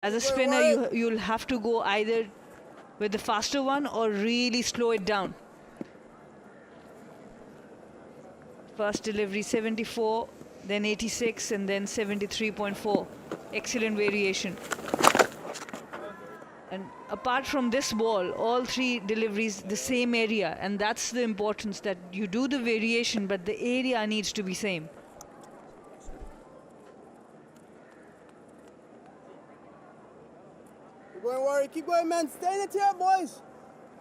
As a spinner, you'll have to go either with the faster one or really slow it down. First delivery 74, then 86, and then 73.4. Excellent variation. And apart from this ball, all three deliveries the same area, and that's the importance, that you do the variation, but the area needs to be same. Keep going, Warrior. Keep going, man. Stay in the chair, boys.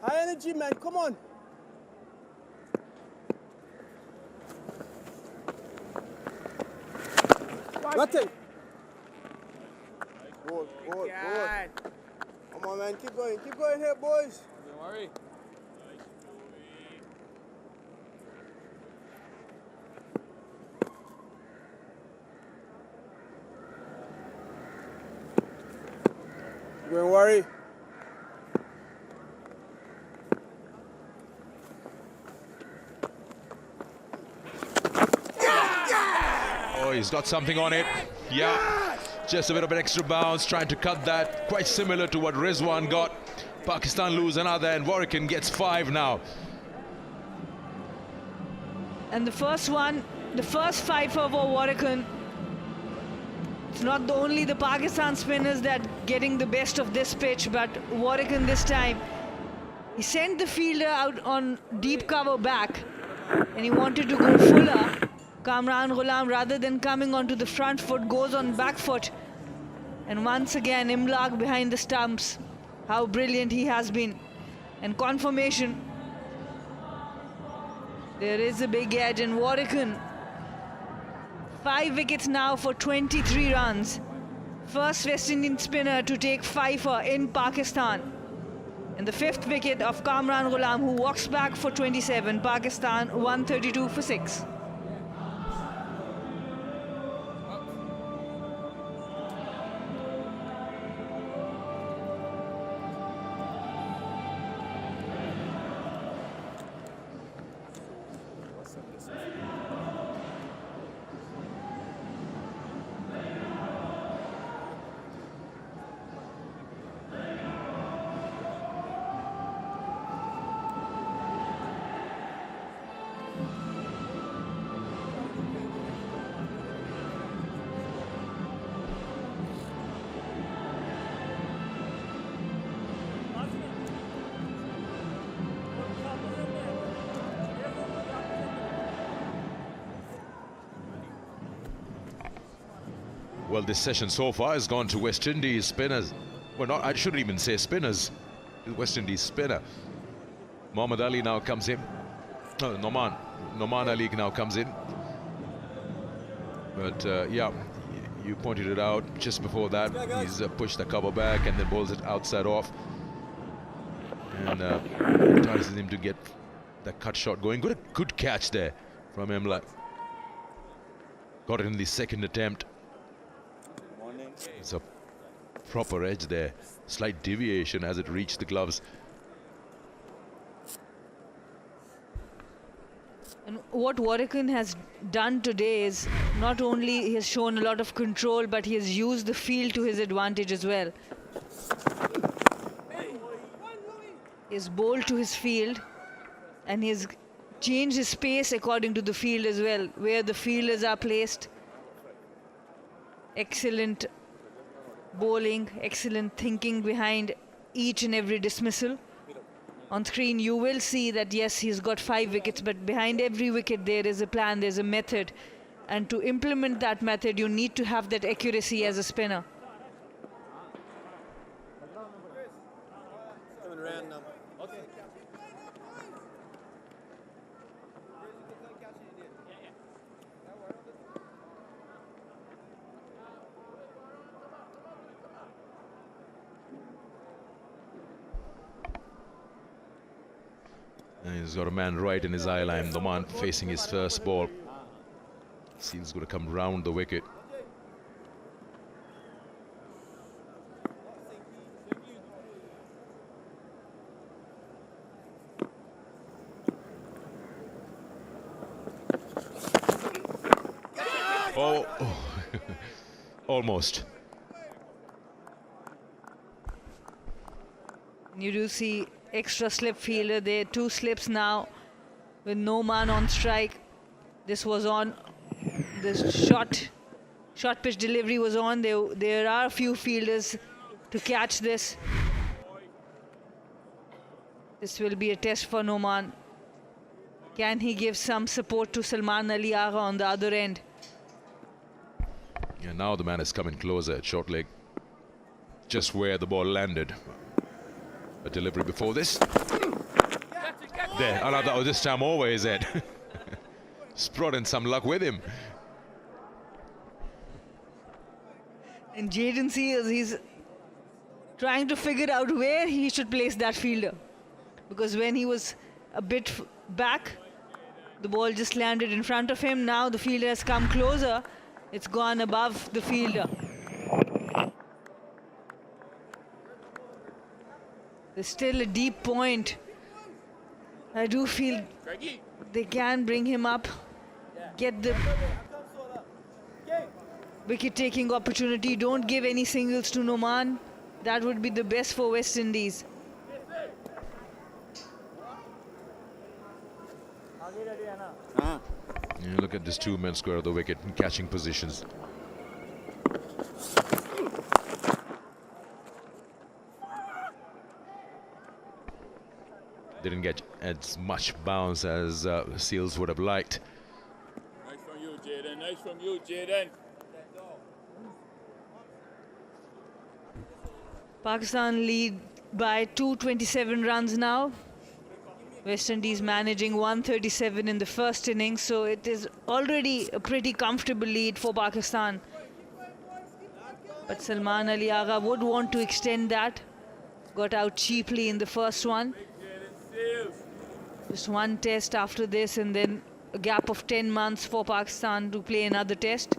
High energy, man. Come on. Nothing. Good, good, good. Come on, man. Keep going here, boys. Don't worry. Don't worry. Oh, he's got something on it. Yeah, just a bit of an extra bounce, trying to cut that. Quite similar to what Rizwan got. Pakistan lose another, and Warrican gets 5 now. And the first 5 for Warrican. It's not only the Pakistan spinners that getting the best of this pitch, but Warrican this time, he sent the fielder out on deep cover back, and he wanted to go fuller. Kamran Ghulam, rather than coming onto the front foot, goes on back foot. And once again, Imlaq behind the stumps. How brilliant he has been. And confirmation. There is a big edge, and Warrican 5 wickets now for 23 runs. First West Indian spinner to take 5 in Pakistan. And the 5th wicket of Kamran Ghulam, who walks back for 27. Pakistan 132 for 6. Well, this session so far has gone to West Indies spinners. Well, not, I shouldn't even say spinners. West Indies spinner. Mohammad Ali now comes in. No, Noman Ali now comes in. But yeah, you pointed it out just before that. He's pushed the cover back and then bowls it outside off. And entices him to get the cut shot going. Good catch there from Imlaq. Got it in the second attempt. It's a proper edge there. Slight deviation as it reached the gloves. And what Warrican has done today is not only he has shown a lot of control, but he has used the field to his advantage as well. He has bowled to his field, and he has changed his pace according to the field as well, where the fielders are placed. Excellent bowling, excellent thinking behind each and every dismissal. On screen you will see that yes, he's got 5 wickets, but behind every wicket there is a plan, there's a method, and to implement that method you need to have that accuracy as a spinner. And he's got a man right in his eye line. The man facing his first ball. Seems going to come round the wicket. Oh, almost. You do see extra slip fielder there, 2 slips now with no man on strike. This was on, this short pitch delivery was on. There are a few fielders to catch this. This will be a test for Noman. Can he give some support to Salman Ali Agha on the other end? Yeah, now the man is coming closer at short leg. Just where the ball landed. A delivery before this. There, another, oh, this time over his head. It's brought in some luck with him. And Jaden Sears, he's trying to figure out where he should place that fielder. Because when he was a bit back, the ball just landed in front of him. Now the fielder has come closer. It's gone above the fielder. There's still a deep point. I do feel they can bring him up, get the wicket-taking opportunity. Don't give any singles to Noman. That would be the best for West Indies. Yeah, look at this 2-man square of the wicket in catching positions. Didn't get as much bounce as Seals would have liked. Nice from you, Jaden. Nice from you, Jaden. Pakistan lead by 227 runs now. West Indies managing 137 in the first innings, so it is already a pretty comfortable lead for Pakistan. But Salman Ali Agha would want to extend that. Got out cheaply in the first one. Just one test after this, and then a gap of 10 months for Pakistan to play another test.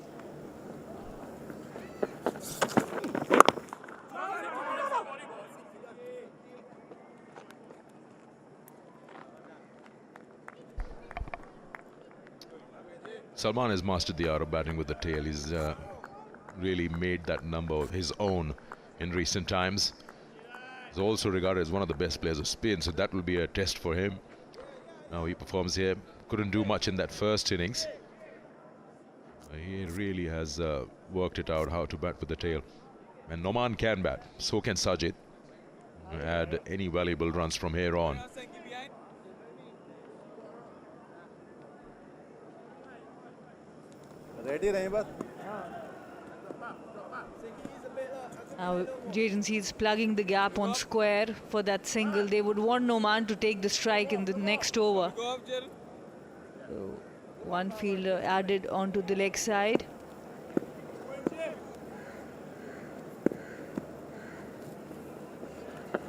Salman has mastered the art of batting with the tail. He's really made that number of his own in recent times. He's also regarded as one of the best players of spin, so that will be a test for him. Now he performs here. Couldn't do much in that first innings. He really has worked it out how to bat with the tail. And Noman can bat, so can Sajid. Add any valuable runs from here on. Ready, Rahim? Now Jaden Seeds plugging the gap on square for that single. They would want Noman to take the strike in the next over. So one fielder added onto the leg side.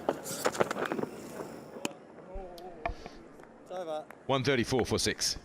It's over. 134 for 6.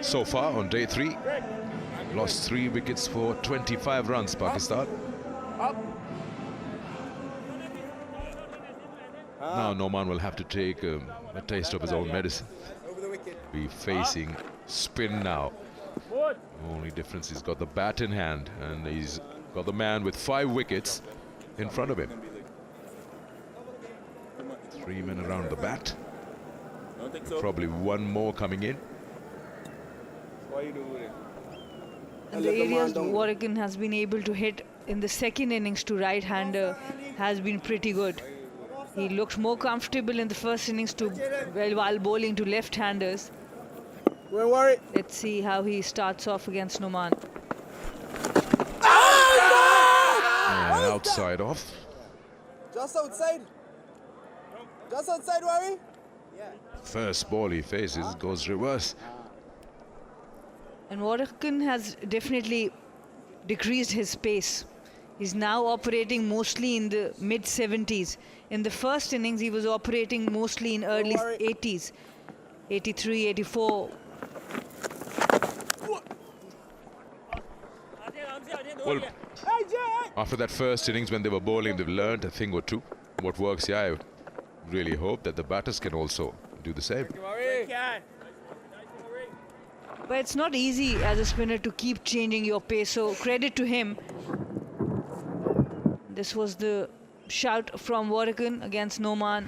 So far on day 3, lost 3 wickets for 25 runs, Pakistan. Now Noman will have to take a taste of his own medicine. Be facing spin now. Only difference, he's got the bat in hand and he's got the man with 5 wickets in front of him. 3 men around the bat. Probably one more coming in. And the areas Warrican has been able to hit in the second innings to right-hander has been pretty good. He looked more comfortable in the first innings while bowling to left-handers. Don't worry. Let's see how he starts off against Noman. And outside off. Just outside. Just outside, worry. First ball he faces goes reverse. And Waterkin has definitely decreased his pace. He's now operating mostly in the mid 70s. In the first innings, he was operating mostly in early 80s, 83, 84. Well, after that first innings when they were bowling, they've learned a thing or two. What works here, I really hope that the batters can also do the same. But it's not easy as a spinner to keep changing your pace, so credit to him. This was the shout from Waterkin against Noman.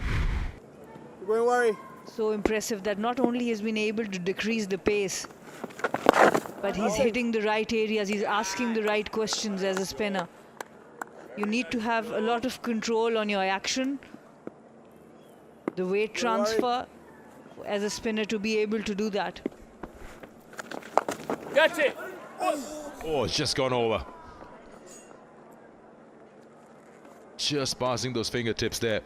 You're going worry. So impressive that not only he's been able to decrease the pace, but he's hitting the right areas, he's asking the right questions as a spinner. You need to have a lot of control on your action, the weight transfer as a spinner to be able to do that. That's it. Oh, it's just gone over. Just passing those fingertips there.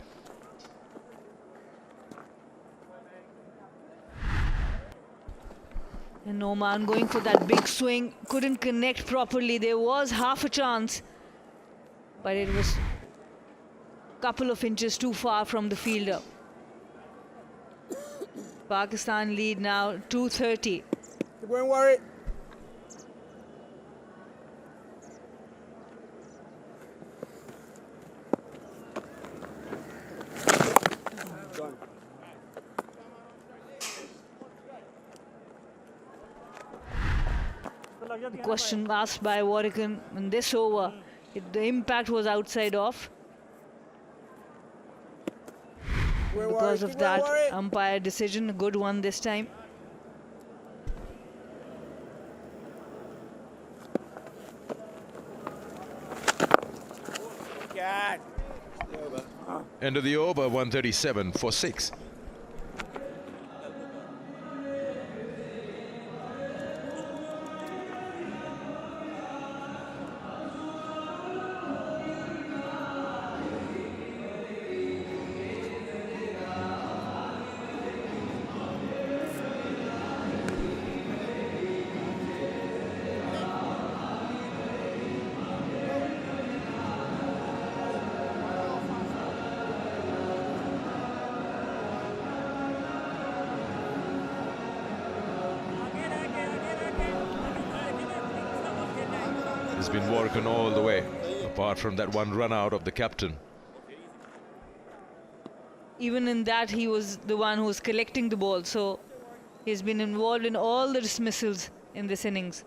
And Noman going for that big swing, couldn't connect properly. There was half a chance, but it was a couple of inches too far from the fielder. Pakistan lead now 230. You're going worry. The question asked by Waterkin in this over, the impact was outside off. Because of that umpire decision, a good one this time. End of the over, 137 for 6. It's been working all the way, apart from that one run out of the captain. Even in that, he was the one who was collecting the ball, so he's been involved in all the dismissals in this innings.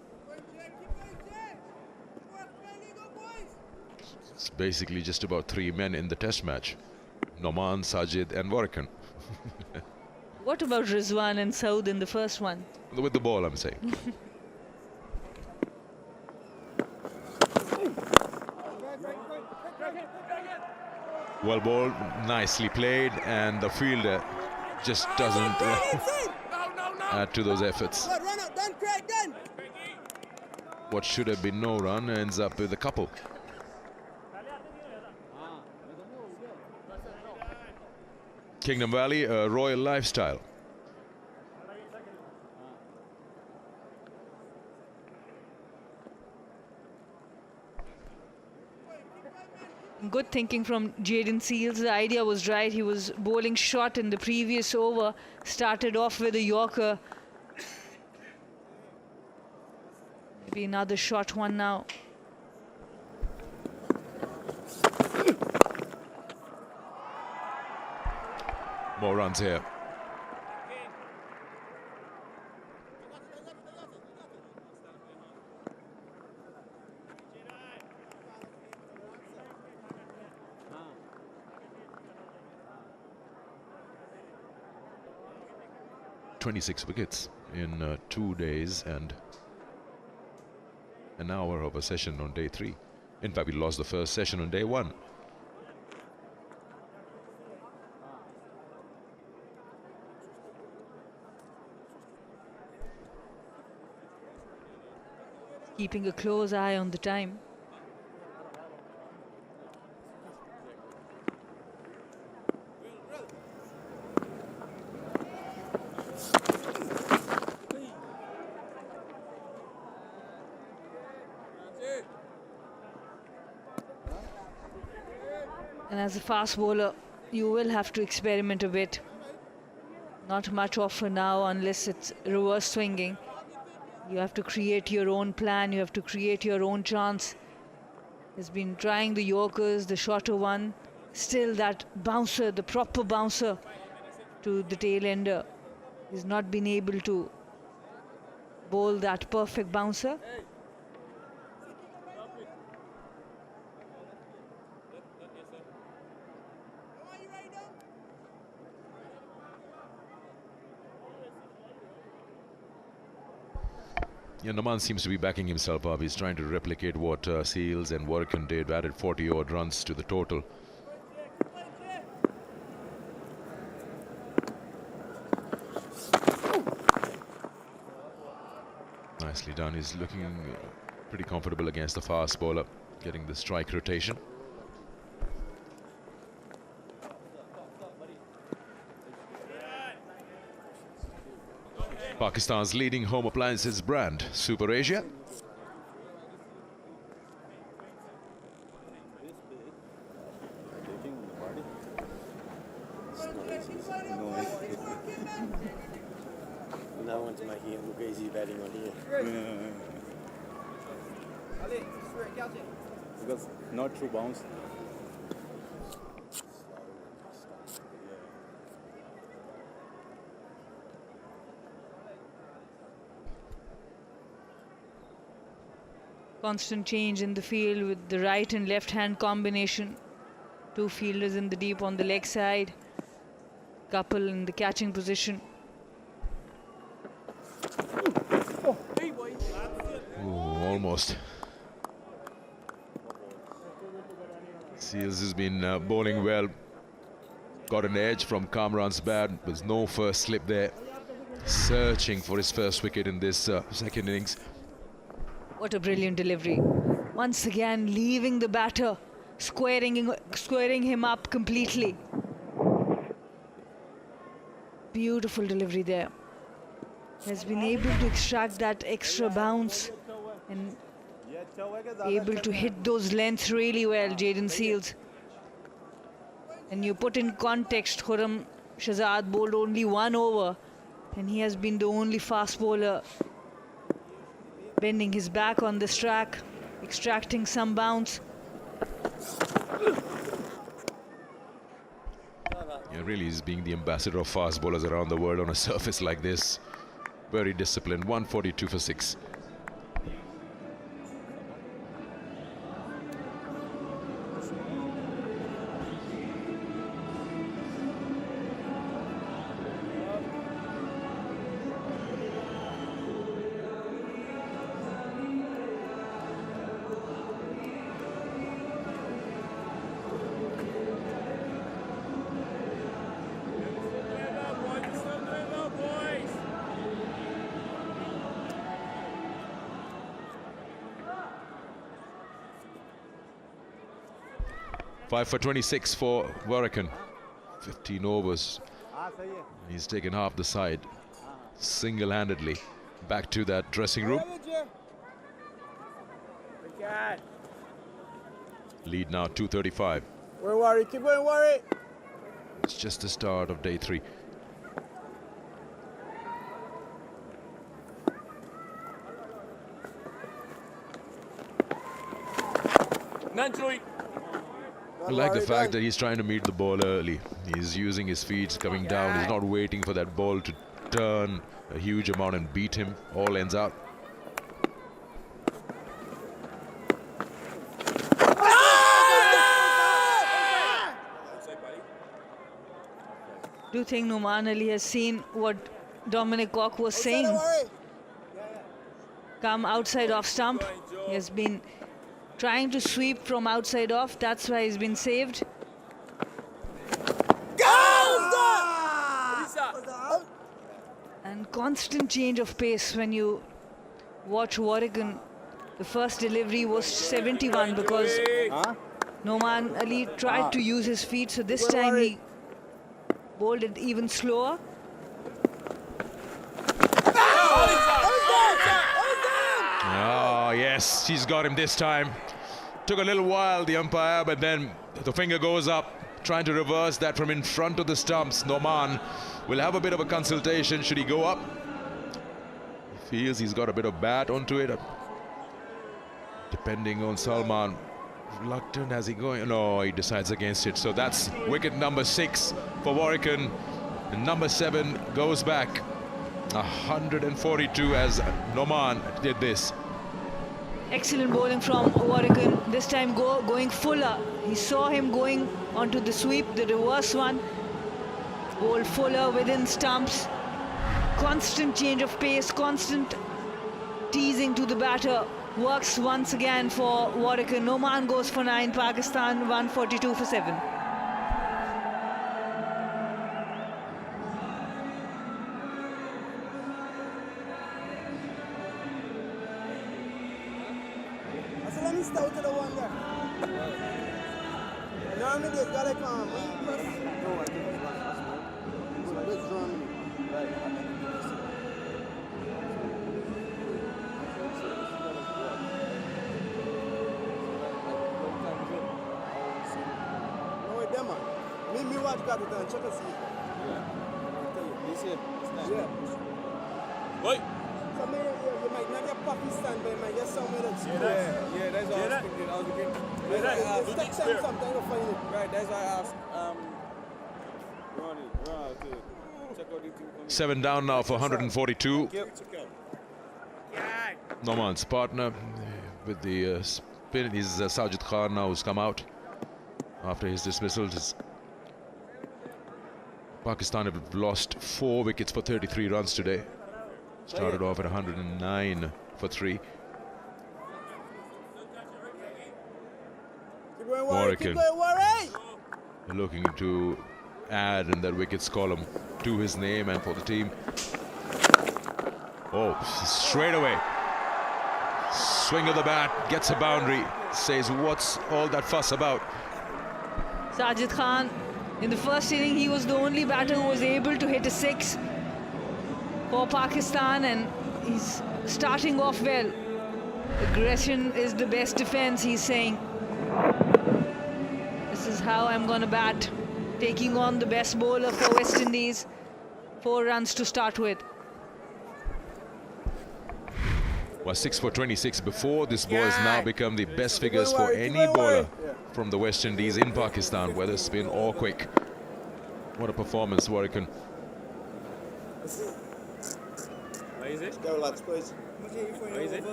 It's basically just about 3 men in the test match. Noman, Sajid and Waterkin. What about Rizwan and Saud in the first one? With the ball, I'm saying. Well bowled, nicely played, and the fielder just doesn't add to those efforts. What should have been no run ends up with a couple. Kingdom Valley, a royal lifestyle. Good thinking from Jaden Seals. The idea was right. He was bowling short in the previous over. Started off with a Yorker. Maybe another short one now. More runs here. "26 wickets in 2 days and an hour of a session on day 3. In fact, we lost the first session on day 1. Keeping a close eye on the time. And as a fast bowler, you will have to experiment a bit. Not much offer now unless it's reverse swinging. You have to create your own plan, you have to create your own chance. He's been trying the Yorkers, the shorter one. Still that bouncer, the proper bouncer to the tail ender. He's not been able to bowl that perfect bouncer. Yeah, Naman seems to be backing himself up. He's trying to replicate what Seals and Warrican did, added 40 odd runs to the total. Nicely done. He's looking pretty comfortable against the fast bowler, getting the strike rotation. Pakistan's leading home appliances brand, Super Asia. That one's making it look easy batting on here. Because not true bounce. Constant change in the field with the right and left hand combination. Two fielders in the deep on the leg side. Couple in the catching position. Ooh, almost. Seals has been bowling well. Got an edge from Kamran's bat. There's no first slip there. Searching for his first wicket in this second innings. What a brilliant delivery. Once again leaving the batter, squaring him up completely. Beautiful delivery there. Has been able to extract that extra bounce and able to hit those lengths really well, Jayden Seals. And you put in context, Khurram Shahzad bowled only 1 over and he has been the only fast bowler bending his back on this track, extracting some bounce. Yeah, really is being the ambassador of fast bowlers around the world on a surface like this. Very disciplined, 142 for 6. Five for 26 for Warrican. 15 overs. He's taken half the side single-handedly back to that dressing room. Lead now 235. We're worried. Keep going, worry. It's just the start of day 3. I like the fact that he's trying to meet the ball early. He's using his feet, coming down. He's not waiting for that ball to turn a huge amount and beat him. All ends out. Do you think Numan Ali has seen what Dominic Cork was saying? Come outside off stump. He has been trying to sweep from outside off. That's why he's been saved. And constant change of pace when you watch Warrican. The first delivery was 71 because Numan Ali tried to use his feet. So this time he bowled it even slower. yes, she's got him this time. Took a little while, the umpire, but then the finger goes up, trying to reverse that from in front of the stumps. Noman will have a bit of a consultation. Should he go up? He feels he's got a bit of bat onto it. Depending on Salman. Reluctant, as he going? No, he decides against it. So that's wicket number 6 for Warwican. And number 7 goes back. 142 as Noman did this. Excellent bowling from Warwican. This time going fuller. He saw him going onto the sweep, the reverse one. Bowled fuller within stumps. Constant change of pace, constant teasing to the batter. Works once again for Warwican. Noman goes for 9, Pakistan 142 for 7. Let me start to the one there. Germany, they got it on. No, I think it's last. Where's Germany? No, wait, them on. Me watch got it on. Check and see. This here, it's nice. Yeah. Wait. So maybe you might not get Pakistan, but you might get somewhere that's Yeah, that's what I was thinking. I was looking. That's why I asked. It's takes time sometimes to find it. Right, that's why I asked. Ronnie, to check out the team. 7 down now for 142. Noman's partner with the spin is Sajid Khan now, who's come out after his dismissal. Pakistan have lost 4 wickets for 33 runs today. Started off at 109 for 3. Warwican looking to add in that wickets column to his name and for the team. Oh, straight away. Swing of the bat, gets a boundary. Says, what's all that fuss about? Sajid Khan, in the first inning, he was the only batter who was able to hit a 6 for Pakistan, and he's starting off well. Aggression is the best defense, he's saying. This is how I'm going to bat. Taking on the best bowler for West Indies. 4 runs to start with. Was 6 for 26 before. This ball has now become the best figures for any bowler from the West Indies in Pakistan, whether spin or quick. What a performance, Warwican. Where is it? Go, lads, please. Where is it?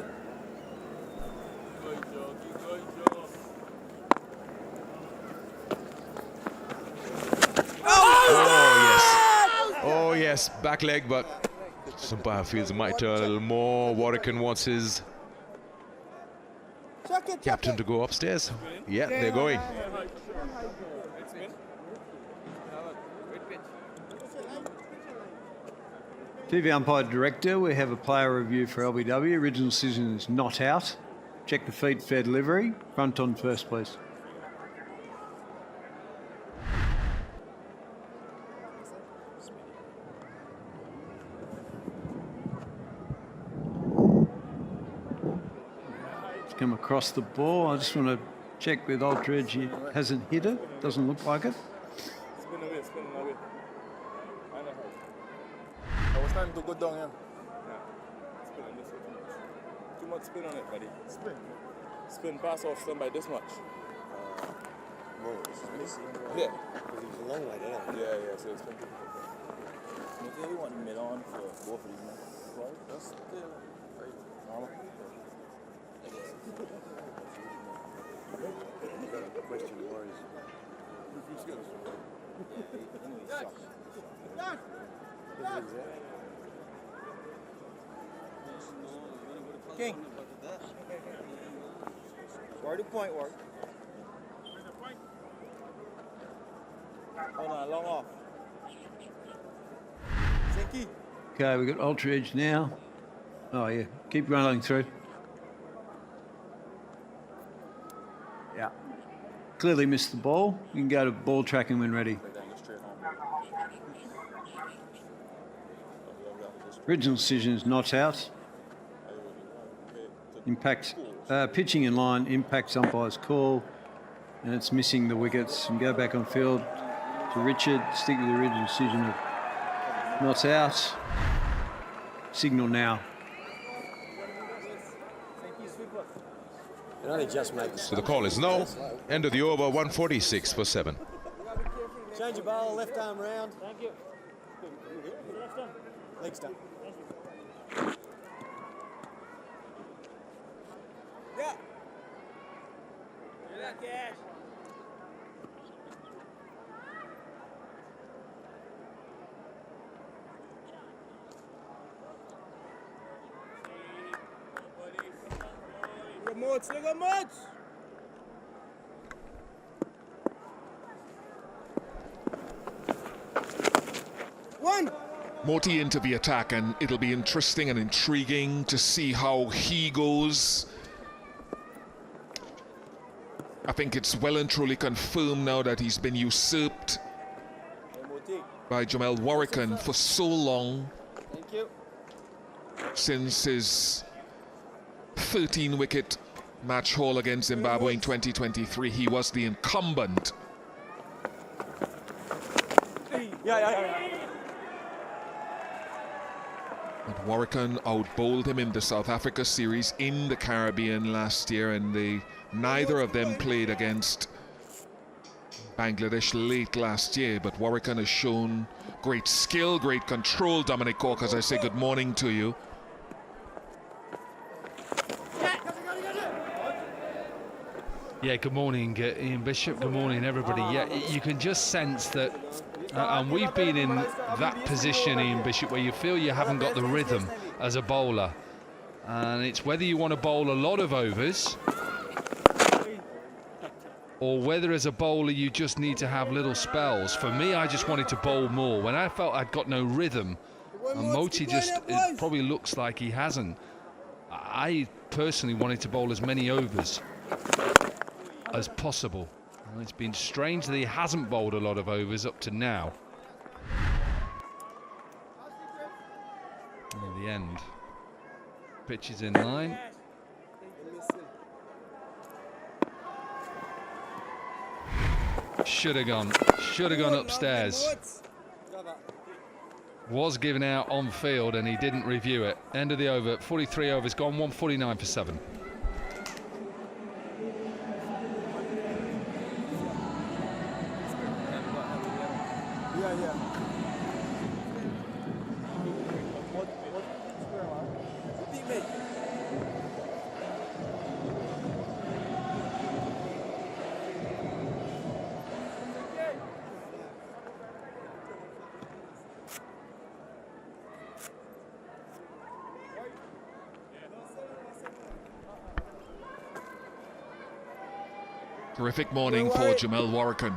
Oh yes, back leg, but umpire feels it might turn a little more. Warwican wants his captain to go upstairs. Yeah, they're going. TV umpire director, we have a player review for LBW. Original decision is not out. Check the feet, fair delivery. Front on first, please. It's come across the ball. I just want to check with Aldridge. He hasn't hit it. Doesn't look like it. Spin away, spin away. I was trying to go down, yeah. Spin on this way. Too much spin on it, buddy. Spin. Spin pass off some by this much. Yeah. Because he's long like that. Yeah, so it's spin. You want mid on for both of these, man. Right, that's still right. Normal. The question was, King. Where the point work? Hold on, long off. Zinky. Okay, we've got Ultra Edge now. Oh, yeah. Keep running through. Yeah. Clearly missed the ball. You can go to ball tracking when ready. Original decision is not out. Impact pitching in line impacts umpire's call, and it's missing the wickets. And go back on field to Richard. Stick with the original decision of not out. Signal now. It only just made the So the call is no. End of the over, 146 for 7. Change your ball, left arm round. Thank you. Legs done. Yeah. Cash. Look at Mods. One. Morty into the attack, and it'll be interesting and intriguing to see how he goes. I think it's well and truly confirmed now that he's been usurped by Jamel Warrican for so long. Thank you. Since his 13-wicket match haul against Zimbabwe in 2023, he was the incumbent. Yeah. But Warrican outbowled him in the South Africa series in the Caribbean last year, and neither of them played against Bangladesh late last year. But Warrican has shown great skill, great control. Dominic Cork, as I say good morning to you. Yeah, good morning, Ian Bishop. Good morning, everybody. Yeah, you can just sense that, and we've been in that position, Ian Bishop, where you feel you haven't got the rhythm as a bowler. And it's whether you want to bowl a lot of overs or whether as a bowler you just need to have little spells. For me, I just wanted to bowl more. When I felt I'd got no rhythm, and Moti it probably looks like he hasn't, I personally wanted to bowl as many overs as possible. And it's been strange that he hasn't bowled a lot of overs up to now. In the end, pitch is in line. Should have gone upstairs. Was given out on field and he didn't review it. End of the over, 43 overs gone, 149 for 7. Terrific morning for Jamel Warrican.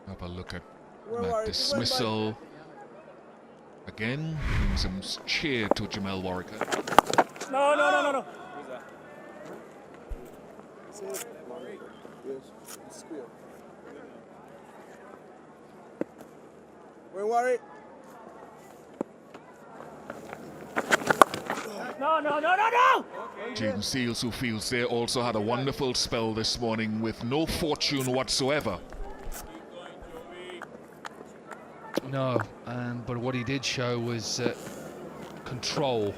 Have a look at that dismissal. Again, some cheer to Jamel Warrican. No. Don't worry. No. Jaden Seals, who feels they also had a wonderful spell this morning with no fortune whatsoever. No, but what he did show was control.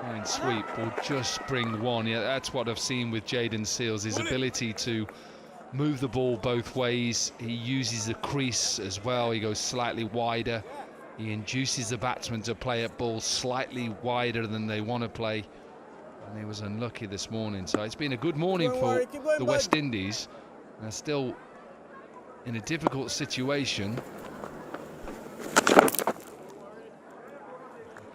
Fine sweep will just bring one. Yeah, that's what I've seen with Jaden Seals, his ability to move the ball both ways. He uses the crease as well. He goes slightly wider. He induces the batsman to play at balls slightly wider than they want to play. And he was unlucky this morning. So it's been a good morning for the West Indies. They're still in a difficult situation.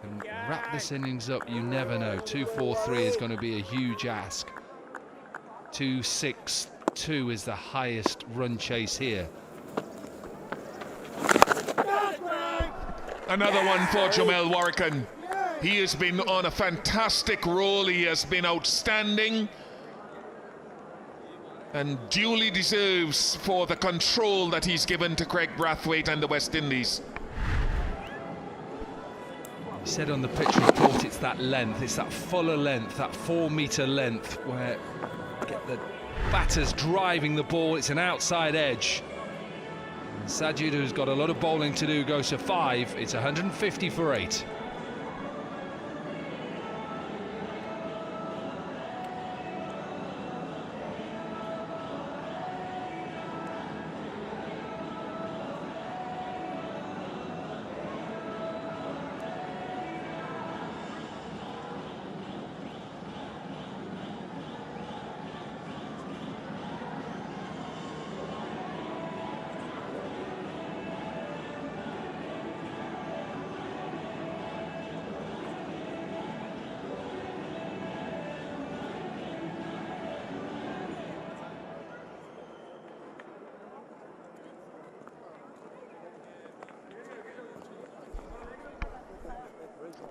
Can wrap this innings up, you never know. 2-4-3 is going to be a huge ask. 2-6-2 is the highest run chase here. Another one for Jamel Warrican. He has been on a fantastic roll. He has been outstanding and duly deserves for the control that he's given to Craig Brathwaite and the West Indies. He said on the pitch report it's that length, it's that fuller length, that 4 metre length where get the batters driving the ball. It's an outside edge. And Sajid, who's got a lot of bowling to do, goes to 5. It's 150 for 8.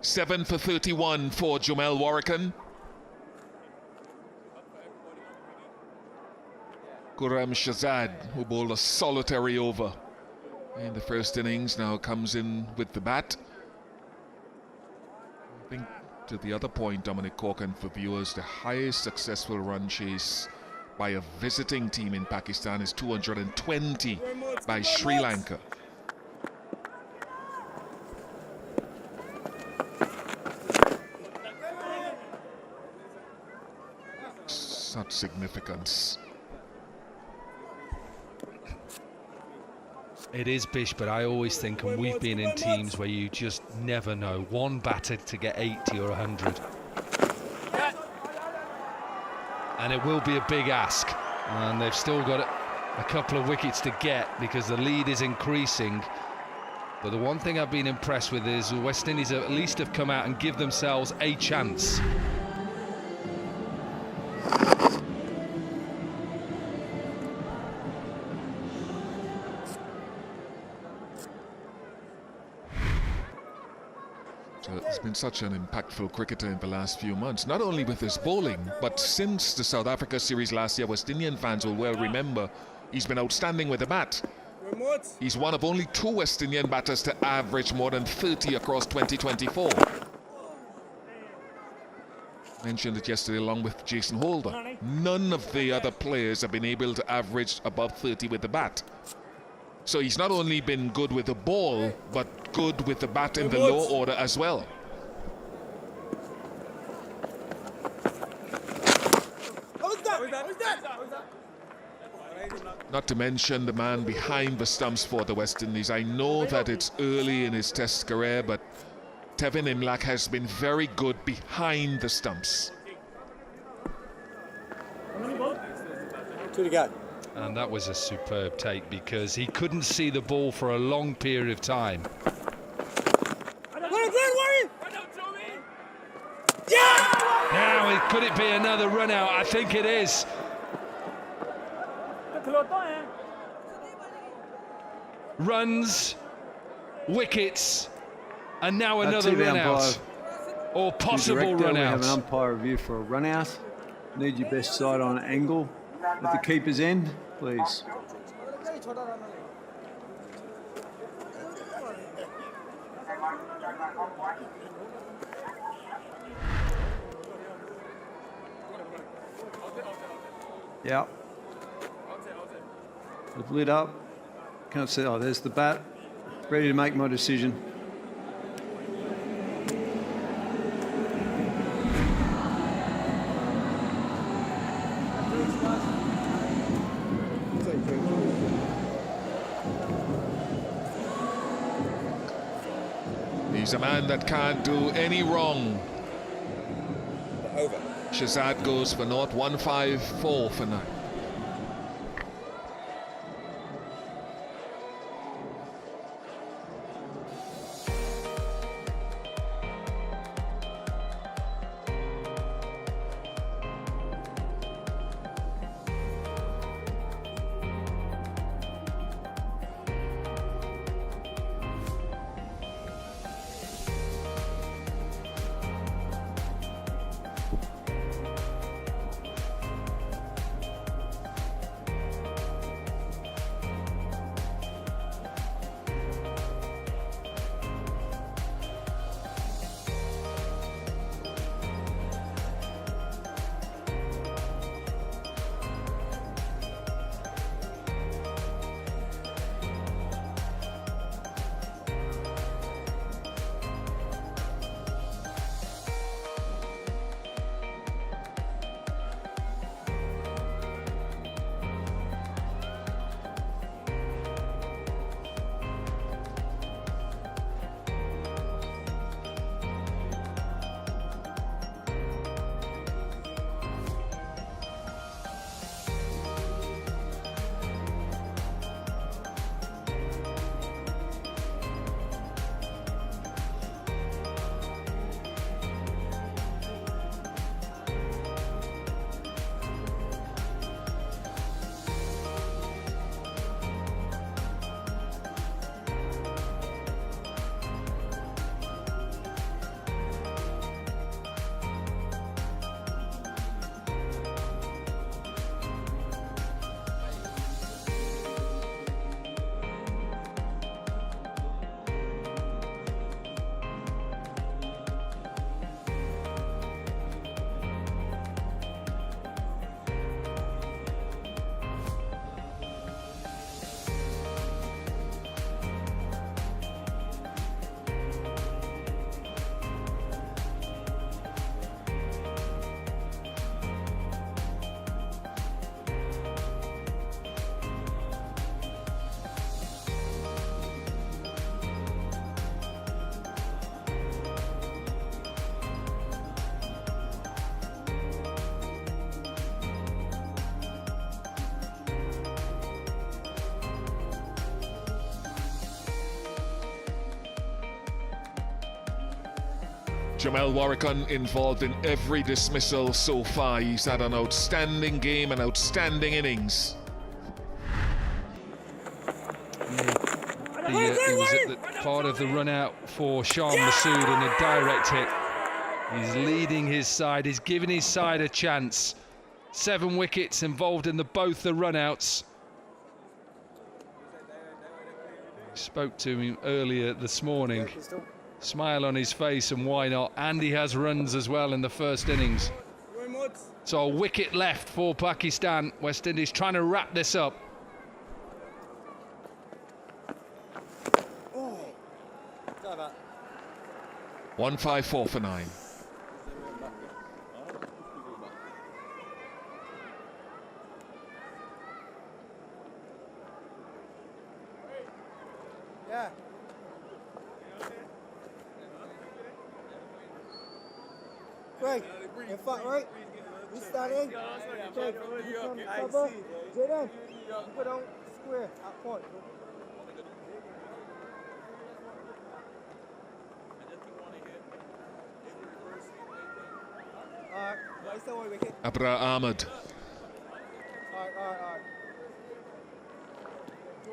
Seven for 31 for Jomel Warrican. Khurram Shahzad, who bowled a solitary over in the first innings, now comes in with the bat. I think to the other point, Dominic Corkin, for viewers, the highest successful run chase by a visiting team in Pakistan is 220 by Sri Lanka. Such significance. It is, Bish, but I always think, and we've been in teams where you just never know, one batter to get 80 or 100. And it will be a big ask, and they've still got a couple of wickets to get because the lead is increasing. But the one thing I've been impressed with is the West Indies at least have come out and give themselves a chance. He's been such an impactful cricketer in the last few months, not only with his bowling, but since the South Africa series last year. West Indian fans will well remember he's been outstanding with the bat. He's one of only 2 West Indian batters to average more than 30 across 2024. Mentioned it yesterday along with Jason Holder. None of the other players have been able to average above 30 with the bat. So he's not only been good with the ball, but good with the bat in the low order as well. Not to mention the man behind the stumps for the West Indies. I know that it's early in his Test career, but Tevin Imlach has been very good behind the stumps. To the guy. And that was a superb take because he couldn't see the ball for a long period of time. Now, could it be another run out? I think it is. Runs, wickets, and now another run out. Or possible run out. We have an umpire review for a run out. Need your best side on angle at the keeper's end, please. Yeah. I've lit up. Can't see. Oh, there's the bat. Ready to make my decision. He's a man that can't do any wrong. Over. Shahzad goes for naught, 154 for now. Jamel Warrican involved in every dismissal so far. He's had an outstanding game, an outstanding innings. He was at the part of the run out for Sharm Masood and a direct hit. He's leading his side, he's giving his side a chance. 7 wickets involved in both the run outs. Spoke to him earlier this morning. Smile on his face, and why not? And he has runs as well in the first innings. So a wicket left for Pakistan. West Indies trying to wrap this up. Oh. 154 for 9. Yeah. Right, in front, right? We starting. Okay, you come cover. Jaden, you put on square at point. Alright, what's the one wicket? Abra Ahmed. Alright.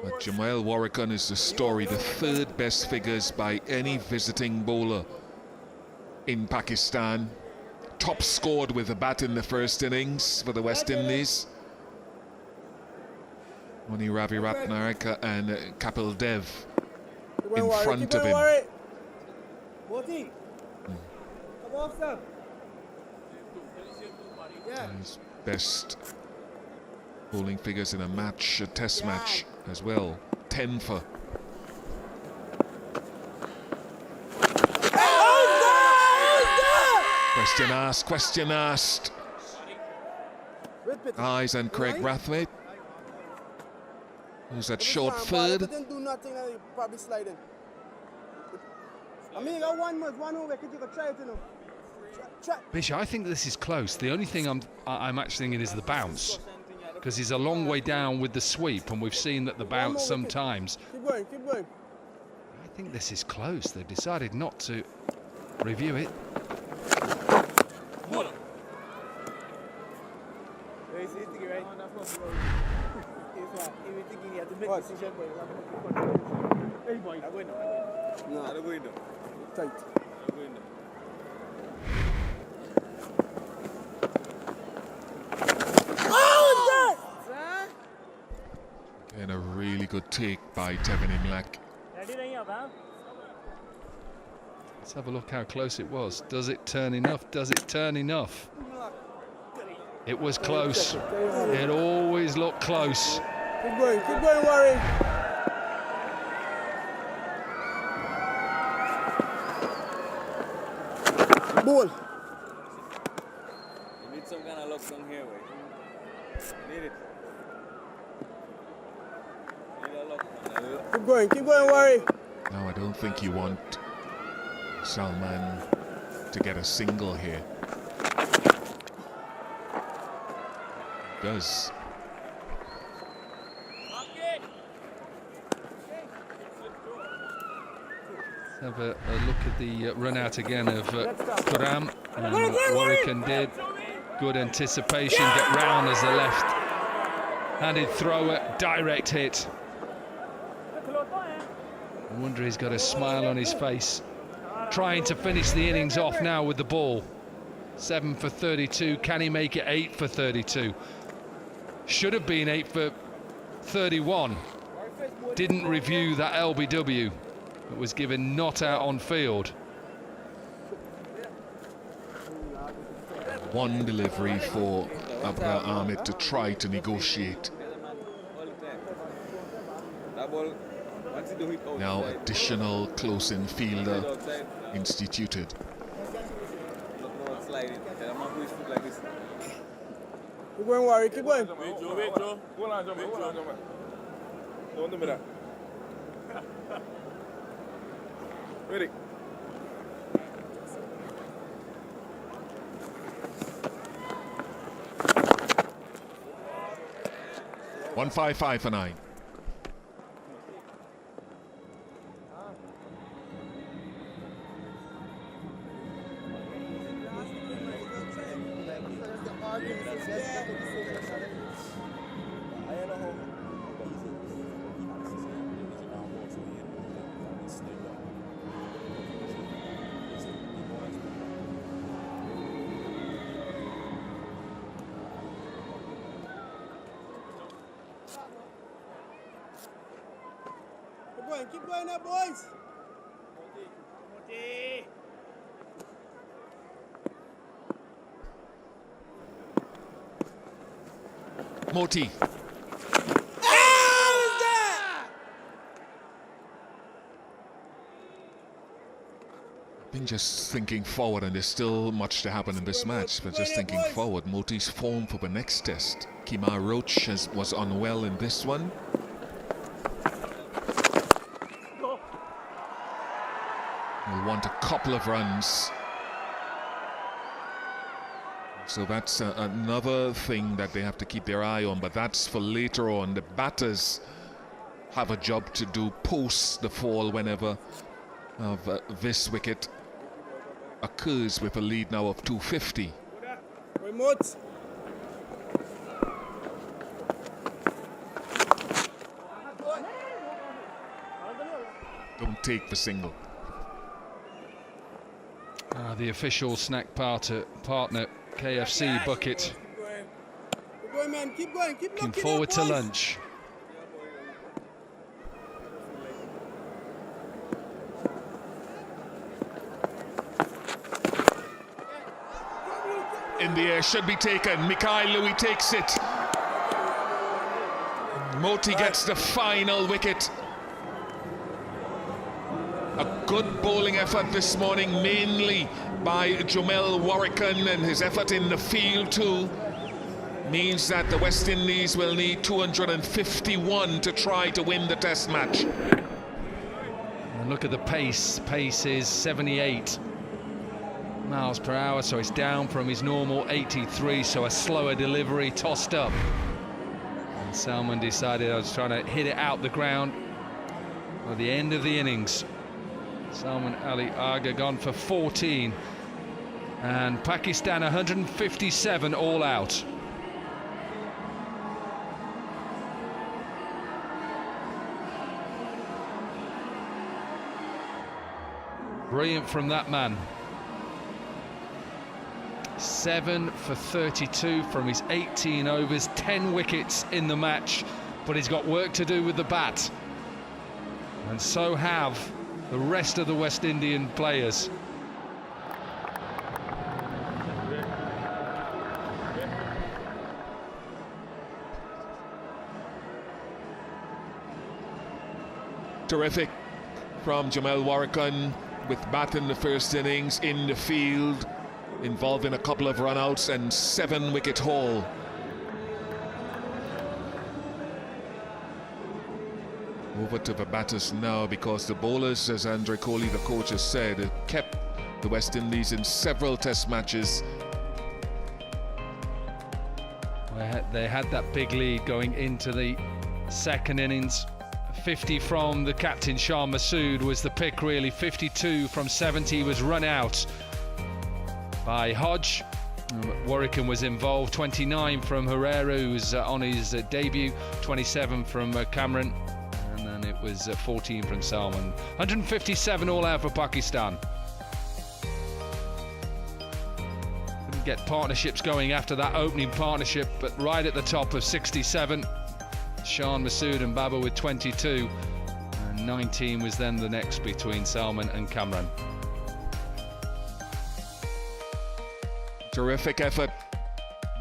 But Jamel Warrican is the story, the 3rd best figures by any visiting bowler in Pakistan. Top scored with a bat in the first innings for the West Indies. Only Ravi Ratnayaka and Kapil Dev in front of him. His best bowling figures in a match, a test match as well. 10 for. Question asked. Eyes on Craig Brathwaite. Who's that short 3rd? Didn't do nothing, probably sliding. I mean, you got one more wicket, you can try it, you know. Bish, I think this is close. The only thing I'm actually thinking is the bounce, because he's a long way down with the sweep, and we've seen that the bounce sometimes. Keep going. I think this is close. They've decided not to review it. And a really good take by Tevin Imlak. Let's have a look how close it was. Does it turn enough? Does it turn enough? It was close. It always looked close. Keep going, Warren. Ball. You need some kind of luck down here, wait. Need it. Need a luck. Keep going, Warren. No, I don't think you want Salman to get a single here. Does. Let's have a look at the run out again of Quram. And what Warrican did. Good anticipation, get round as the left-handed thrower, direct hit. I wonder he's got a smile on his face. Trying to finish the innings off now with the ball. 7 for 32. Can he make it 8 for 32? Should have been 8 for 31. Didn't review that LBW. It was given not out on field. One delivery for Abra Ahmed to try to negotiate. Now additional close-in fielder instituted. Keep going, Warren, keep going. Wait, Joe. Hold on, Joe. Don't do me that. Ready? $155 for 9. Keep going there, boys. Moti. Been just thinking forward, and there's still much to happen in this match, but just thinking forward, Moti's form for the next test. Kemar Roach was unwell in this one. Will want a couple of runs. So that's another thing that they have to keep their eye on, but that's for later on. The batters have a job to do post the fall whenever this wicket occurs, with a lead now of 250. Remote. Don't take the single. The official snack partner, KFC bucket. Keep going, man. Keep going. Keep Looking looking forward to boys. lunch. In the air, should be taken. Mikhail Louis takes it. Moti gets the final wicket. A good bowling effort this morning, mainly by Jomel Warrican, and his effort in the field too means that the West Indies will need 251 to try to win the test match. And look at the pace. Pace is 78 miles per hour, so it's down from his normal 83, so a slower delivery, tossed up. And Salman decided I was trying to hit it out the ground at the end of the innings. Salman Ali Agha gone for 14, and Pakistan 157 all out. Brilliant from that man. 7 for 32 from his 18 overs, 10 wickets in the match, but he's got work to do with the bat, and so have the rest of the West Indian players. Terrific from Jomel Warrican, with bat in the first innings, in the field, involved in a couple of runouts and 7-wicket haul. Over to the batters now, because the bowlers, as Andre Kohli, the coach, has said, have kept the West Indies in several test matches. They had that big lead going into the second innings. 50 from the captain, Shah Masood, was the pick really. 52 from 70 was run out by Hodge. Warrican was involved. 29 from Herrera, who's on his debut. 27 from Cameron. And then it was 14 from Salman. 157 all out for Pakistan. Didn't get partnerships going after that opening partnership, but right at the top of 67. Shan Masood and Baba with 22, and 19 was then the next between Salman and Kamran. Terrific effort,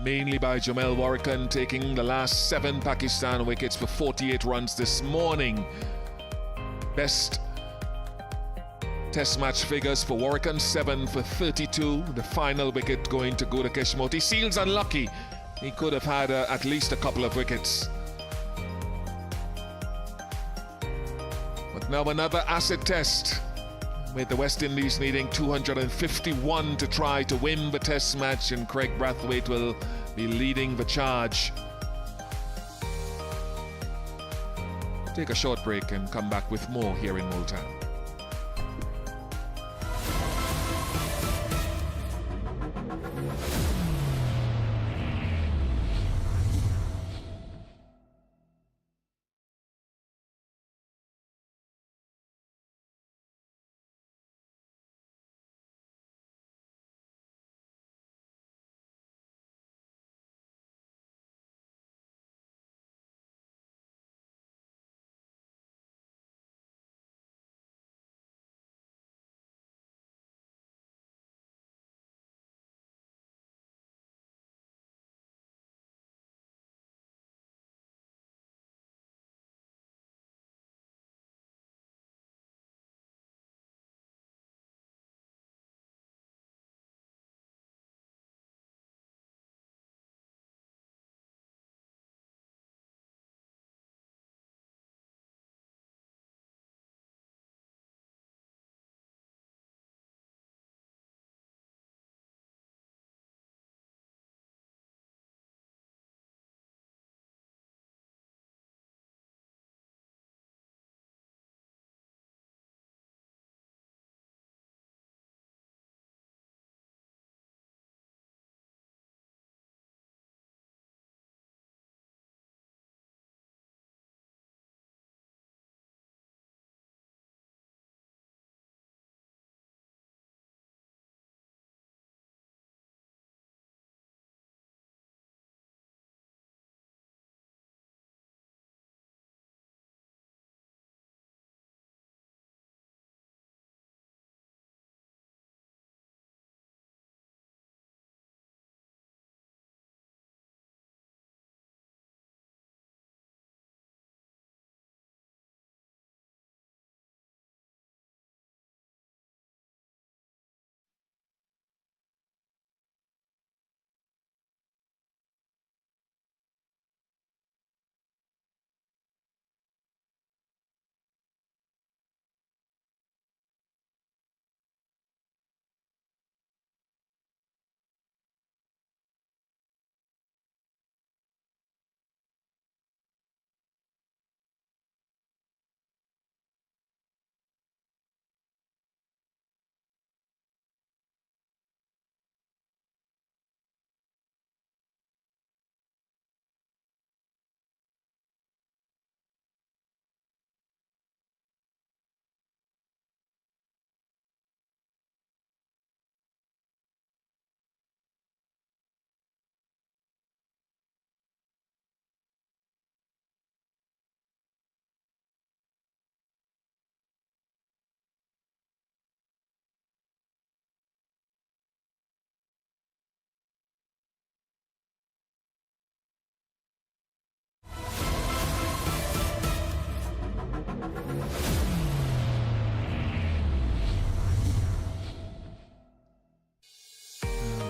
mainly by Jomel Warrican, taking the last 7 Pakistan wickets for 48 runs this morning. Best test match figures for Warrican, 7 for 32. The final wicket going to Gudakesh Moti. Seals unlucky. He could have had at least a couple of wickets. But now another acid test, with the West Indies needing 251 to try to win the test match, and Craig Brathwaite will be leading the charge. Take a short break and come back with more here in Multan.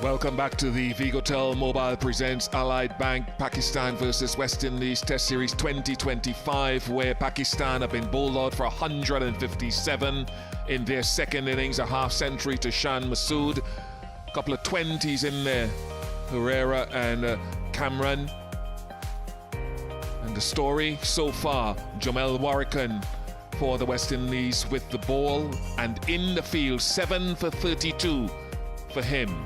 Welcome back to the Vigotel Mobile presents Allied Bank Pakistan versus West Indies Test Series 2025, where Pakistan have been bowled out for 157 in their second innings, a half century to Shan Masood, a couple of 20s in there, Herrera and Cameron. And the story so far, Jamel Warrican for the West Indies with the ball and in the field, 7 for 32 for him.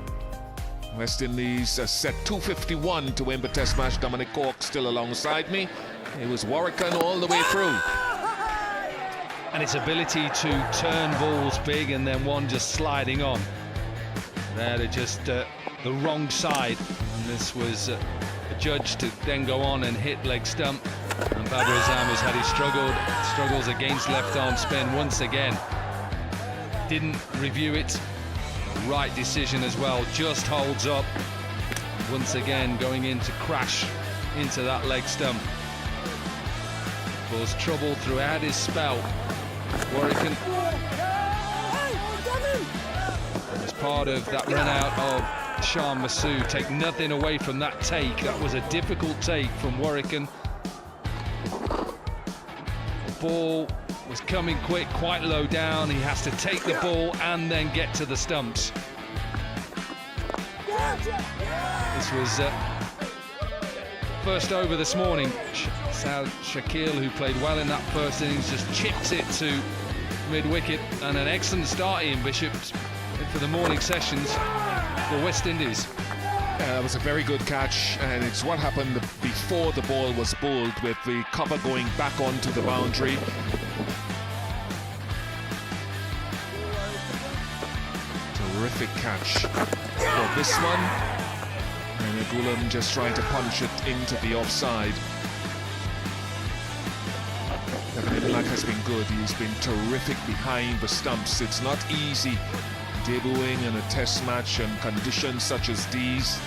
West Indies set 251 to win the Test match. Dominic Cork still alongside me. It was Warrican all the way through. And its ability to turn balls big and then one just sliding on. They're just the wrong side. And this was adjudged to then go on and hit leg stump. And Babar Azam has had his struggles against left arm spin once again. Didn't review it. Right decision as well, just holds up. Once again going in to crash into that leg stump. Caused trouble throughout his spell. Warrican, as part of that run out of Shan Masood, take nothing away from that take. That was a difficult take from Warrican. The ball was coming quick, quite low down. He has to take the ball and then get to the stumps. This was first over this morning. Saad Shakil, who played well in that first innings, just chipped it to mid-wicket, and an excellent start, Ian Bishop, for the morning sessions for West Indies. That was a very good catch, and it's what happened before the ball was bowled, with the cover going back onto the boundary. Terrific catch for this one, and Agulam just trying to punch it into the offside. Kevin Black has been good. He's been terrific behind the stumps. It's not easy debuting in a test match in conditions such as these.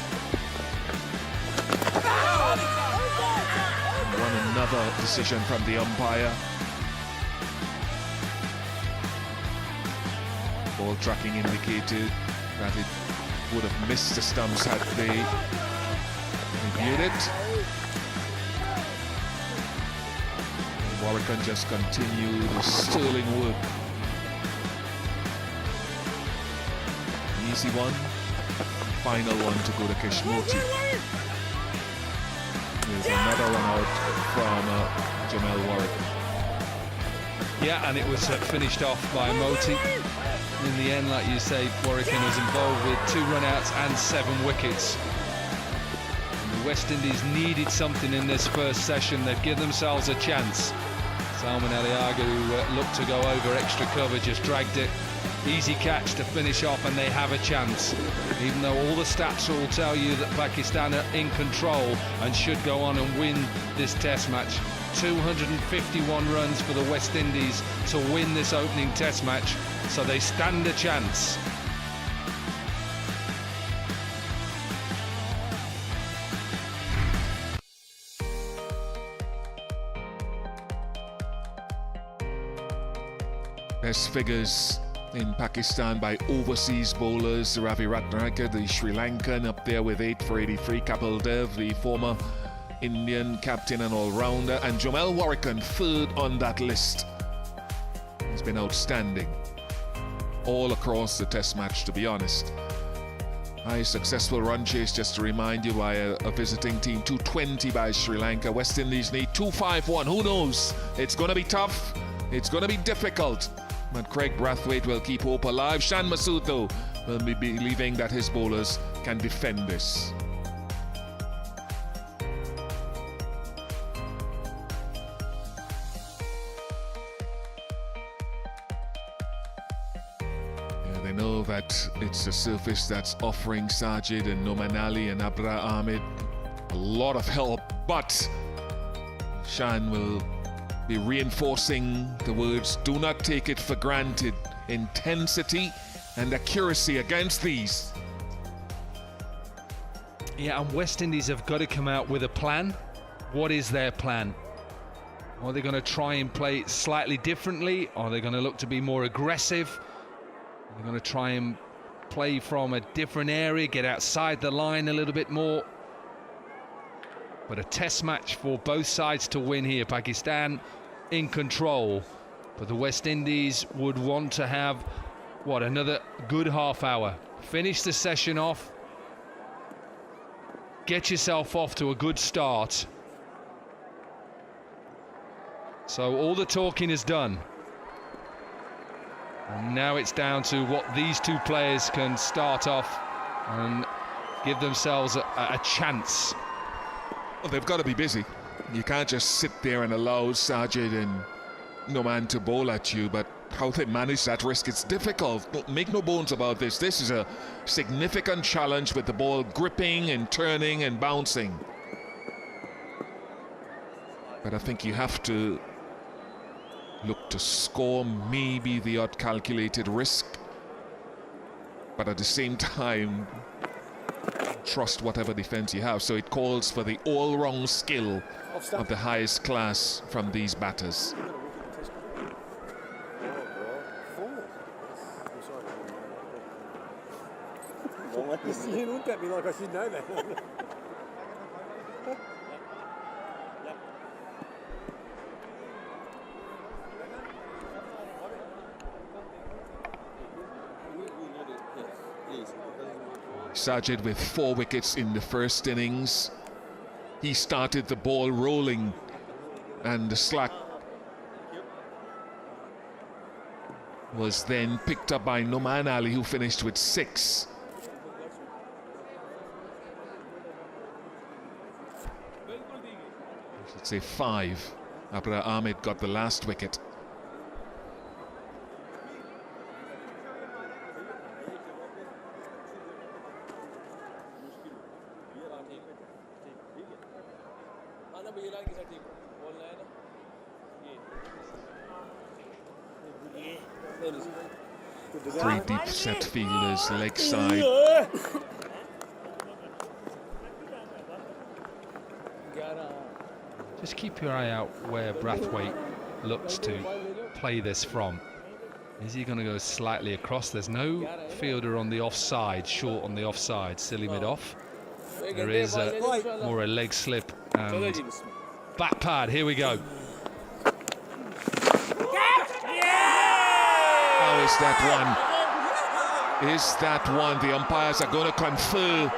And another decision from the umpire. Ball tracking indicated that it would have missed the stumps had they reviewed it. Warrican just continued his sterling work. Easy one. Final one to go to Kishmoti. There's another run out from Jamel Warrican. Yeah, and it was finished off by Moti. In the end, like you say, Warrican was involved with 2 run-outs and 7 wickets. And the West Indies needed something in this first session. They've given themselves a chance. Salman Aliaga, who looked to go over extra cover, just dragged it. Easy catch to finish off, and they have a chance. Even though all the stats will tell you that Pakistan are in control and should go on and win this test match. 251 runs for the West Indies to win this opening test match, so they stand a chance. Best figures in Pakistan by overseas bowlers. Ravi Ratnakar, the Sri Lankan, up there with 8 for 83. Kapil Dev, the former Indian captain and all-rounder, and Jamel Warrican, 3rd on that list. He's been outstanding all across the test match, to be honest. High successful run chase, just to remind you, by a visiting team. 220 by Sri Lanka. West Indies need 251. Who knows? It's going to be tough. It's going to be difficult. But Craig Brathwaite will keep hope alive. Shan Masood, though, will be believing that his bowlers can defend this. Yeah, they know that it's a surface that's offering Sajid and Noman Ali and Abra Ahmed a lot of help, but Shan will be reinforcing the words, do not take it for granted. Intensity and accuracy against these. Yeah, and West Indies have got to come out with a plan. What is their plan? Are they going to try and play slightly differently? Are they going to look to be more aggressive? Are they going to try and play from a different area, get outside the line a little bit more. But a test match for both sides to win here. Pakistan in control, but the West Indies would want to have, what, another good half hour. Finish the session off, get yourself off to a good start. So all the talking is done. And now it's down to what these two players can start off and give themselves a chance. Well, they've got to be busy. You can't just sit there and allow Sajid and Noman to bowl at you, but how they manage that risk, it's difficult. Make no bones about this. This is a significant challenge with the ball gripping and turning and bouncing. But I think you have to look to score maybe the odd calculated risk, but at the same time trust whatever defense you have. So it calls for the all-round skill of the highest class from these batters. You looked at me like I should know that. Sajid with 4 wickets in the first innings. He started the ball rolling, and the slack was then picked up by Noman Ali, who finished with 6. I should say 5. Abrar Ahmed got the last wicket. Three deep set fielders, leg side. Just keep your eye out where Brathwaite looks to play this from. Is he going to go slightly across? There's no fielder on the offside, short on the offside, silly mid off. There is more a leg slip and back pad. Here we go. How is that one? Is that one? The umpires are going to confer.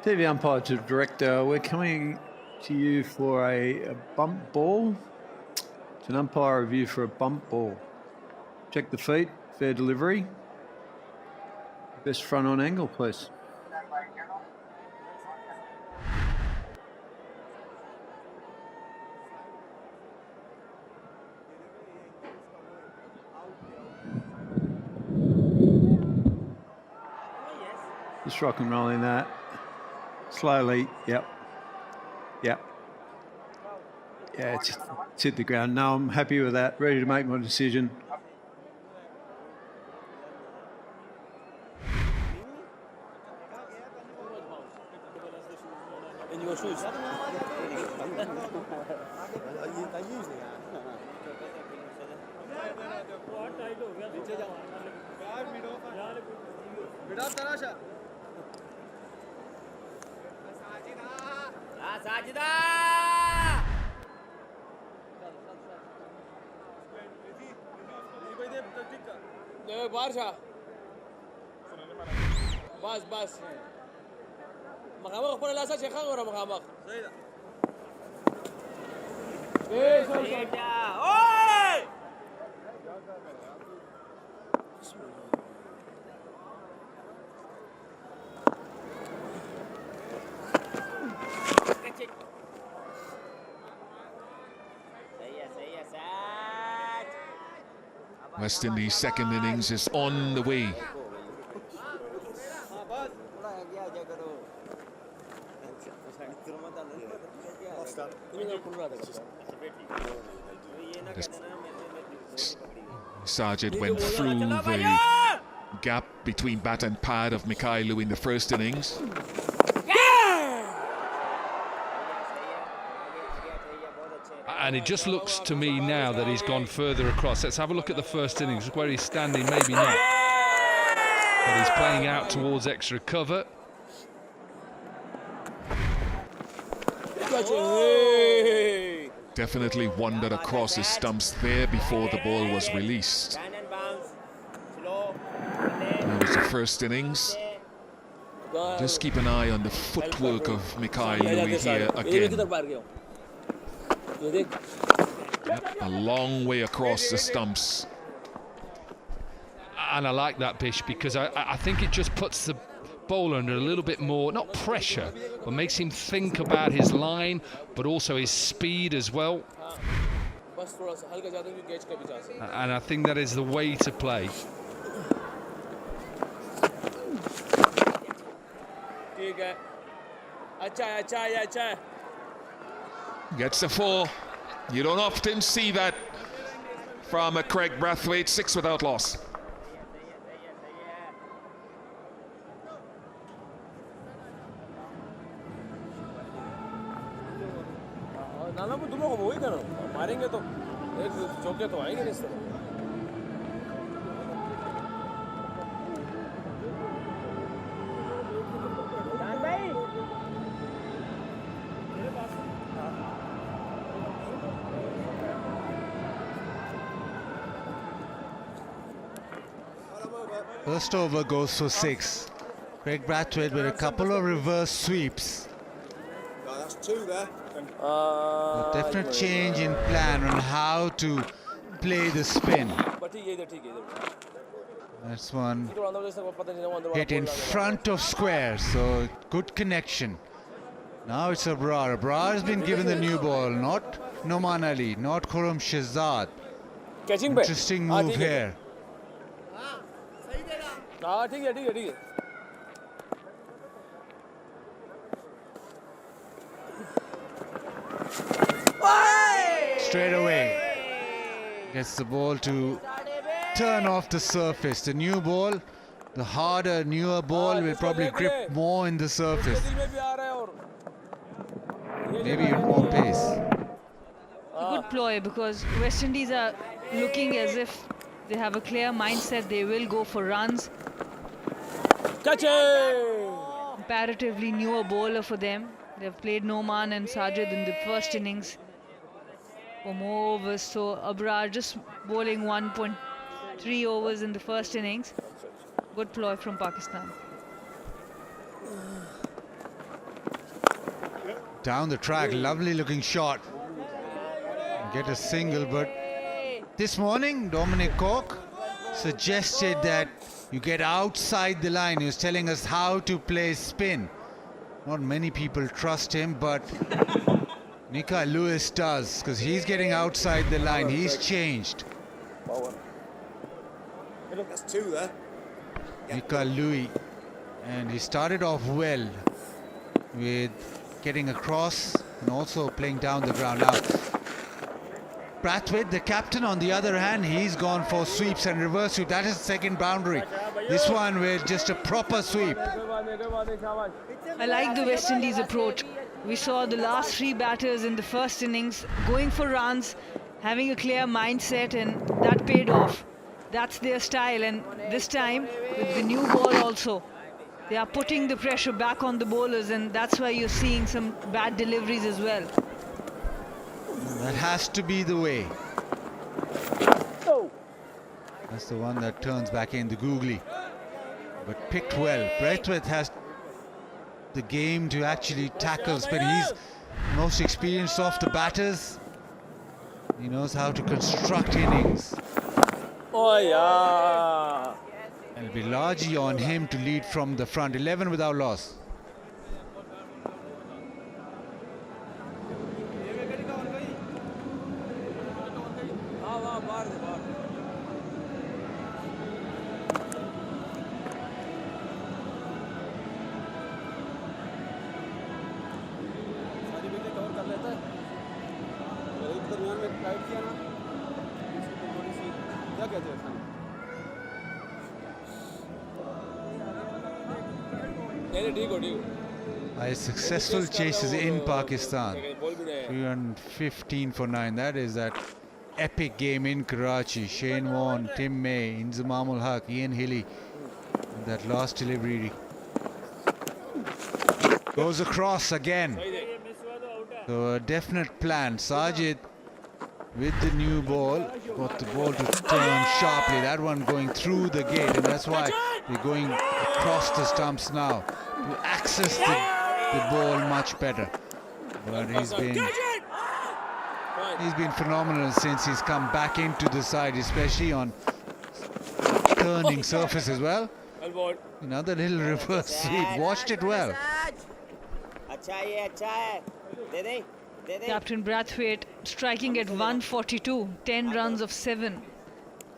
TV umpire to director, we're coming to you for a bump ball. It's an umpire review for a bump ball. Check the feet, fair delivery. Best front on angle, please. Just rock and rolling that. Slowly, yep. Yep. Yeah, it's hit the ground. No, I'm happy with that. Ready to make my decision. In your shoes. Bas, bas. Makamak po nalasa siya kang ora makamak. Oi! West Indies' second innings is on the way. Sajid went through the gap between bat and pad of Mikhailu in the first innings. And it just looks to me now that he's gone further across. Let's have a look at the first innings. Look where he's standing, maybe not. But he's playing out towards extra cover. Definitely wandered across his stumps there before the ball was released. That was the first innings. Just keep an eye on the footwork of Mikhailu here again. Yep, a long way across the stumps. And I like that, Bish, because I think it just puts the bowler under a little bit more, not pressure, but makes him think about his line, but also his speed as well. And I think that is the way to play. Gets the 4. You don't often see that from a Craig Brathwaite. 6 without loss. First over goes for 6. Craig Brathwaite with a couple of reverse sweeps. That's 2 there. A definite change in plan on how to play the spin. That's one hit in front of square, so good connection. Now it's Abrar. Abrar has been given the new ball, not Noman Ali, not Khurram Shehzad. Interesting move here. Straight away gets the ball to turn off the surface. The new ball, the harder, newer ball will probably grip more in the surface. Maybe even more pace. A good ploy, because West Indies are looking as if they have a clear mindset. They will go for runs. Comparatively newer bowler for them. They've played Noman and Sajid in the first innings for more overs. So Abrar just bowling 1.3 overs in the first innings. Good ploy from Pakistan. Down the track, lovely looking shot. Get a single, but this morning Dominic Cork suggested that you get outside the line. He was telling us how to play spin. Not many people trust him, but Mika Lewis does, because he's getting outside the line. He's changed. That's 2 there. Mika Louis, and he started off well with getting across and also playing down the ground. Now Brathwaite, the captain, on the other hand, he's gone for sweeps and reverse sweep. That is the second boundary. This one with just a proper sweep. I like the West Indies approach. We saw the last 3 batters in the first innings going for runs, having a clear mindset, and that paid off. That's their style, and this time with the new ball also, they are putting the pressure back on the bowlers, and that's why you're seeing some bad deliveries as well. That has to be the way. That's the one that turns back in, the googly. But picked well. Brathwaite has the game to actually tackle spin. He's most experienced of the batters. He knows how to construct innings. Oh yeah. And it'll be largely on him to lead from the front. 11 without loss. A successful chases in Pakistan. 315 for 9. That is that epic game in Karachi. Shane Warne, Tim May, Inzamam ul Haq, Ian Hilly. That last delivery goes across again. So a definite plan. Sajid with the new ball got the ball to turn sharply. That one going through the gate, and that's why they're going across the stumps now to access the ball much better. But he's been phenomenal since he's come back into the side, especially on turning surface as well. Another little reverse sweep. Watched it well. Captain Brathwaite striking at 142, 10 runs of 7.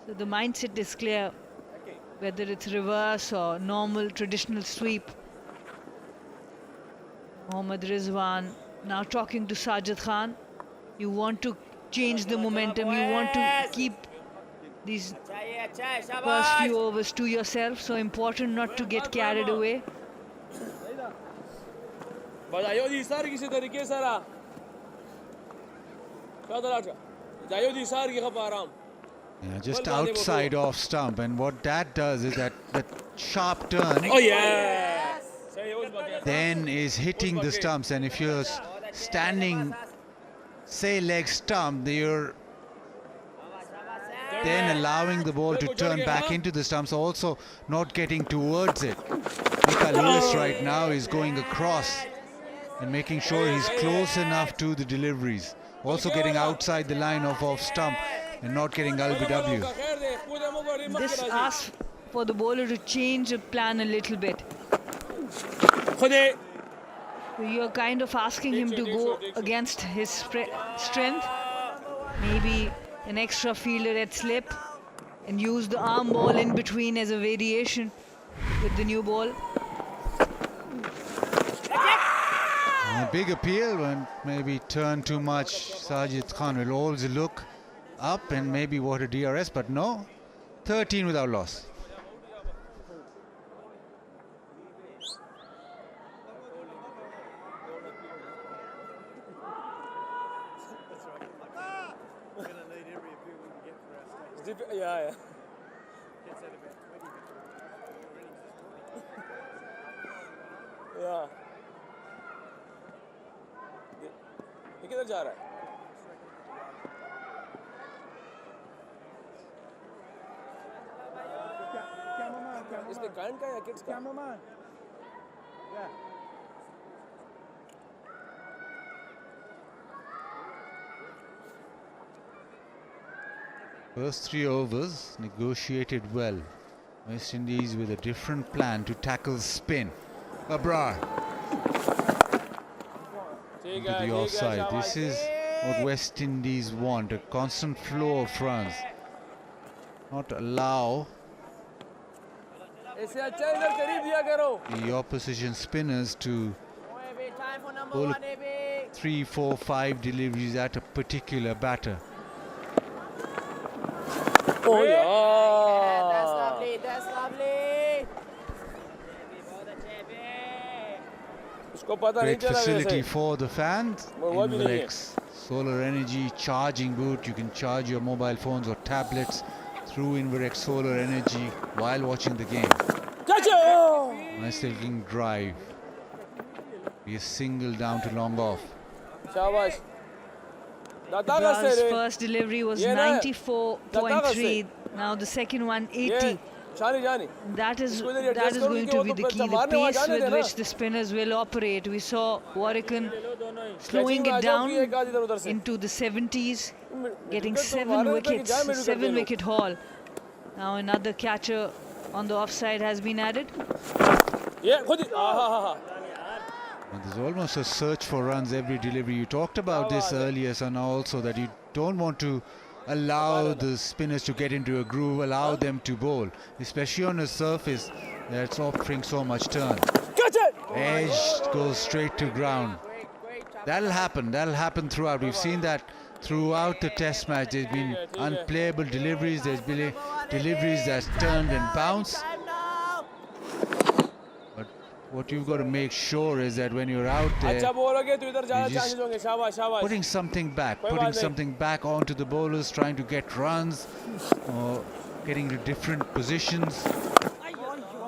So the mindset is clear, whether it's reverse or normal traditional sweep. Mohammad Rizwan now talking to Sajid Khan. You want to change the momentum, you want to keep these first few overs to yourself, so important not to get carried away. Yeah, just outside off stump, and what that does is that sharp turn then is hitting the stumps, and if you're standing, say leg stump, you're then allowing the ball to turn back into the stumps, also not getting towards it. Mika Lewis right now is going across and making sure he's close enough to the deliveries. Also getting outside the line of off stump and not getting LBW. This asks for the bowler to change the plan a little bit. You're kind of asking him to go against his strength. Maybe an extra fielder at slip and use the arm ball in between as a variation with the new ball. A big appeal, and maybe turn too much. Sajid Khan will always look up and maybe what a DRS, but no, 13 without loss. Yeah. Yeah. ये किधर जा रहा है? इसने कांड का या kids का? First 3 overs negotiated well. West Indies with a different plan to tackle spin. Abrar into the offside. This is what West Indies want, a constant flow of runs. Not allow the opposition spinners to bowl 3, 4, 5 deliveries at a particular batter. Oh yeah, that's lovely, that's lovely. Great facility for the fans. Inverex solar energy charging boot. You can charge your mobile phones or tablets through Inverex solar energy while watching the game. Nice looking drive. Be a single down to long off. Abrar's first delivery was 94.3. Now the second one 80. That is going to be the key, the pace with which the spinners will operate. We saw Warrican slowing it down into the 70s, getting 7 wickets, 7-wicket haul. Now another catcher on the offside has been added. There's almost a search for runs every delivery. You talked about this earlier, Sana, also, that you don't want to allow the spinners to get into a groove, allow them to bowl, especially on a surface that's offering so much turn. Edge goes straight to ground. That'll happen throughout. We've seen that throughout the test match. There's been unplayable deliveries, there's been deliveries that's turned and bounced. But what you've got to make sure is that when you're out there, you're just putting something back onto the bowlers, trying to get runs or getting to different positions,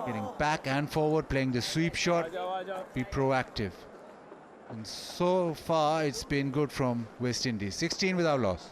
getting back and forward, playing the sweep shot, be proactive. And so far it's been good from West Indies. 16 without loss.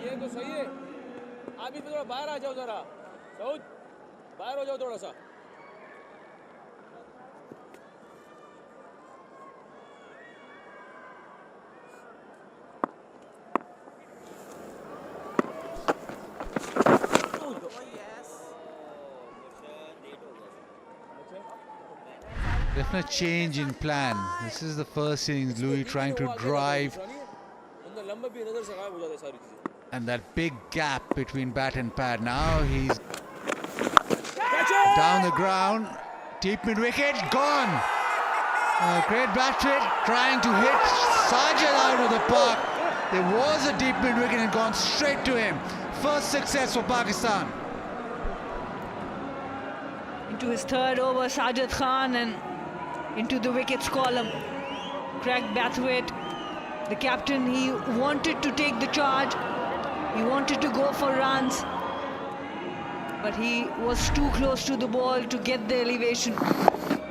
ये तो सही है आप भी थोड़ा बाहर आ जाओ जरा सऊद बाहर हो जाओ थोड़ा सा Definite change in plan. This is the first innings, Louis trying to drive, and that big gap between bat and pad. Now he's down the ground, deep mid wicket, gone. Great bat trick, trying to hit Sajid out of the park. There was a deep mid wicket and gone straight to him. First success for Pakistan. Into his third over, Sajid Khan, and into the wickets column. Craig Bathwaite, the captain, he wanted to take the charge. He wanted to go for runs, but he was too close to the ball to get the elevation.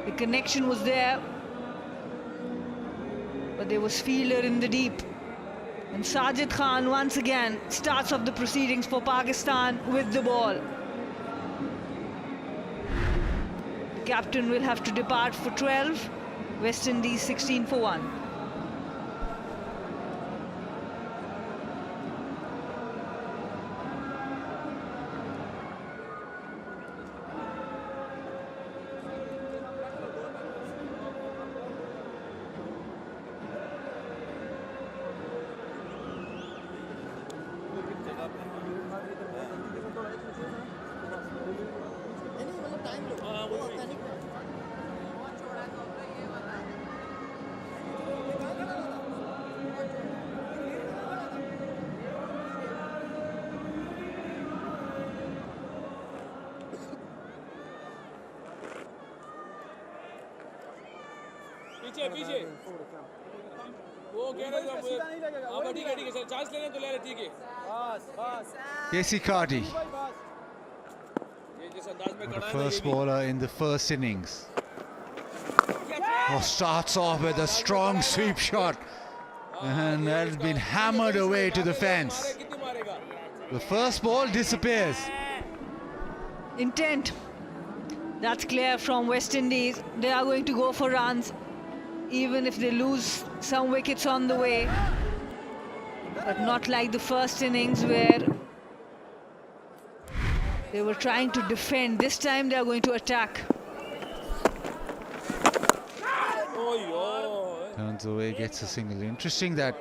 The connection was there, but there was fielder in the deep. And Sajid Khan once again starts off the proceedings for Pakistan with the ball. The captain will have to depart for 12. West Indies 16 for 1. पीछे पीछे वो कह रहे थे अब ठीक है sir chance लेने तो ले रहे ठीक है बस बस Casey Carty, the first bowler in the first innings, starts off with a strong sweep shot, and that has been hammered away to the fence. The first ball disappears. Intent, that's clear from West Indies. They are going to go for runs, even if they lose some wickets on the way, but not like the first innings where they were trying to defend. This time they are going to attack. Turns away, gets a single. Interesting that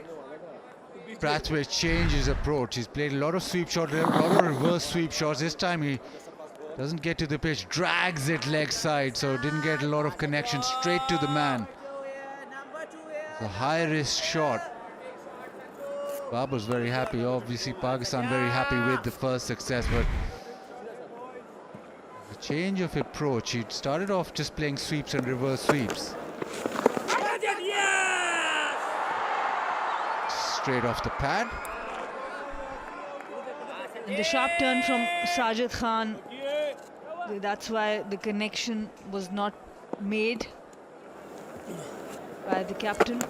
Brathwaite changed his approach. He's played a lot of sweep shots, a lot of reverse sweep shots. This time he doesn't get to the pitch, drags it leg side, so didn't get a lot of connection straight to the man. The high risk shot. Babur's very happy. Obviously Pakistan very happy with the first success, but the change of approach. He started off just playing sweeps and reverse sweeps. Straight off the pad. And the sharp turn from Sajid Khan, that's why the connection was not made by the captain.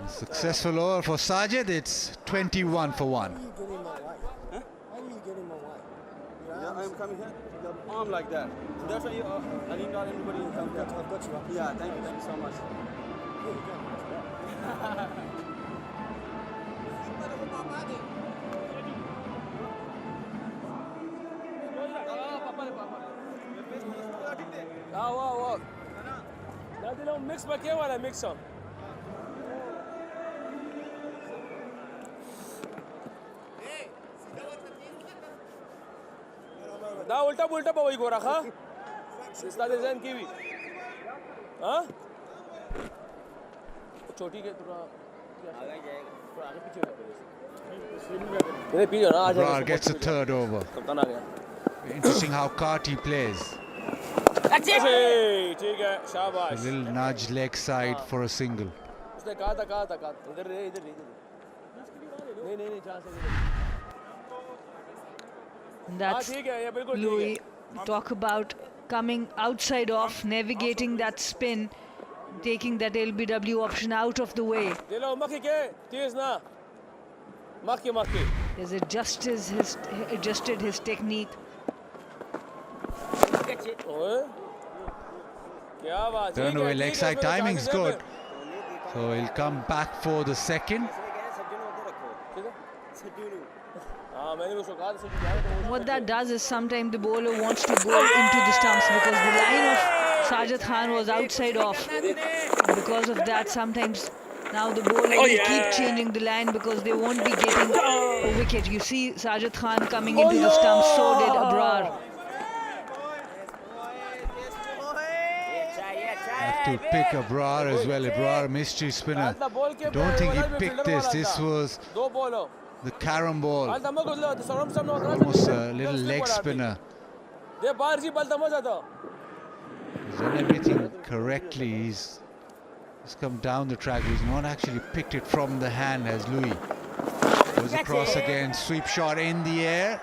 Successful over for Sajid. It's 21 for 1. Yeah, I'm coming here. Your arm like that. That's why I need not anybody to come here. I've got you. Yeah, thank you so much. Mix में क्या वाला mix हो दा उल्टा उल्टा पे वही को रखा इसका डिजाइन की भी हाँ छोटी के थोड़ा आगे जाएगा थोड़ा आगे पीछे Abrar gets a third over. Interesting how Carty plays. ठीक है शाबाश A little nudge leg side for a single. उसने कहा था इधर नहीं chance That's Louis. Talk about coming outside off, navigating that spin, taking that LBW option out of the way. He's adjusted his technique. Turn away leg side timing is good. So he'll come back for the second. What that does is sometimes the bowler wants to go into the stumps because the line of Sajid Khan was outside off. Because of that, sometimes now the bowler will keep changing the line because they won't be getting a wicket. You see Sajid Khan coming into the stumps, so did Abrar. Have to pick Abrar as well. Abrar, mystery spinner. Don't think he picked this. This was the carom ball. Almost a little leg spinner. He's done everything correctly. He's come down the track. He's not actually picked it from the hand as Louis. Goes across again. Sweep shot in the air.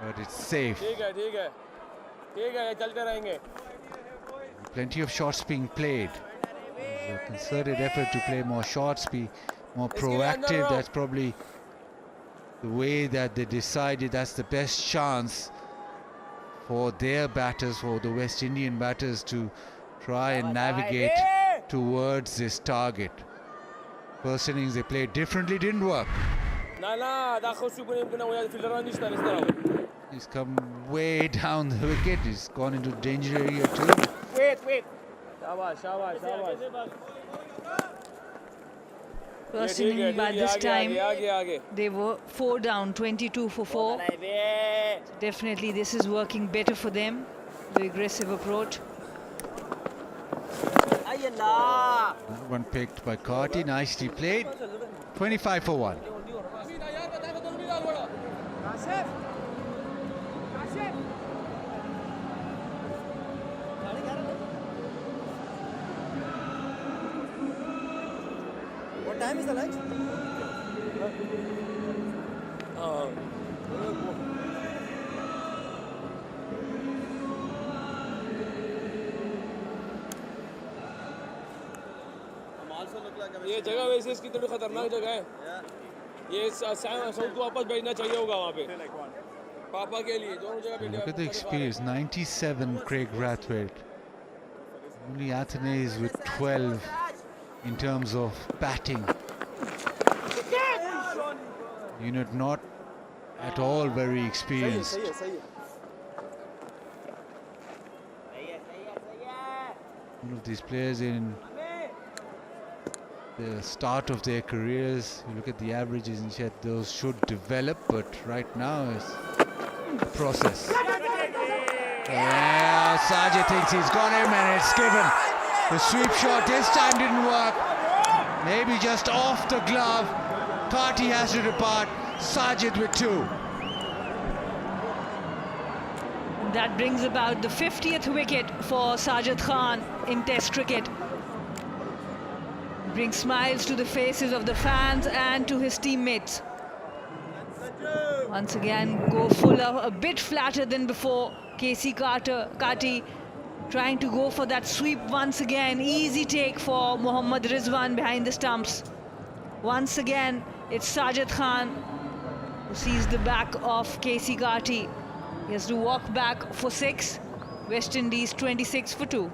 But it's safe. Plenty of shots being played. There's a concerted effort to play more shots, be more proactive. That's probably the way that they decided that's the best chance for their batters, for the West Indian batters, to try and navigate towards this target. First innings they played differently, didn't work. He's come way down the wicket. He's gone into danger area too. Wait. Shabash. First inning by this time, they were 4 down, 22 for 4. Definitely this is working better for them, the aggressive approach. That one picked by Carty, nicely played. 25 for 1. What time is the lunch? ये जगह वैसे इसकी थोड़ी खतरनाक जगह है ये south को वापस भेजना चाहिए होगा वहाँ पे पापा के लिए दोनों जगह पे Look at the experience. 97 Craig Brathwaite. Only Athanaze with 12 in terms of batting. Unit not at all very experienced. One of these players in the start of their careers, you look at the averages and said those should develop, but right now it's a process. Yeah, Sajid thinks he's got him and it's given. The sweep shot this time didn't work. Maybe just off the glove. Carty has to depart. Sajid with 2. That brings about the 50th wicket for Sajid Khan in Test cricket. Brings smiles to the faces of the fans and to his teammates. Once again, go fuller, a bit flatter than before. Carty trying to go for that sweep once again. Easy take for Mohammad Rizwan behind the stumps. Once again, it's Sajid Khan who sees the back of Casey Carty. He has to walk back for 6. West Indies 26 for 2.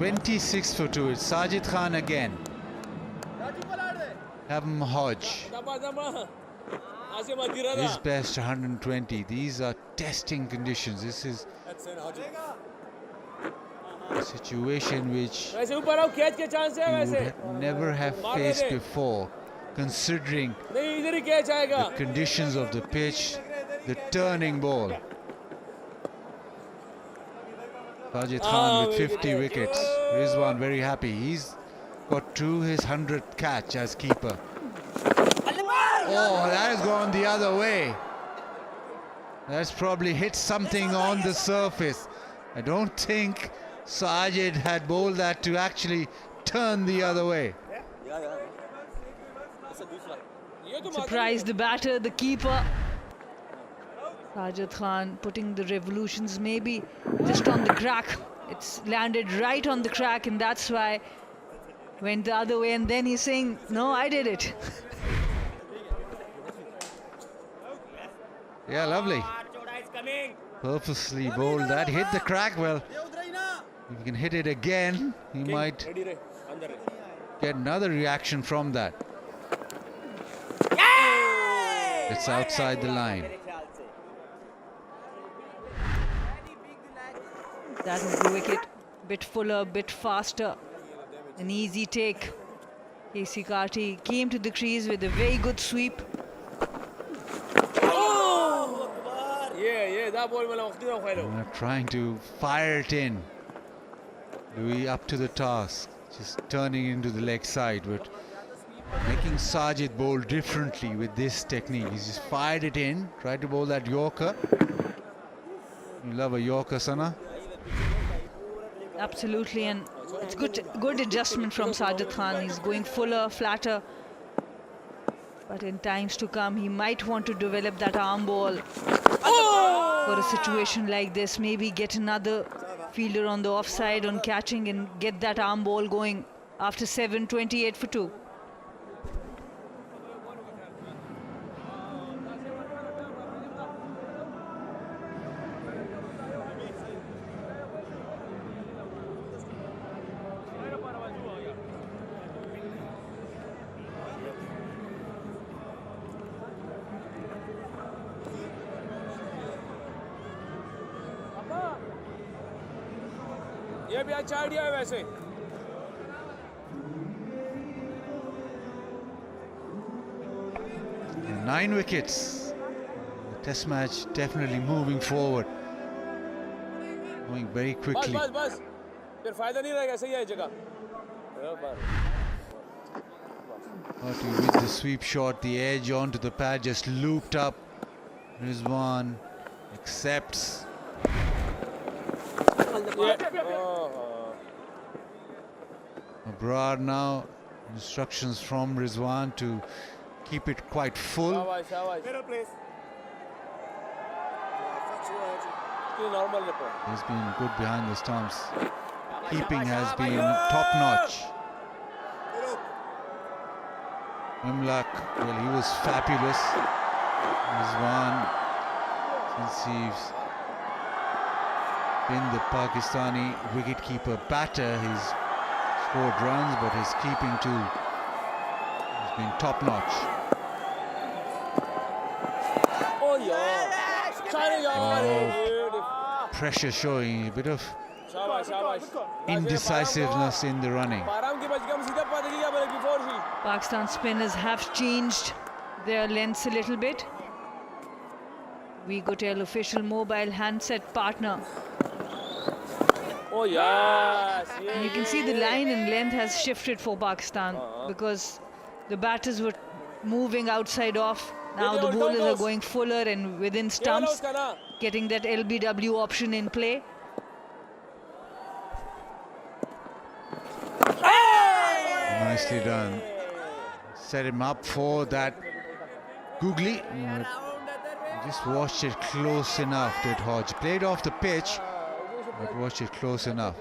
26 for 2. It's Sajid Khan again. Havum Hodge. His best 120. These are testing conditions. This is a situation which you would never have faced before, considering the conditions of the pitch, the turning ball. Sajid Khan with 50 wickets. Rizwan very happy. He's got to his 100th catch as keeper. Oh, that has gone the other way. That's probably hit something on the surface. I don't think Sajid had bowled that to actually turn the other way. Surprised the batter, the keeper. Sajid Khan putting the revolutions maybe just on the crack. It's landed right on the crack, and that's why went the other way, and then he's saying, no, I did it. Yeah, lovely. Purposely bowled that, hit the crack. Well, if he can hit it again, he might get another reaction from that. It's outside the line. That is the wicket. Bit fuller, bit faster. An easy take. KC Karti came to the crease with a very good sweep. Trying to fire it in. Louis up to the task, just turning into the leg side, but making Sajid bowl differently with this technique. He's just fired it in, tried to bowl that Yorker. You love a Yorker, Sana? Absolutely, and it's good adjustment from Sajid Khan. He's going fuller, flatter. But in times to come, he might want to develop that arm ball for a situation like this. Maybe get another fielder on the offside on catching and get that arm ball going after 7, 28 for 2. ये भी अच्छा idea है वैसे 9 wickets. The test match definitely moving forward, going very quickly. बस फिर फायदा नहीं रहेगा सही है जगह With the sweep shot, the edge onto the pad just looped up. Rizwan accepts. Abrar now, instructions from Rizwan to keep it quite full. He's been good behind the stumps. Keeping has been top-notch. Imlak, well, he was fabulous. Rizwan, since he's been the Pakistani wicketkeeper batter, he's scored runs, but his keeping too has been top-notch. Pressure showing, a bit of indecisiveness in the running. Pakistan spinners have changed their lengths a little bit. Vigotel official mobile handset partner. Oh yes! And you can see the line and length has shifted for Pakistan because the batters were moving outside off. Now the bowlers are going fuller and within stumps, getting that LBW option in play. Nicely done. Set him up for that googly. Just watched it close enough, did Hodge. Played off the pitch, but watched it close enough.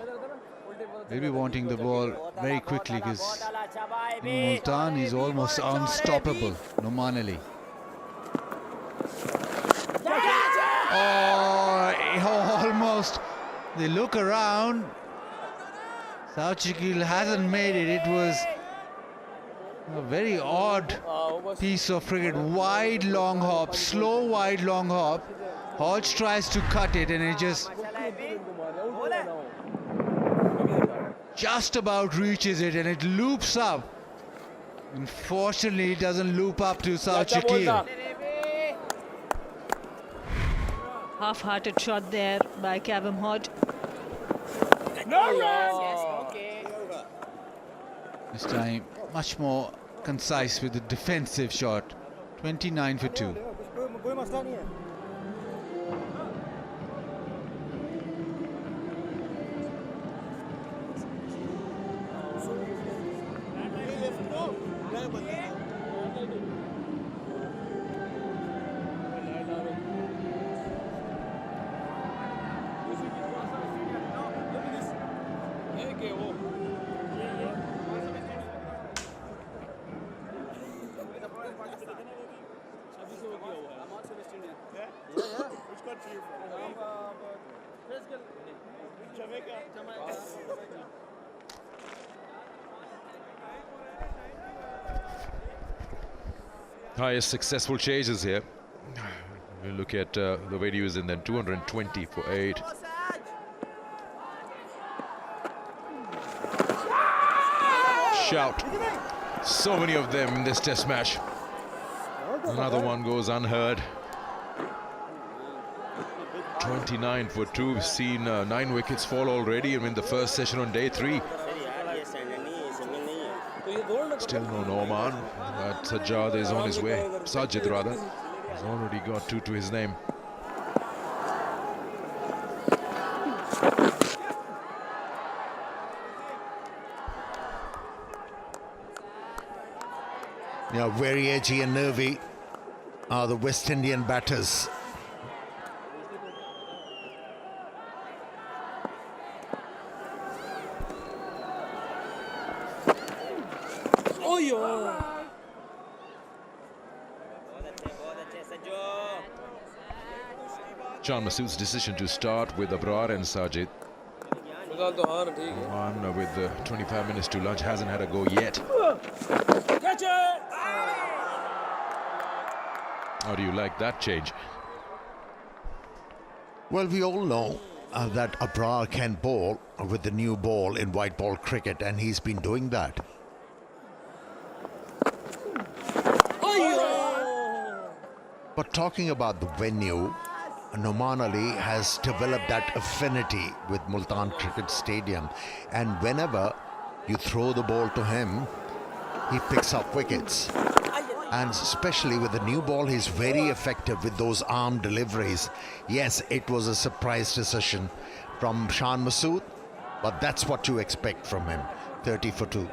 Maybe wanting the ball very quickly because in Multan he's almost unstoppable. Noman Ali. Oh, almost. They look around. Southchikil hasn't made it. It was a very odd piece of cricket. Wide long hop, slow wide long hop. Hodge tries to cut it and it just about reaches it and it loops up. Unfortunately, it doesn't loop up to Southchikil. Half-hearted shot there by Kavem Hodge. This time, much more concise with the defensive shot. 29 for 2. Highest successful chases here. We look at the videos and then 220 for 8. Shout. So many of them in this test match. Another one goes unheard. 29 for 2. We've seen 9 wickets fall already and in the first session on day 3. Still no Norman, but Sajjad is on his way. Sajid rather, has already got 2 to his name. Yeah, very edgy and nervy are the West Indian batters. Shan Masood's decision to start with Abrar and Sajid. One with 25 minutes to lunch hasn't had a go yet. How do you like that change? Well, we all know that Abrar can bowl with the new ball in white ball cricket, and he's been doing that. But talking about the venue, Noman Ali has developed that affinity with Multan Cricket Stadium, and whenever you throw the ball to him, he picks up wickets. And especially with the new ball, he's very effective with those arm deliveries. Yes, it was a surprise decision from Shan Masood, but that's what you expect from him. 30 for 2.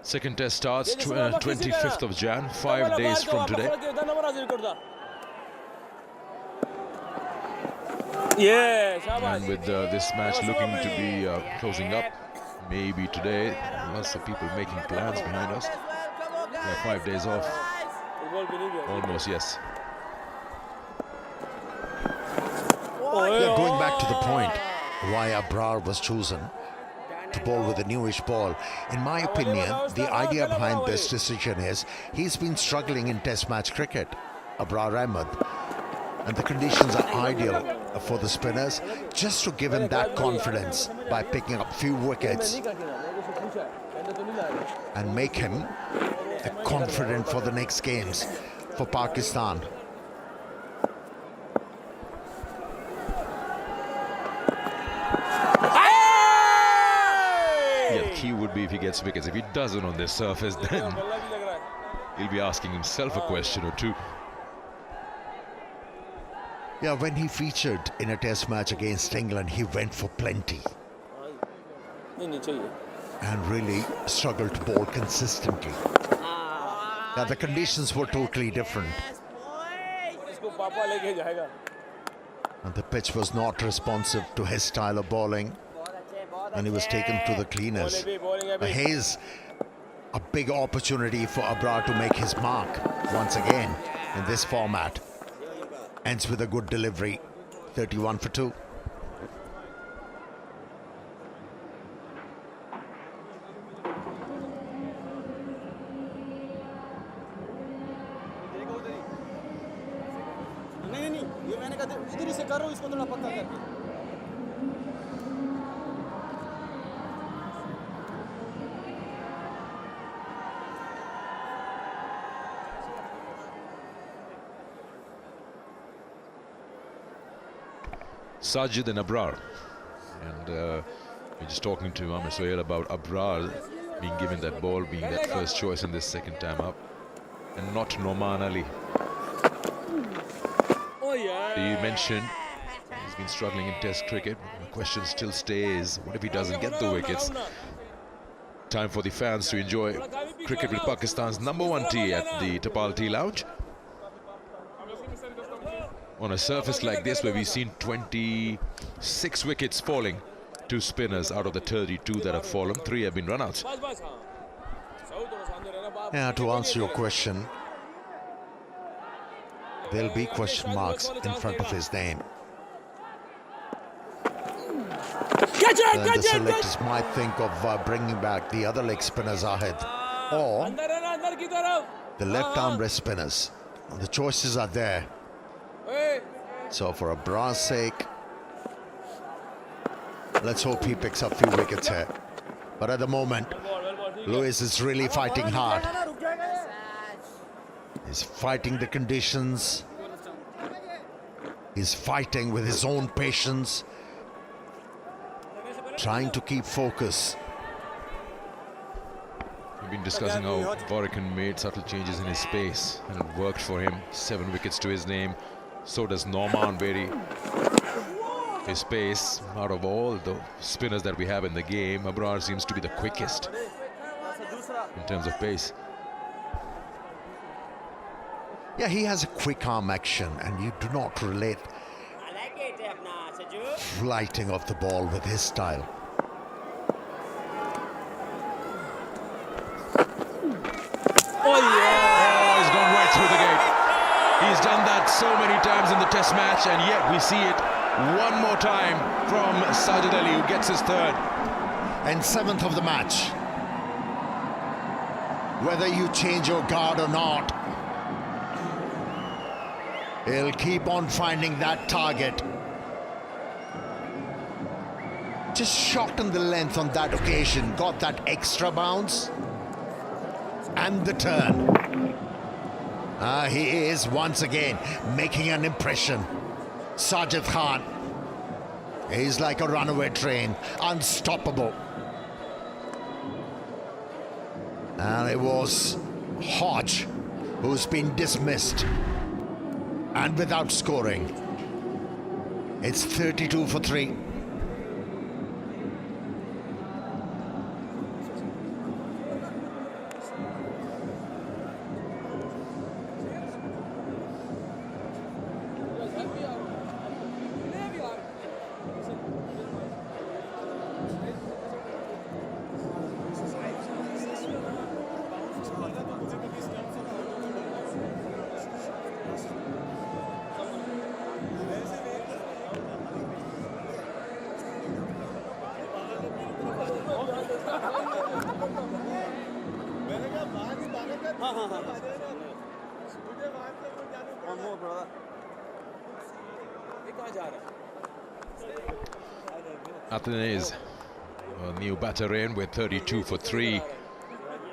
Second test starts 25th of Jan, 5 days from today. And with this match looking to be closing up, maybe today, lots of people making plans behind us. Yeah, 5 days off. Almost, yes. Yeah, going back to the point why Abrar was chosen to bowl with a newish ball. In my opinion, the idea behind this decision is he's been struggling in test match cricket, Abrar Ahmed, and the conditions are ideal for the spinners, just to give him that confidence by picking up few wickets and make him confident for the next games for Pakistan. Key would be if he gets wickets. If he doesn't on this surface, then he'll be asking himself a question or two. Yeah, when he featured in a test match against England, he went for plenty. and really struggled to bowl consistently. Now, the conditions were totally different. And the pitch was not responsive to his style of bowling, and he was taken to the cleaners. Here's a big opportunity for Abrar to make his mark once again in this format. Ends with a good delivery, 31 for 2. Sajid and Abrar, and we're just talking to Amir Sohail about Abrar being given that ball, being that first choice in this second time up, and not Noman Ali. You mentioned he's been struggling in Test cricket. The question still stays, what if he doesn't get the wickets? Time for the fans to enjoy cricket with Pakistan's #1 tea at the Tapal Tea Lounge. On a surface like this, where we've seen 26 wickets falling to spinners out of the 32 that have fallen, 3 have been run-outs. Yeah, to answer your question, there'll be question marks in front of his name. The selectors might think of bringing back the other leg spinner Zahid, or the left-arm wrist spinners. The choices are there. So for Abrar's sake, let's hope he picks up a few wickets here. But at the moment, Lewis is really fighting hard. He's fighting the conditions. He's fighting with his own patience, trying to keep focus. We've been discussing how Warrican made subtle changes in his space, and it worked for him. 7 wickets to his name. So does Norman vary his pace. Out of all the spinners that we have in the game, Abrar seems to be the quickest in terms of pace. Yeah, he has a quick arm action, and you do not relate flighting of the ball with his style. He's gone right through the gate. He's done that so many times in the Test match, and yet we see it one more time from Sajid Ali, who gets his 3rd. And 7th of the match. Whether you change your guard or not, he'll keep on finding that target. Just shortened the length on that occasion, got that extra bounce, and the turn. He is once again making an impression. Sajid Khan, he's like a runaway train, unstoppable. And it was Hodge who's been dismissed and without scoring. It's 32 for 3. Athens, a new batter in with 32 for 3.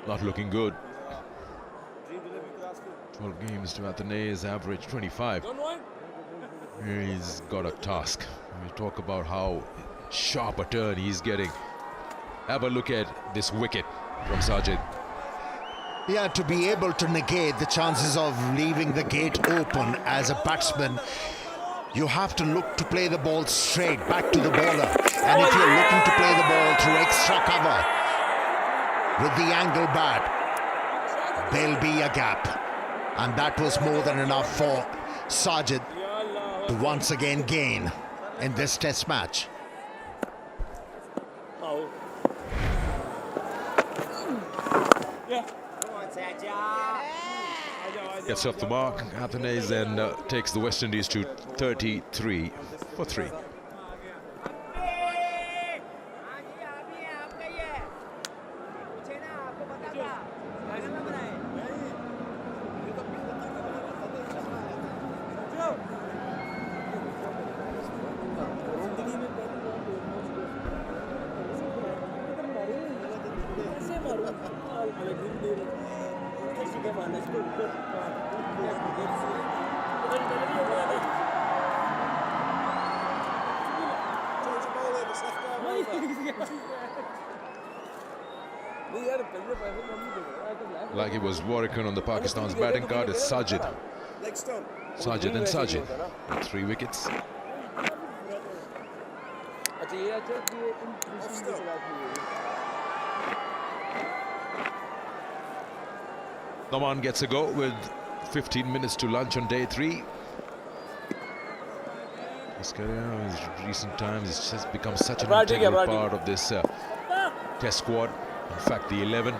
Not looking good. 12 games to Athens, average 25. He's got a task. We talk about how sharp a turn he's getting. Have a look at this wicket from Sajid. Yeah, to be able to negate the chances of leaving the gate open as a batsman, You have to look to play the ball straight back to the bowler. And if you're looking to play the ball through extra cover with the angle bat, there'll be a gap. And that was more than enough for Sajid to once again gain in this test match. Gets off the mark, Athanaze, and takes the West Indies to 33 for 3. Like it was Warrican on the Pakistan's batting card, it's Sajid. Sajid and Sajid with 3 wickets. Noman gets a go with 15 minutes to lunch on day 3. His career in recent times has just become such an integral part of this test squad. In fact, the 11.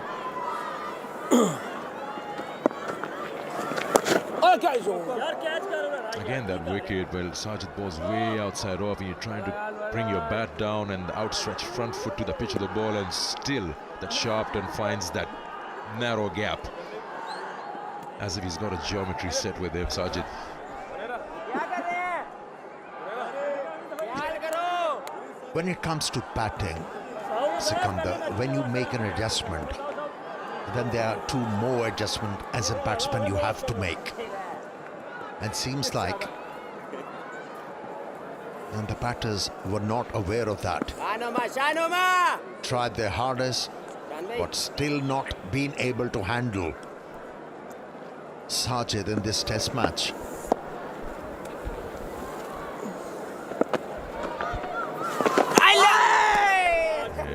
Again, that wicket, well, Sajid bowls way outside off, and you're trying to bring your bat down and outstretch front foot to the pitch of the ball, and still that Sharpton finds that narrow gap. As if he's got a geometry set with him, Sajid. When it comes to batting, Sikandar, when you make an adjustment, then there are 2 more adjustments as a batsman you have to make. And seems like and the batters were not aware of that. Tried their hardest, but still not been able to handle Sajid in this test match.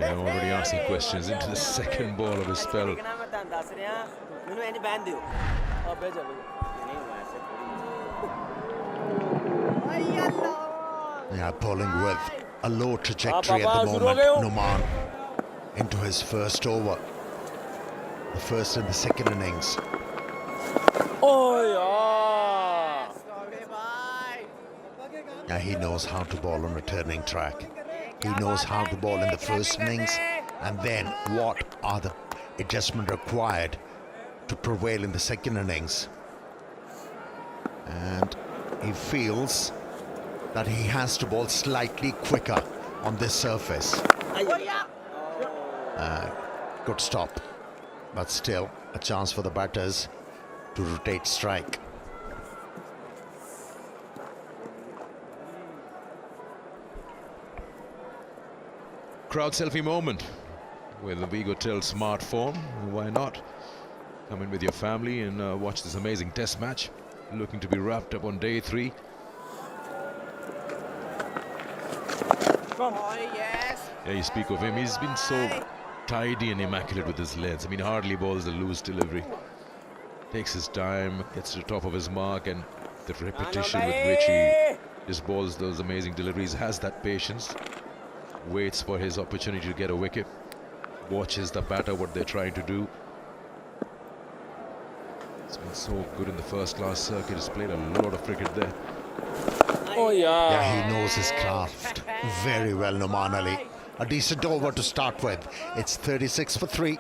Already asking questions into the second ball of his spell. Yeah, bowling with a low trajectory at the moment, Numan, into his first over. The first and the second innings. Yeah, he knows how to bowl on a turning track. He knows how to bowl in the first innings, and then what are the adjustments required to prevail in the second innings. And he feels that he has to bowl slightly quicker on this surface. Good stop, but still a chance for the batters to rotate strike. Crowd selfie moment with the Vigotel smartphone. Why not? Come in with your family and watch this amazing test match. Looking to be wrapped up on day 3. Yeah, you speak of him. He's been so tidy and immaculate with his lens. I mean, hardly bowls a loose delivery. Takes his time, gets to the top of his mark, and the repetition with which he just bowls those amazing deliveries, has that patience, waits for his opportunity to get a wicket, watches the batter, what they're trying to do. It's been so good in the first class circuit. He's played a lot of cricket there. Yeah, he knows his craft very well, Numan Ali. A decent over to start with. It's 36 for 3.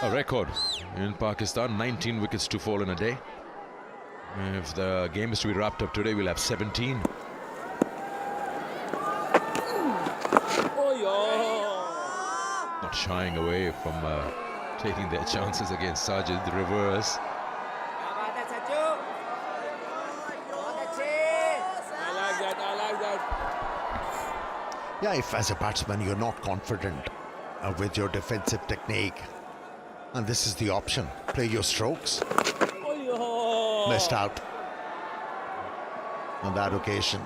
A record in Pakistan, 19 wickets to fall in a day. If the game is to be wrapped up today, we'll have 17. Not shying away from taking their chances against Sajid, the reverse. I like that. Yeah, if as a batsman you're not confident with your defensive technique, and this is the option, play your strokes. Missed out on that occasion.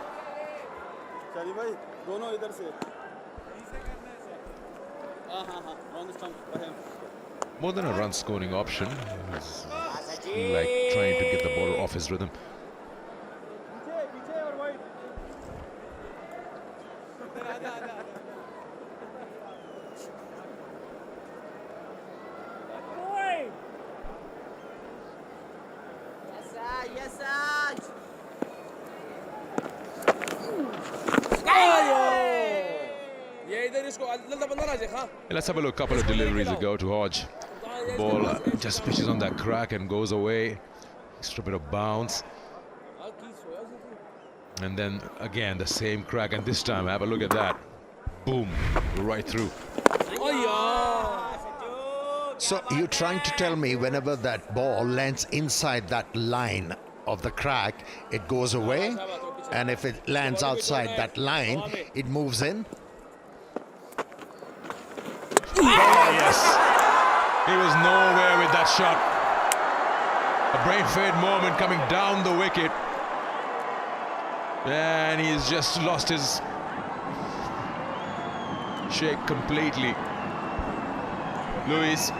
More than a run scoring option, it's like trying to get the ball off his rhythm. Let's have a look. Couple of deliveries ago to Hodge. The ball just pitches on that crack and goes away. Extra bit of bounce. And then again the same crack, and this time have a look at that. Boom, right through. So you're trying to tell me whenever that ball lands inside that line of the crack, it goes away, and if it lands outside that line, it moves in? Oh, yes. He was nowhere with that shot. A brain-fade moment coming down the wicket. And he's just lost his shake completely. Lewis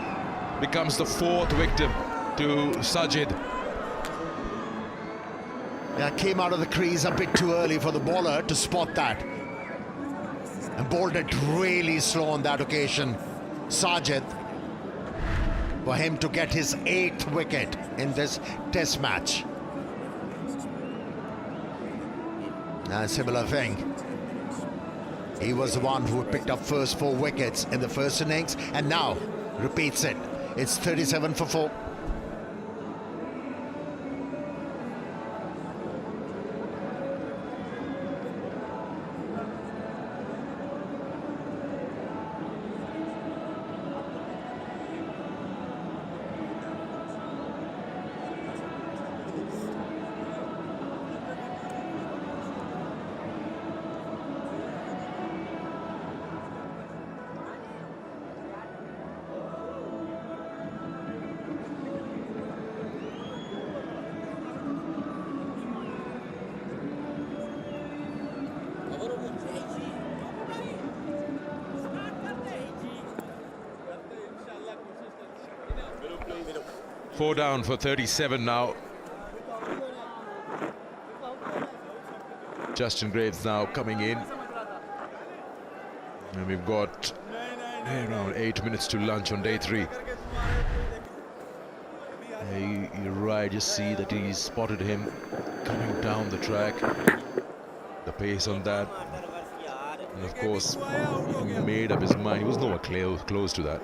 becomes the fourth victim to Sajid. Yeah, came out of the crease a bit too early for the bowler to spot that. And bowled it really slow on that occasion. Sajid, for him to get his 8th wicket in this test match. And similar thing. He was the one who picked up first 4 wickets in the first innings, and now repeats it. It's 37 for 4. Four down for 37 now. Justin Graves now coming in. And we've got around 8 minutes to lunch on day 3. You're right, just see that he spotted him coming down the track. The pace on that. And of course, he made up his mind. He was nowhere close to that.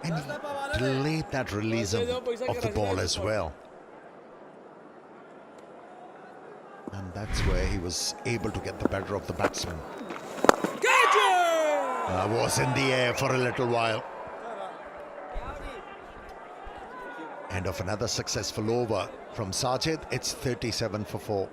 And he delayed that release of the ball as well. And that's where he was able to get the better of the batsman. Was in the air for a little while. End of another successful over from Sajid. It's 37 for 4.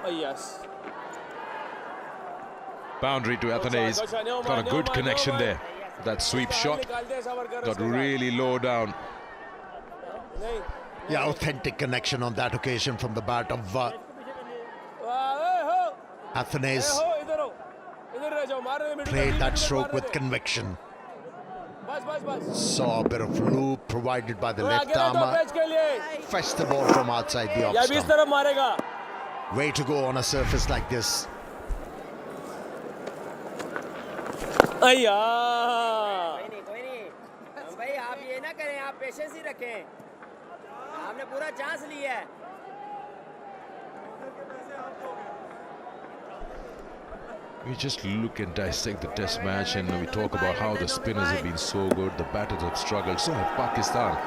Yes. Boundary to Athanaze. Got a good connection there. That sweep shot got really low down. Yeah, authentic connection on that occasion from the bat of Athanase. Played that stroke with conviction. Saw a bit of loop provided by the left armer. Fetched the ball from outside the off stump. Way to go on a surface like this. We just look and dissect the test match and we talk about how the spinners have been so good, the batters have struggled, so have Pakistan.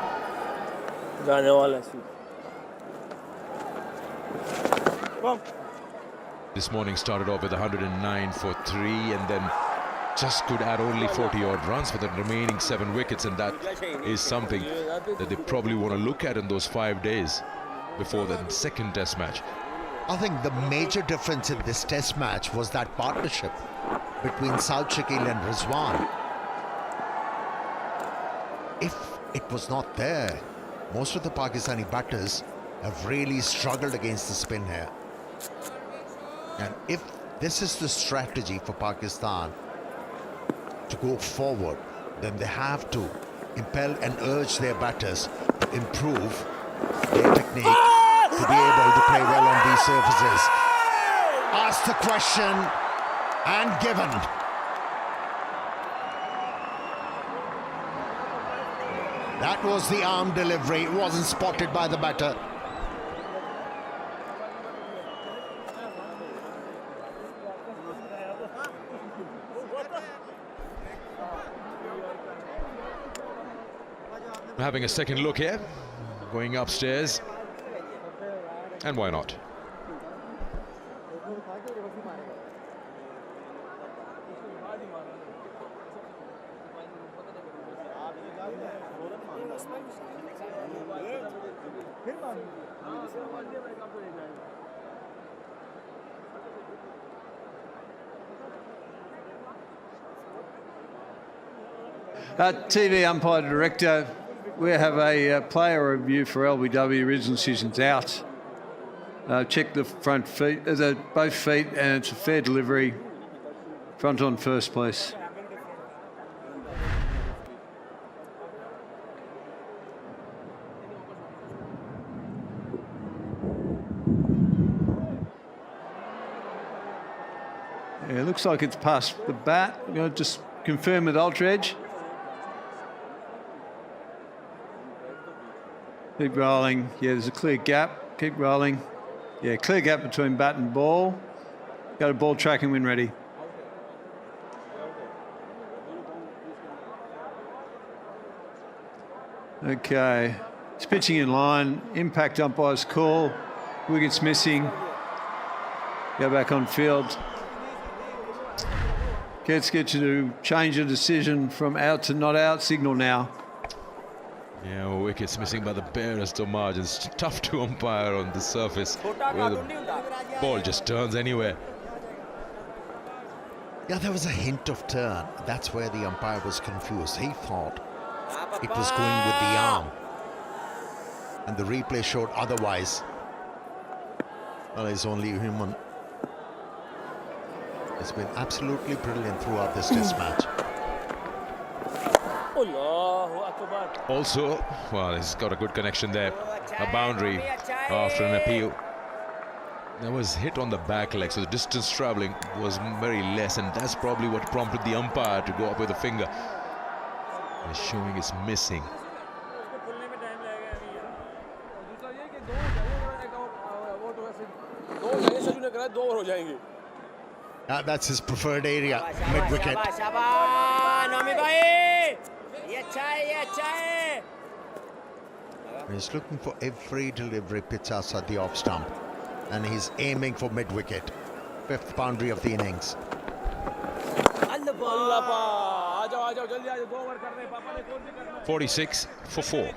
This morning started off with 109 for 3 and then just could add only 40 odd runs for the remaining 7 wickets, and that is something that they probably want to look at in those 5 days before the second test match. I think the major difference in this test match was that partnership between South Shakil and Rizwan. If it was not there, most of the Pakistani batters have really struggled against the spin here. And if this is the strategy for Pakistan to go forward, then they have to impel and urge their batters to improve their technique, to be able to play well on these surfaces. Ask the question and given. That was the arm delivery. It wasn't spotted by the batter. Having a second look here, going upstairs, and why not? TV umpire director, we have a player review for LBW. Original decision's out. Check the front feet, both feet, and it's a fair delivery. Front on first, please. Yeah, it looks like it's past the bat. I'm going to just confirm with Ultra Edge. Keep rolling. Yeah, there's a clear gap. Keep rolling. Yeah, clear gap between bat and ball. Got a ball tracking when ready. Okay. It's pitching in line. Impact umpire's call. Wickets missing. Go back on field. Let's get you to change the decision from out to not out. Signal now. Yeah, wickets missing by the barest of margins. Tough to umpire on the surface where the ball just turns anywhere. Yeah, there was a hint of turn. That's where the umpire was confused. He thought it was going with the arm, and the replay showed otherwise. Well, he's only human. It's been absolutely brilliant throughout this test match. Also, well, he's got a good connection there. A boundary after an appeal. There was hit on the back leg, so the distance travelling was very less, and that's probably what prompted the umpire to go up with a finger. He's showing it's missing. That's his preferred area, mid-wicket. He's looking for every delivery pitch outside the off stump, and he's aiming for mid-wicket. 5th boundary of the innings. 46 for 4.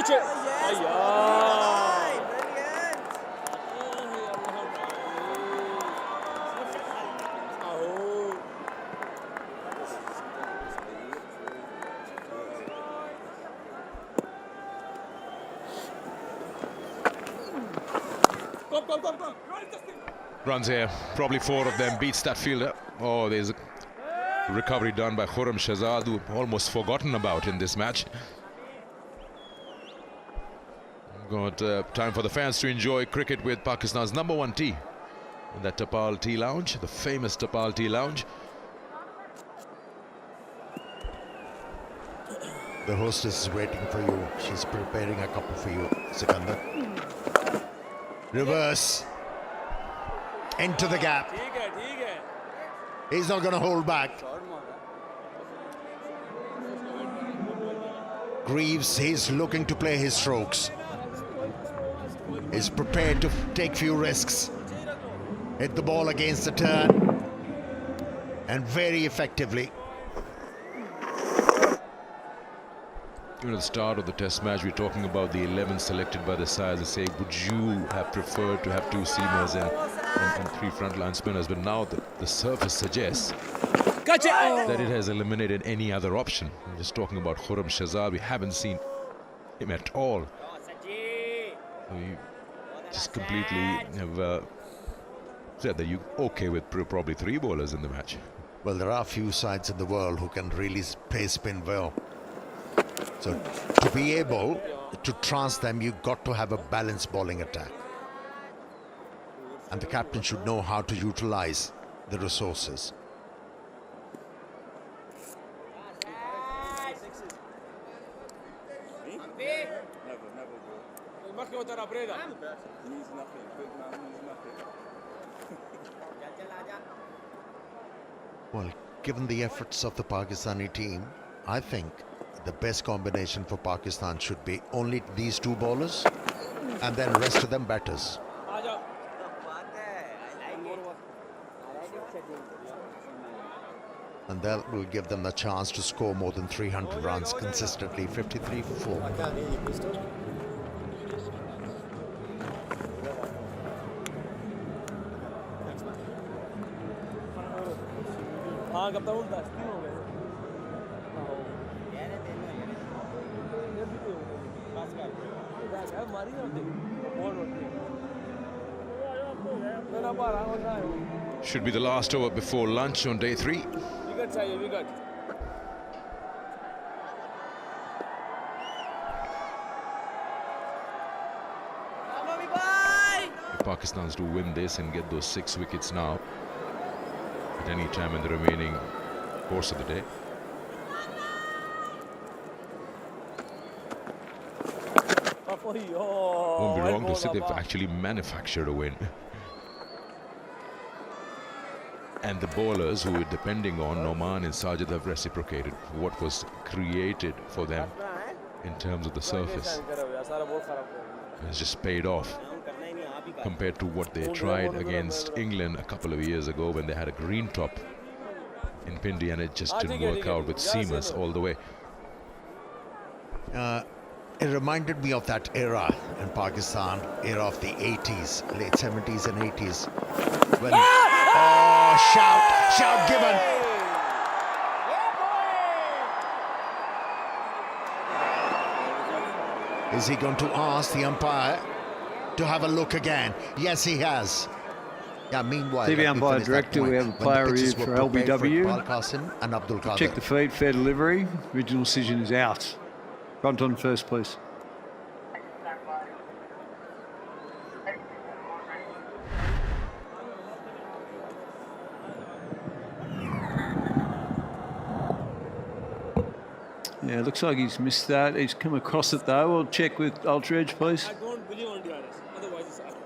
Catch it! Come. Runs here, probably 4 of them, beats that fielder. Oh, there's a recovery done by Khurram Shahzad, who almost forgotten about in this match. Got time for the fans to enjoy cricket with Pakistan's #1 tea in that Tapal Tea Lounge, the famous Tapal Tea Lounge. The hostess is waiting for you. She's preparing a cup for you, Sikandar. Reverse. Into the gap. He's not going to hold back. Greaves, he's looking to play his strokes. He's prepared to take few risks. Hit the ball against the turn. And very effectively. At the start of the test match, we're talking about the 11 selected by the sides and say, would you have preferred to have 2 seamers and 3 frontline spinners? But now the surface suggests that it has eliminated any other option. I'm just talking about Khurram Shahzad. We haven't seen him at all. We just completely have said that you're okay with probably 3 bowlers in the match. Well, there are few sides in the world who can really play spin well. So to be able to trance them, you've got to have a balanced bowling attack. And the captain should know how to utilize the resources. Well, given the efforts of the Pakistani team, I think the best combination for Pakistan should be only these 2 bowlers and then rest of them batters. And that will give them the chance to score more than 300 runs consistently, 53 for 4. Should be the last over before lunch on day 3. We got. If Pakistan's to win this and get those 6 wickets now at any time in the remaining course of the day, won't be wrong to say they've actually manufactured a win. And the bowlers who were depending on Noman and Sajid have reciprocated what was created for them in terms of the surface. It's just paid off compared to what they tried against England a couple of years ago when they had a green top in Pindi and it just didn't work out with seamers all the way. It reminded me of that era in Pakistan, era of the 80s, late 70s and 80s. When, oh, shout given. Is he going to ask the umpire to have a look again? Yes, he has. Yeah, meanwhile, TV umpire director, we have a player review for LBW. And Abdul Qadir. Check the feed, fair delivery. Original decision is out. Front on first, please. Yeah, looks like he's missed that. He's come across it though. We'll check with Ultra Edge, please. I don't believe on DRS. Otherwise, it's out.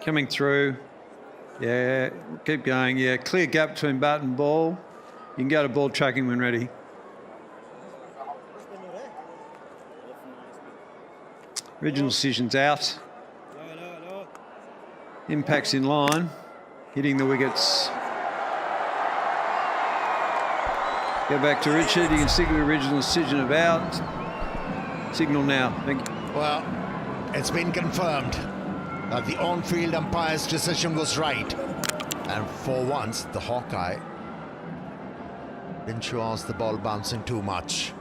Coming through. Yeah, keep going. Yeah, clear gap between bat and ball. You can go to ball tracking when ready. Original decision's out. Impacts in line, hitting the wickets. Go back to Richard. You can stick with the original decision of out. Signal now. Thank you. Well, it's been confirmed that the on-field umpire's decision was right. And for once, the Hawkeye didn't show us the ball bouncing too much.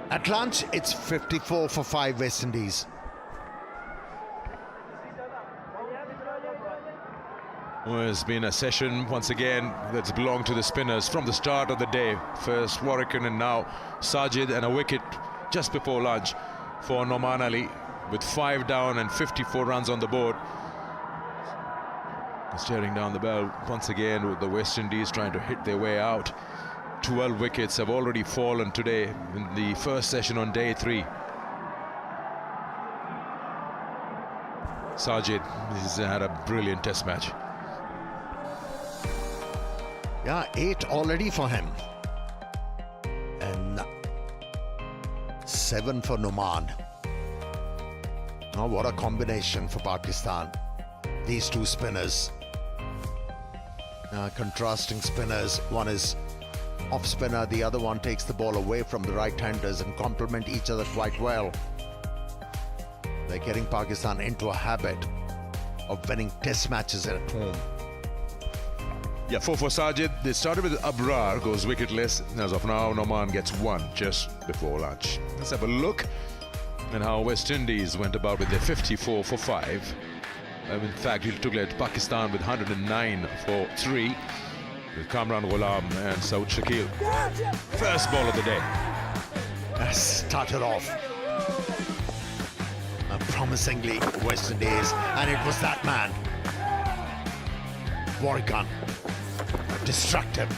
At lunch, it's 54 for 5 West Indies. Well, it's been a session once again that's belonged to the spinners from the start of the day. First Warrican and now Sajid, and a wicket just before lunch for Noman Ali with 5 down and 54 runs on the board. Staring down the bell once again with the West Indies trying to hit their way out. 12 wickets have already fallen today in the first session on day 3. Sajid has had a brilliant test match. Yeah, 8 already for him. And 7 for Noman. Oh, what a combination for Pakistan. These two spinners. Contrasting spinners. One is off spinner, the other one takes the ball away from the right-handers and complement each other quite well. They're getting Pakistan into a habit of winning test matches at home. Yeah, 4 for Sajid. They started with Abrar, goes wicketless. As of now, Noman gets 1 just before lunch. Let's have a look at how West Indies went about with their 54 for 5. In fact, he took led Pakistan with 109 for 3 with Kamran Ghulam and Saud Shakil. First ball of the day. Started off promisingly, West Indies, and it was that man, Warrican, destructive.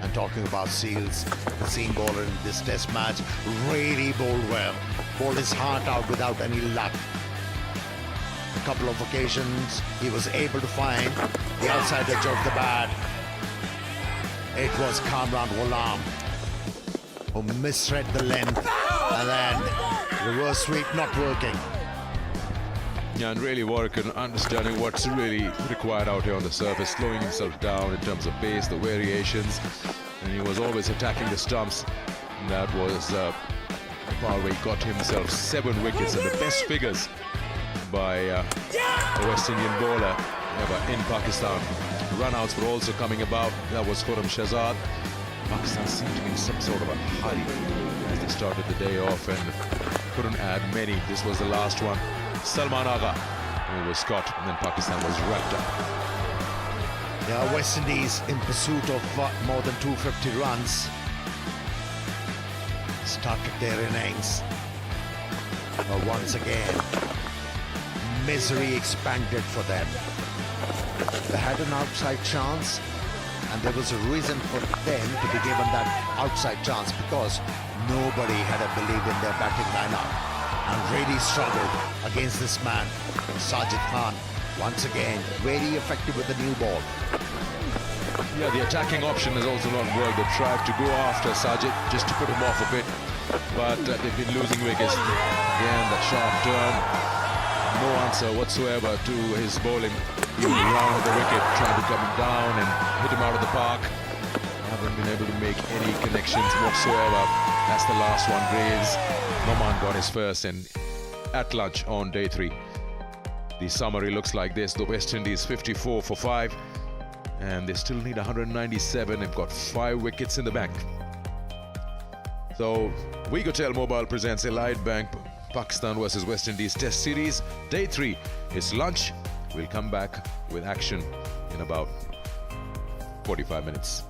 And talking about Seals, the seam bowler in this test match, really bowled well. Bowled his heart out without any luck. A couple of occasions, he was able to find the outside edge of the bat. It was Kamran Ghulam who misread the length, and then reverse sweep not working. Yeah, and really Warrican understanding what's really required out here on the surface, slowing himself down in terms of pace, the variations, and he was always attacking the stumps. And that was the part where he got himself 7 wickets, and the best figures by a West Indian bowler ever in Pakistan. Runouts were also coming about. That was Khurram Shahzad. Pakistan seemed to be in some sort of a hurry as they started the day off and couldn't add many. This was the last one. Salman Agha, who was caught, and then Pakistan was wrapped up. Yeah, West Indies in pursuit of more than 250 runs started their innings. But once again, misery expanded for them. They had an outside chance, and there was a reason for them to be given that outside chance because nobody had a belief in their batting lineup and really struggled against this man, Sajid Khan. Once again, very effective with the new ball. Yeah, the attacking option has also not worked. They tried to go after Sajid just to put him off a bit, but they've been losing wickets. Again, that sharp turn, no answer whatsoever to his bowling. He was round the wicket, trying to come down and hit him out of the park. Haven't been able to make any connections whatsoever. That's the last one. Graves, Noman got his first, and at lunch on day 3. The summary looks like this. The West Indies 54 for 5, and they still need 197. They've got 5 wickets in the bank. So, Wigotel Mobile presents Elite Bank Pakistan versus West Indies Test Series. Day 3 is lunch. We'll come back with action in about 45 minutes.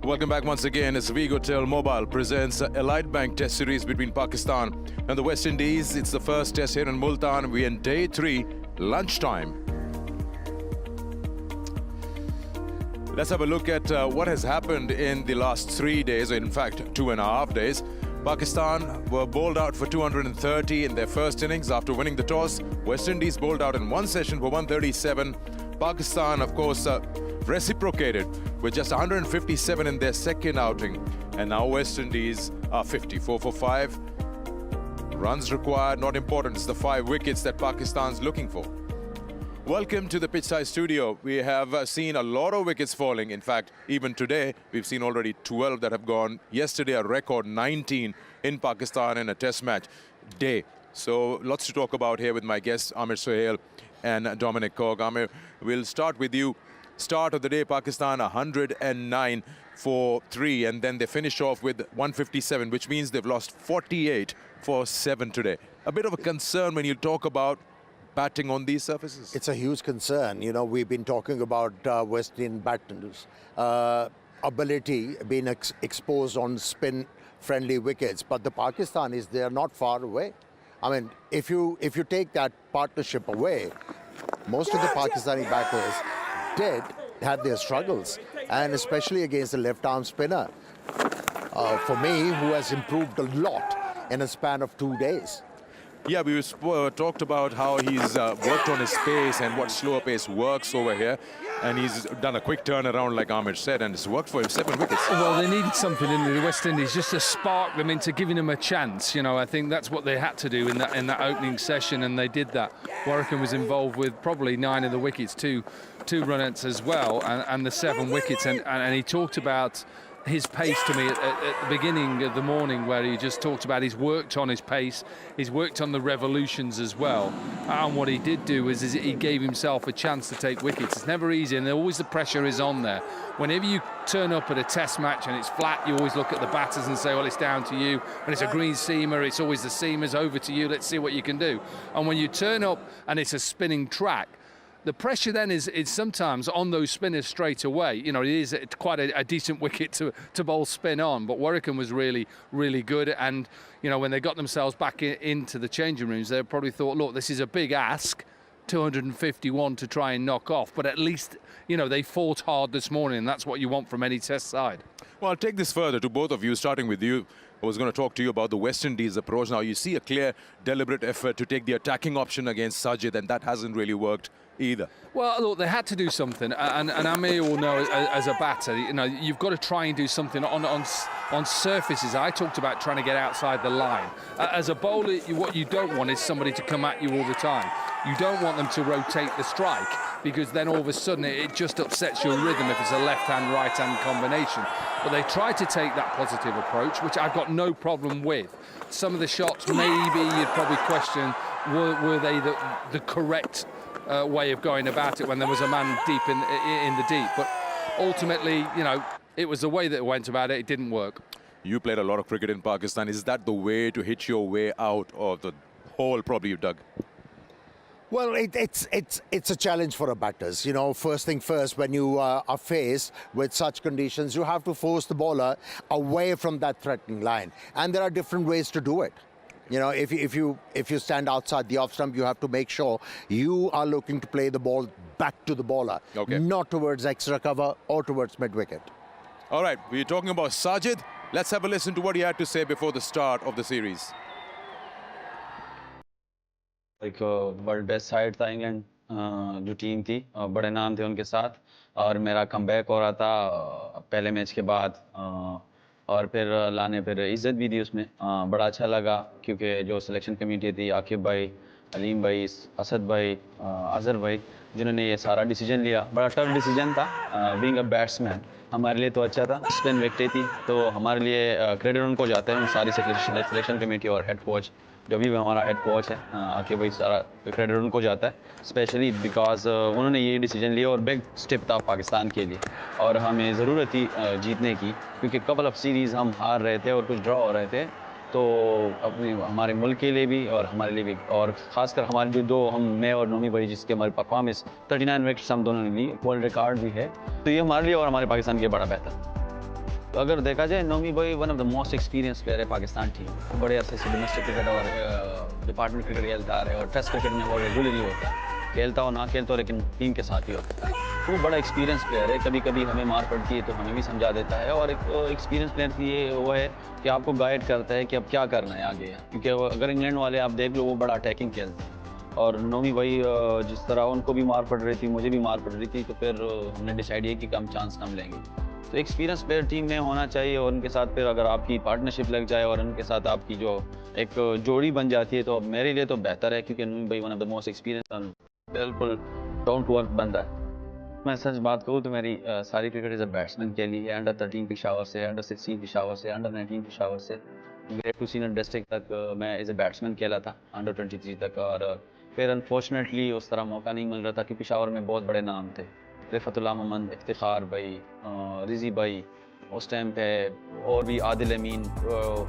Welcome back once again as Vigotel Mobile presents Elite Bank Test Series between Pakistan and the West Indies. It's the first test here in Multan. We're in day 3, lunchtime. Let's have a look at what has happened in the last 3 days, or in fact 2.5 days. Pakistan were bowled out for 230 in their first innings after winning the toss. West Indies bowled out in one session for 137. Pakistan, of course, reciprocated with just 157 in their second outing. And now West Indies are 54 for 5. Runs required, not important. It's the 5 wickets that Pakistan's looking for. Welcome to the pitchside studio. We have seen a lot of wickets falling. In fact, even today, we've seen already 12 that have gone. Yesterday, a record 19 in Pakistan in a test match day. So lots to talk about here with my guests, Amir Sohail and Dominic Cork. Amir, we'll start with you. Start of the day, Pakistan 109 for 3, and then they finish off with 157, which means they've lost 48 for 7 today. A bit of a concern when you talk about batting on these surfaces. It's a huge concern. You know, we've been talking about West Indian batters' ability being exposed on spin-friendly wickets, but the Pakistanis, they are not far away. I mean, if you take that partnership away, most of the Pakistani batters did have their struggles, and especially against the left-arm spinner, for me, who has improved a lot in a span of 2 days. Yeah, we talked about how he's worked on his pace and what slower pace works over here. And he's done a quick turnaround, like Ahmed said, and it's worked for him. 7 wickets. Well, they needed something in the West Indies just to spark them into giving them a chance. You know, I think that's what they had to do in that opening session, and they did that. Warrican was involved with probably 9 of the wickets, two run-outs as well, and the 7 wickets. And he talked about his pace to me at the beginning of the morning, where he just talked about he's worked on his pace, he's worked on the revolutions as well, and what he did do is he gave himself a chance to take wickets. It's never easy, and always the pressure is on there. Whenever you turn up at a test match and it's flat, you always look at the batters and say, well, it's down to you. When it's a green seamer, it's always the seamers, over to you, let's see what you can do. And when you turn up and it's a spinning track, the pressure then is sometimes on those spinners straight away. You know, it is quite a decent wicket to bowl spin on, but Warrican was really, really good. And, you know, when they got themselves back into the changing rooms, they probably thought, look, this is a big ask, 251 to try and knock off, but at least, you know, they fought hard this morning, and that's what you want from any test side. Well, I'll take this further to both of you, starting with you. I was going to talk to you about the West Indies approach. Now, you see a clear, deliberate effort to take the attacking option against Sajid, and that hasn't really worked either. Well, look, they had to do something, and Amir will know as a batter, you know, you've got to try and do something on surfaces. I talked about trying to get outside the line. As a bowler, what you don't want is somebody to come at you all the time. You don't want them to rotate the strike, because then all of a sudden it just upsets your rhythm if it's a left-hand, right-hand combination. But they tried to take that positive approach, which I've got no problem with. Some of the shots, maybe you'd probably question, were they the correct way of going about it when there was a man deep in the deep? But ultimately, you know, it was the way that it went about it. It didn't work. You played a lot of cricket in Pakistan. Is that the way to hit your way out of the hole probably you dug? Well, it's a challenge for the batters. You know, first thing first, when you are faced with such conditions, you have to force the bowler away from that threatening line. And there are different ways to do it. You know, if you stand outside the off stump, you have to make sure you are looking to play the ball back to the bowler, not towards extra cover or towards mid-wicket. All right, we're talking about Sajid. Let's have a listen to what he had to say before the start of the series. एक world best side था England जो team थी, बड़े नाम थे उनके साथ, और मेरा कमबैक हो रहा था पहले मैच के बाद, और फिर इज्जत भी दी उसमें। बड़ा अच्छा लगा, क्योंकि जो सिलेक्शन कमेटी थी, आकिब भाई, अलीम भाई, असद भाई, अजहर भाई, जिन्होंने ये सारा डिसीजन लिया, बड़ा टफ डिसीजन था। बीइंग अ बैट्समैन हमारे लिए तो अच्छा था, स्पिन विकेटें थी, तो हमारे लिए क्रेडिट उनको जाता है, सारी सिलेक्शन कमेटी और हेड कोच, जो भी हमारा हेड कोच है आकिब भाई, सारा क्रेडिट उनको जाता है, स्पेशली बिकॉज उन्होंने ये डिसीजन लिया और बिग स्टेप था पाकिस्तान के लिए, और हमें ज़रूरत थी जीतने की, क्योंकि कपल ऑफ सीरीज़ हम हार रहे थे और कुछ ड्रॉ हो रहे थे, तो अपने हमारे मुल्क के लिए भी और हमारे लिए भी, और ख़ासकर हमारे जो दो मैं और नोमी भाई, जिसके हमारी परफॉर्मेंस 39 विकेट्स हम दोनों ने ली, वर्ल्ड रिकॉर्ड भी है, तो ये हमारे लिए और हमारे पाकिस्तान के लिए बड़ा बेहतर। अगर देखा जाए नोमी भाई one of the most experience player है पाकिस्तान टीम। बड़े अरसे से डोमेस्टिक क्रिकेट और डिपार्टमेंट क्रिकेट खेलता आ रहे हैं और टेस्ट क्रिकेट में वो रेगुलरली होता है, खेलता हो ना खेलता हो लेकिन टीम के साथ ही होता है। वो बड़ा एक्सपीरियंस प्लेयर है, कभी कभी हमें मार पड़ती है तो हमें भी समझा देता है। और एक एक्सपीरियंस प्लेयर की ये वो है कि आपको गाइड करता है कि अब क्या करना है आगे, क्योंकि अगर इंग्लैंड वाले आप देख लो वो बड़ा अटैकिंग खेलते हैं और नोमी भाई जिस तरह उनको भी मार पड़ रही थी मुझे भी मार पड़ रही थी, तो फिर हमने डिसाइड किया कि कम चांस कम लेंगे। तो एक्सपीरियंस प्लेयर टीम में होना चाहिए और उनके साथ फिर अगर आपकी पार्टनरशिप लग जाए और उनके साथ आपकी जो एक जोड़ी बन जाती है तो मेरे लिए तो बेहतर है, क्योंकि नूमी भाई one of the most experience बिल्कुल डाउन टू अर्थ बंदा है। मैं सच बात कहूँ तो मेरी सारी क्रिकेट एज अ बैट्समैन के लिए अंडर 13 पेशावर से, अंडर 16 पेशावर से, अंडर 19 पेशावर से ग्रेड टू सीनियर डिस्ट्रिक्ट तक मैं एज अ बैट्समैन खेला था, अंडर 23 तक। और फिर अनफॉर्चुनेटली उस तरह मौका नहीं मिल रहा था कि पेशावर में बहुत बड़े नाम थे, रिफतुल्लाह मोहम्मद, इफ्तिखार भाई, रिजी भाई उस टाइम पे, और भी आदिल अमीन,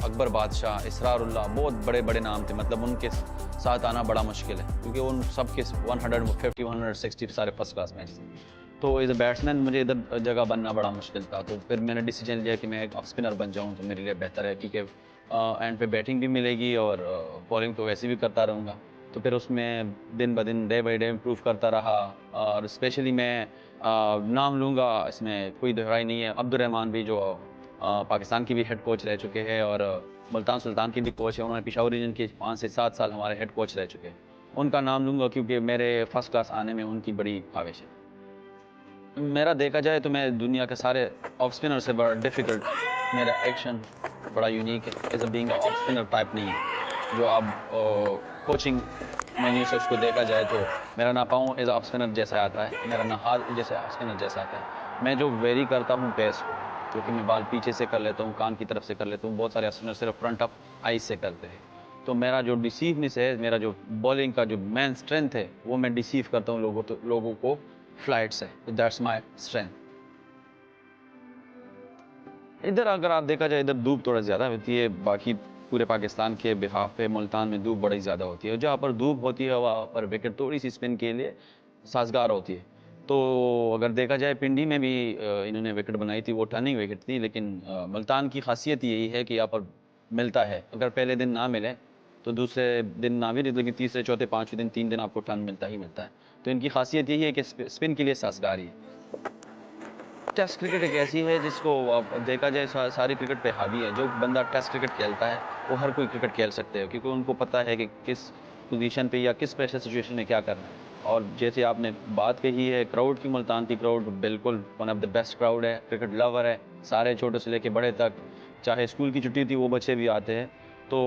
अकबर बादशाह, इसरारुल्लाह, बहुत बड़े बड़े नाम थे। मतलब उनके साथ आना बड़ा मुश्किल है क्योंकि उन सब के 150 160 सारे फर्स्ट क्लास मैच थे। तो एज अ बैट्समैन मुझे इधर जगह बनना बड़ा मुश्किल था, तो फिर मैंने डिसीजन लिया कि मैं एक ऑफ स्पिनर बन जाऊँ तो मेरे लिए बेहतर है, क्योंकि एंड पे बैटिंग भी मिलेगी और बॉलिंग तो वैसे भी करता रहूँगा। तो फिर उसमें दिन ब दिन डे बाई डे इम्प्रूव करता रहा। और स्पेशली मैं नाम लूँगा, इसमें कोई दोहराई नहीं है, अब्दुर्रहमान भी जो पाकिस्तान की भी हेड कोच रह चुके हैं और मुल्तान सुल्तान की भी कोच है, उन्होंने पेशावर रीजन के 5 से 7 साल हमारे हेड कोच रह चुके हैं। उनका नाम लूँगा क्योंकि मेरे फर्स्ट क्लास आने में उनकी बड़ी ख्वाहिश है। मेरा देखा जाए तो मैं दुनिया के सारे ऑफ स्पिनर से बड़ा डिफ़िकल्ट, मेरा एक्शन बड़ा यूनिक है, as a being of spinner type नहीं है। जो आप कोचिंग मेन्यू से उसको देखा जाए तो मेरा ना पाँव एज ऑफ स्पिनर जैसा आता है, मेरा ना हाथ जैसे ऑफ स्पिनर जैसा आता है। मैं जो वेरी करता हूँ पेस को, क्योंकि मैं बाल पीछे से कर लेता हूँ, कान की तरफ से कर लेता हूँ, बहुत सारे ऑफ स्पिनर सिर्फ फ्रंट ऑफ आइज से करते हैं। तो मेरा जो डिसीवनेस है, मेरा जो बॉलिंग का जो मेन स्ट्रेंथ है, वो मैं डिसीव करता हूँ लोगों को फ्लाइट से। That's my strength. इधर अगर आप देखा जाए इधर धूप थोड़ा ज़्यादा होती है, बाकी पूरे पाकिस्तान के बिहाफ पे मुल्तान में धूप बड़ी ज़्यादा होती है। जहाँ पर धूप होती है वहाँ पर विकेट थोड़ी सी स्पिन के लिए साजगार होती है। तो अगर देखा जाए पिंडी में भी इन्होंने विकेट बनाई थी, वो टर्निंग विकेट थी, लेकिन मुल्तान की खासियत यही है कि यहाँ पर मिलता है। अगर पहले दिन ना मिले तो दूसरे दिन ना भी, लेकिन तीसरे चौथे पाँचवें दिन 3 दिन आपको टर्न मिलता ही मिलता है। तो इनकी खासियत यही है कि स्पिन के लिए साजगार है। टेस्ट क्रिकेट एक ऐसी है जिसको आप देखा जाए सारी क्रिकेट पे हावी है। जो बंदा टेस्ट क्रिकेट खेलता है वो हर कोई क्रिकेट खेल सकते हैं, क्योंकि उनको पता है कि किस पोजीशन पे या किस प्रेशर सिचुएशन में क्या करना है। और जैसे आपने बात कही है क्राउड की, मुल्तान की क्राउड बिल्कुल one of the best crowd है, क्रिकेट लवर है, सारे छोटे से लेके बड़े तक। चाहे स्कूल की छुट्टी थी वो बच्चे भी आते हैं। तो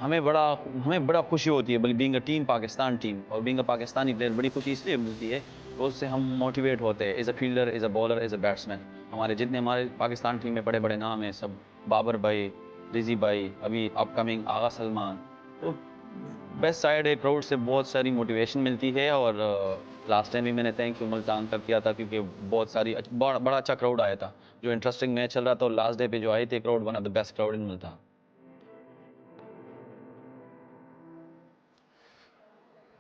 हमें बड़ा खुशी होती है being a team, Pakistan team, और बीइंग अ पाकिस्तानी प्लेयर बड़ी खुशी इसलिए मिलती है तो उससे हम मोटिवेट होते हैं as a fielder, as a bowler, as a batsman. हमारे जितने हमारे पाकिस्तान टीम में बड़े बड़े नाम हैं, सब बाबर भाई, रिजी भाई, अभी अपकमिंग आगा सलमान। तो बेस्ट साइड है, क्राउड से बहुत सारी मोटिवेशन मिलती है। और लास्ट टाइम भी मैंने थैंक यू मुल्तान का किया था, क्योंकि बहुत सारी बड़ा अच्छा क्राउड आया था। जो इंटरेस्टिंग मैच चल रहा था और लास्ट डे पे जो आए थे crowd, one of the best crowd in Multan.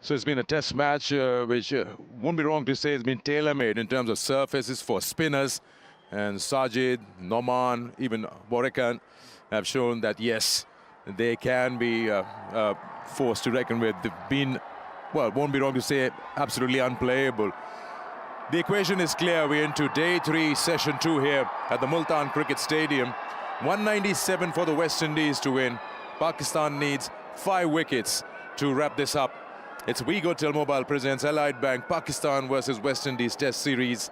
So it's been a test match which won't be wrong to say has been tailor-made in terms of surfaces for spinners. And Sajid, Noman, even Borekan have shown that yes, they can be forced to reckon with. They've been, well, won't be wrong to say, absolutely unplayable. The equation is clear. We're into day 3, session 2 here at the Multan Cricket Stadium. 197 for the West Indies to win. Pakistan needs 5 wickets to wrap this up. It's WeGo Mobile presents Allied Bank Pakistan versus West Indies Test Series.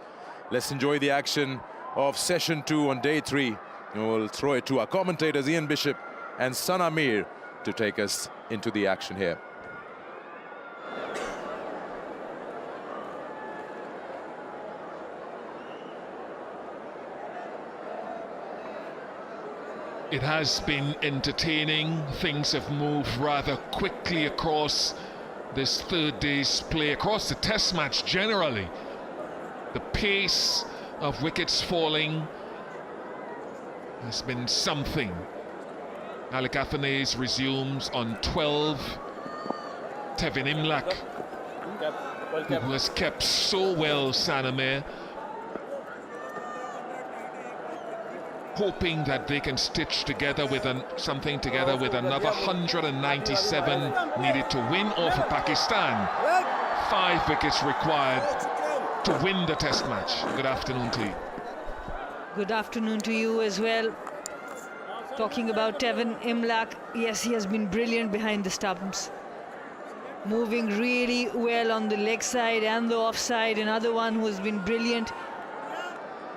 Let's enjoy the action of session 2 on day 3. And we'll throw it to our commentators Ian Bishop and Sana Mir to take us into the action here. It has been entertaining. Things have moved rather quickly across this third day's play, across the test match generally. The pace of wickets falling has been something. Alec Athanaze resumes on 12. Tevin Imlak, who has kept so well Sanamir. hoping that they can stitch together with something together with another 197 needed to win off of Pakistan. 5 wickets required to win the test match. Good afternoon to you. Good afternoon to you as well. Talking about Tevin Imlak, yes, he has been brilliant behind the stumps. Moving really well on the leg side and the offside. Another one who has been brilliant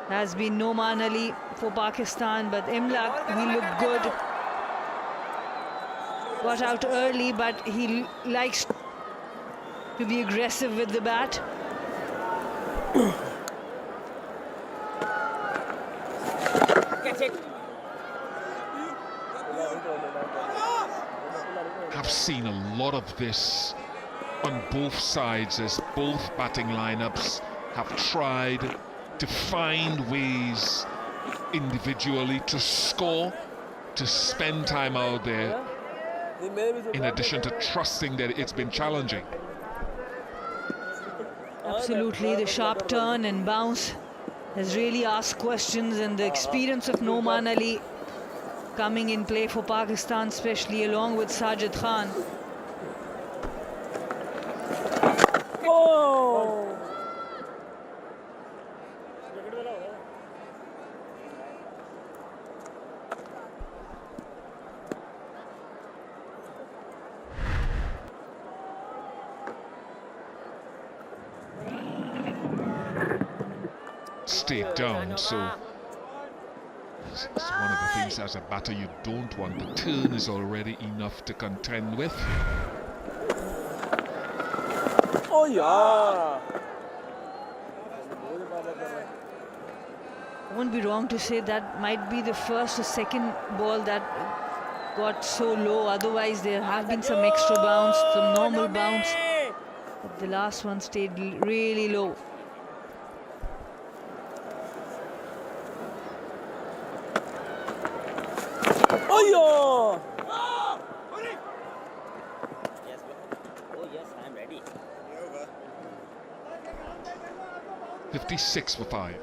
has been Noman Ali for Pakistan, but Imlak, he looked good. Got out early, but he likes to be aggressive with the bat. I've seen a lot of this on both sides as both batting lineups have tried to find ways individually to score, to spend time out there, in addition to trusting that it's been challenging. Absolutely, the sharp turn and bounce has really asked questions, and the experience of Noman Ali coming in play for Pakistan, especially along with Sajid Khan. Oh! Stayed down, so it's one of the things as a batter you don't want. The turn is already enough to contend with. Oh yeah! I won't be wrong to say that might be the first or second ball that got so low. Otherwise, there have been some extra bounce, some normal bounce. But the last one stayed really low. Oh yeah! 56 for 5.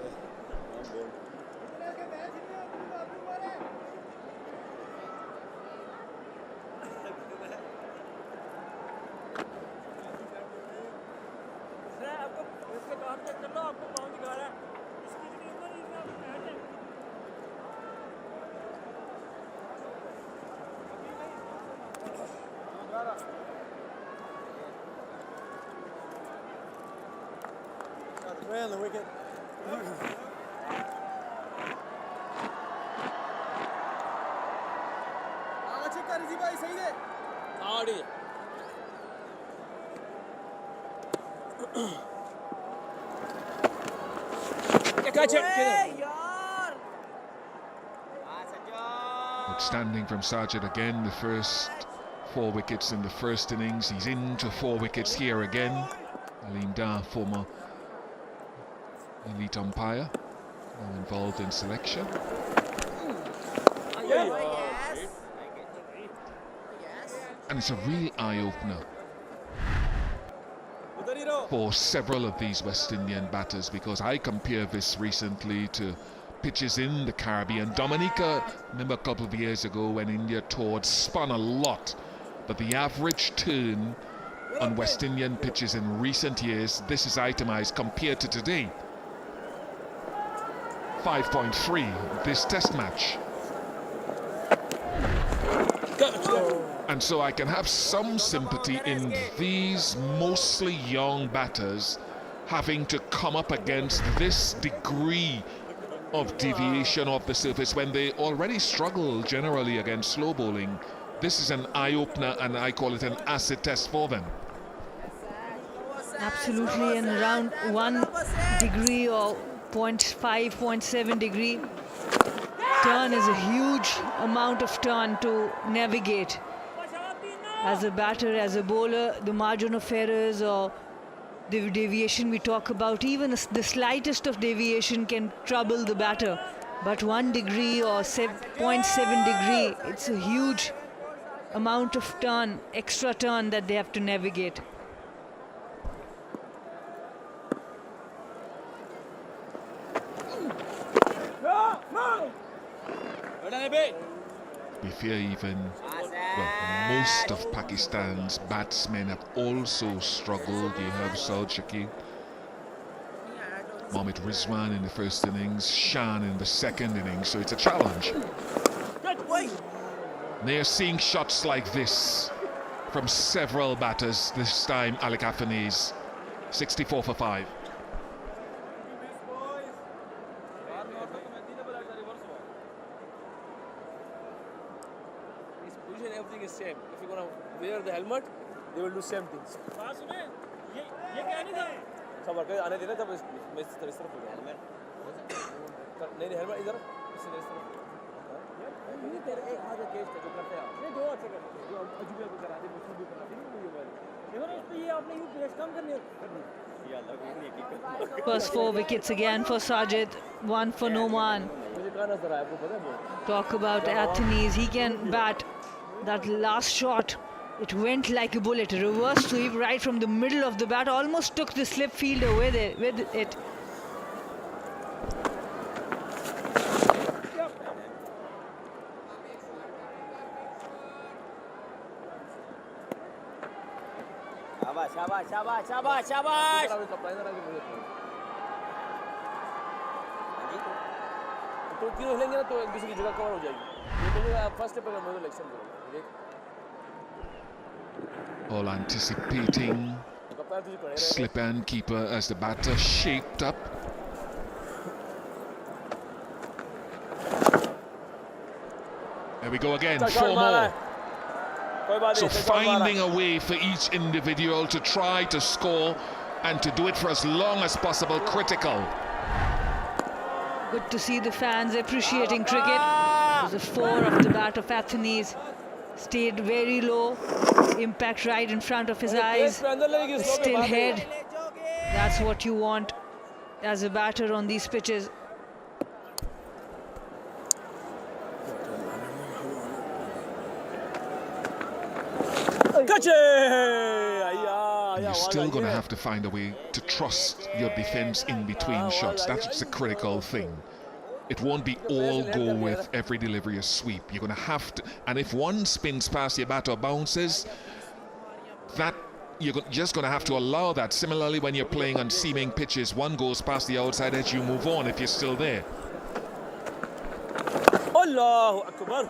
Around the wicket. Outstanding from Sajid again, the first 4 wickets in the first innings. He's into 4 wickets here again. Aleem Dar, former elite umpire, now involved in selection. And it's a real eye-opener for several of these West Indian batters, because I compared this recently to pitches in the Caribbean. Dominica, remember a couple of years ago when India toured, spun a lot, but the average turn on West Indian pitches in recent years, this is itemized compared to today, 5.3 this test match. And so I can have some sympathy in these mostly young batters having to come up against this degree of deviation of the surface when they already struggle generally against slow bowling. This is an eye-opener, and I call it an acid test for them. Absolutely, and around 1 degree or 0.5, 0.7 degree turn is a huge amount of turn to navigate. As a batter, as a bowler, the margin of errors or the deviation we talk about, even the slightest of deviation can trouble the batter. But 1 degree or 0.7 degree, it's a huge amount of turn, extra turn that they have to navigate. We fear even, well, most of Pakistan's batsmen have also struggled. You have Saud Shakil, Mohammad Rizwan in the first innings, Shan in the second innings, so it's a challenge. They are seeing shots like this from several batters this time. Alec Afani's 64 for 5. Everything is same. If you're gonna wear the helmet, they will do same things. आने देना तब मैं इस तरफ हो जाऊँ नहीं helmet इधर इसलिए इस तरफ नहीं तेरे एक हाथ का केस जो करते हैं ये दो हाथ से करते हैं जो अजूबे को करा दे मुझको भी करा दे वो ये इधर इस पे ये आपने यूं पेश कम करनी है First 4 wickets again for Sajid, 1 for Noman. Talk about Athenes, he can bat. That last shot, it went like a bullet. Reverse sweep right from the middle of the bat, almost took the slip fielder with it. शाबाश शाबाश शाबाश शाबाश तो तीनों हिलेंगे ना तो एक दूसरे की जगह कवर हो जाएगी ये फर्स्ट पे मैं इलेक्शन करूंगा All anticipating slip and keeper as the batter shaped up. There we go again, 4 more. So finding a way for each individual to try to score and to do it for as long as possible, critical. Good to see the fans appreciating cricket. It was a 4 off the bat of Athenes. Stayed very low, impact right in front of his eyes, still head. That's what you want as a batter on these pitches. You're still going to have to find a way to trust your defense in between shots. That's the critical thing. It won't be all go with every delivery a sweep. You're going to have to, and if one spins past your bat or bounces, that you're just going to have to allow that. Similarly, when you're playing on seaming pitches, one goes past the outside edge, you move on if you're still there. Allahu Akbar.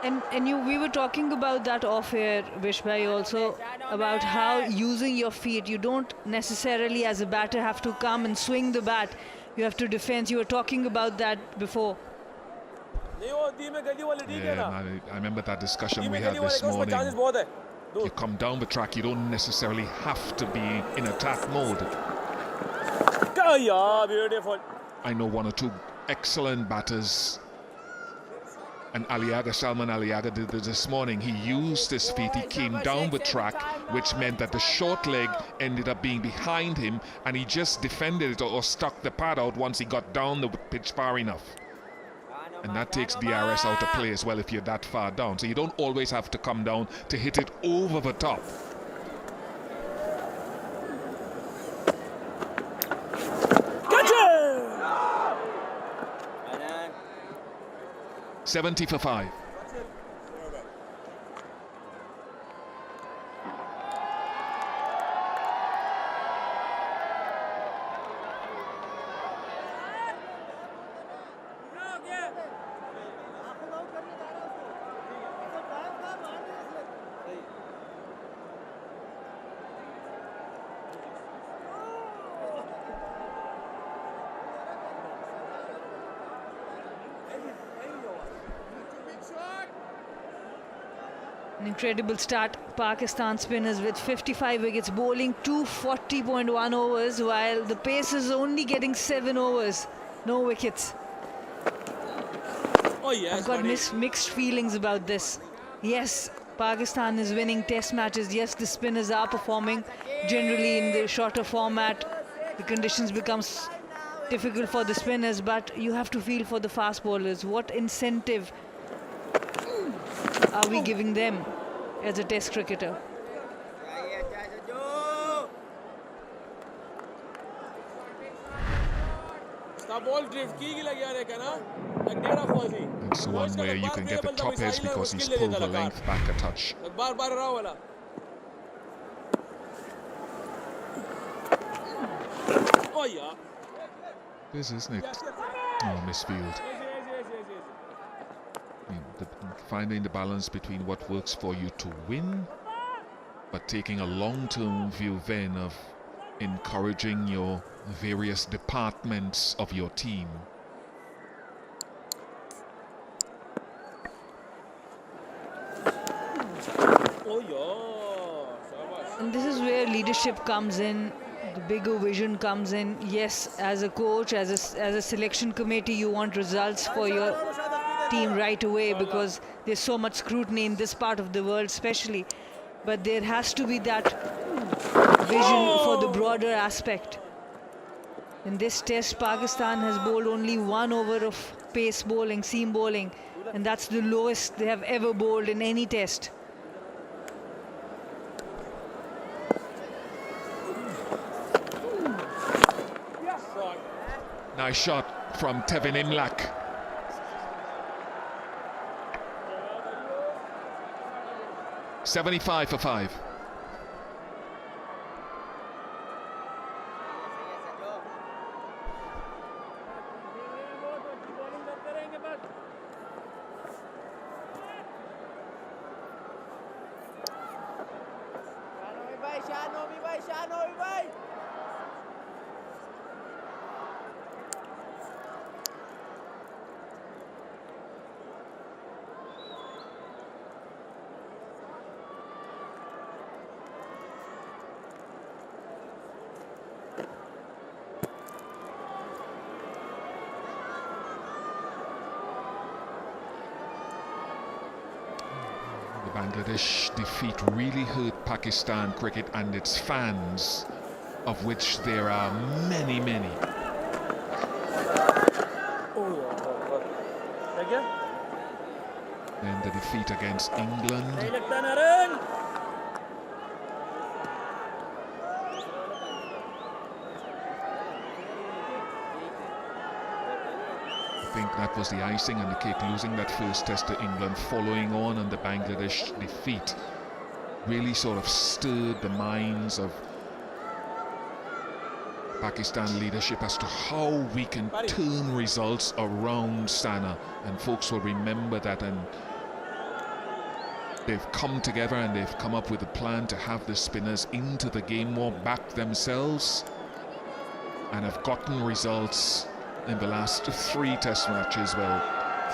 And we were talking about that off air, Vishbhai, also about how using your feet, you don't necessarily as a batter have to come and swing the bat. You have to defend. You were talking about that before. Yeah, I remember that discussion we had this morning. You come down the track, you don't necessarily have to be in attack mode. I know 1 or 2 excellent batters, and Salman Aliaga did this morning. He used his feet, he came down the track, which meant that the short leg ended up being behind him, and he just defended it or stuck the pad out once he got down the pitch far enough. And that takes DRS out of play as well if you're that far down. So you don't always have to come down to hit it over the top. Gotcha! 70 for 5. An incredible start. Pakistan spinners with 55 wickets, bowling 240.1 overs, while the pace is only getting 7 overs, no wickets. Oh yes, I've got mixed feelings about this. Yes, Pakistan is winning test matches. Yes, the spinners are performing generally in the shorter format. The conditions becomes difficult for the spinners, but you have to feel for the fast bowlers. What incentive are we giving them as a test cricketer? Stop It's one where you can get the top edge because he's pulled the length back a touch. This isn't it? Oh, misfield. Finding the balance between what works for you to win, but taking a long-term view then of encouraging your various departments of your team. And this is where leadership comes in, the bigger vision comes in. Yes, as a coach, as a selection committee, you want results for your team right away because there's so much scrutiny in this part of the world especially. But there has to be that vision for the broader aspect. In this test, Pakistan has bowled only 1 over of pace bowling, seam bowling, and that's the lowest they have ever bowled in any test. Nice shot from Tevin Imlak. $75 for 5. Bangladesh defeat really hurt Pakistan cricket and its fans, of which there are many, many. Then the defeat against England. I think that was the icing on the cake, losing that first test to England, following on the Bangladesh defeat. Really sort of stirred the minds of Pakistan leadership as to how we can turn results around, Sana, and folks will remember that, and they've come together and they've come up with a plan to have the spinners into the game more, back themselves, and have gotten results in the last 3 test matches. Well,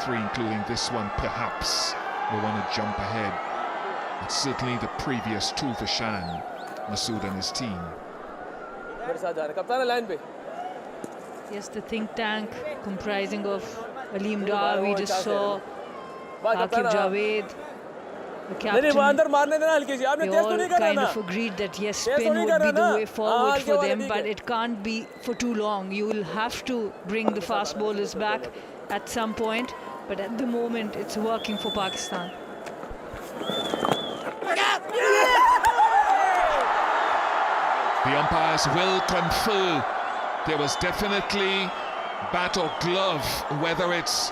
3 including this one. Perhaps we want to jump ahead, but certainly the previous 2 for Shan, Masood and his team. Yes, the think tank comprising of Aleem Dar, we just saw Aqib Javed, the captain. They all kind of agreed that yes, spin would be the way forward for them, but it can't be for too long. You will have to bring the fast bowlers back at some point, but at the moment it's working for Pakistan. The umpires will confer. There was definitely bat or glove. Whether it's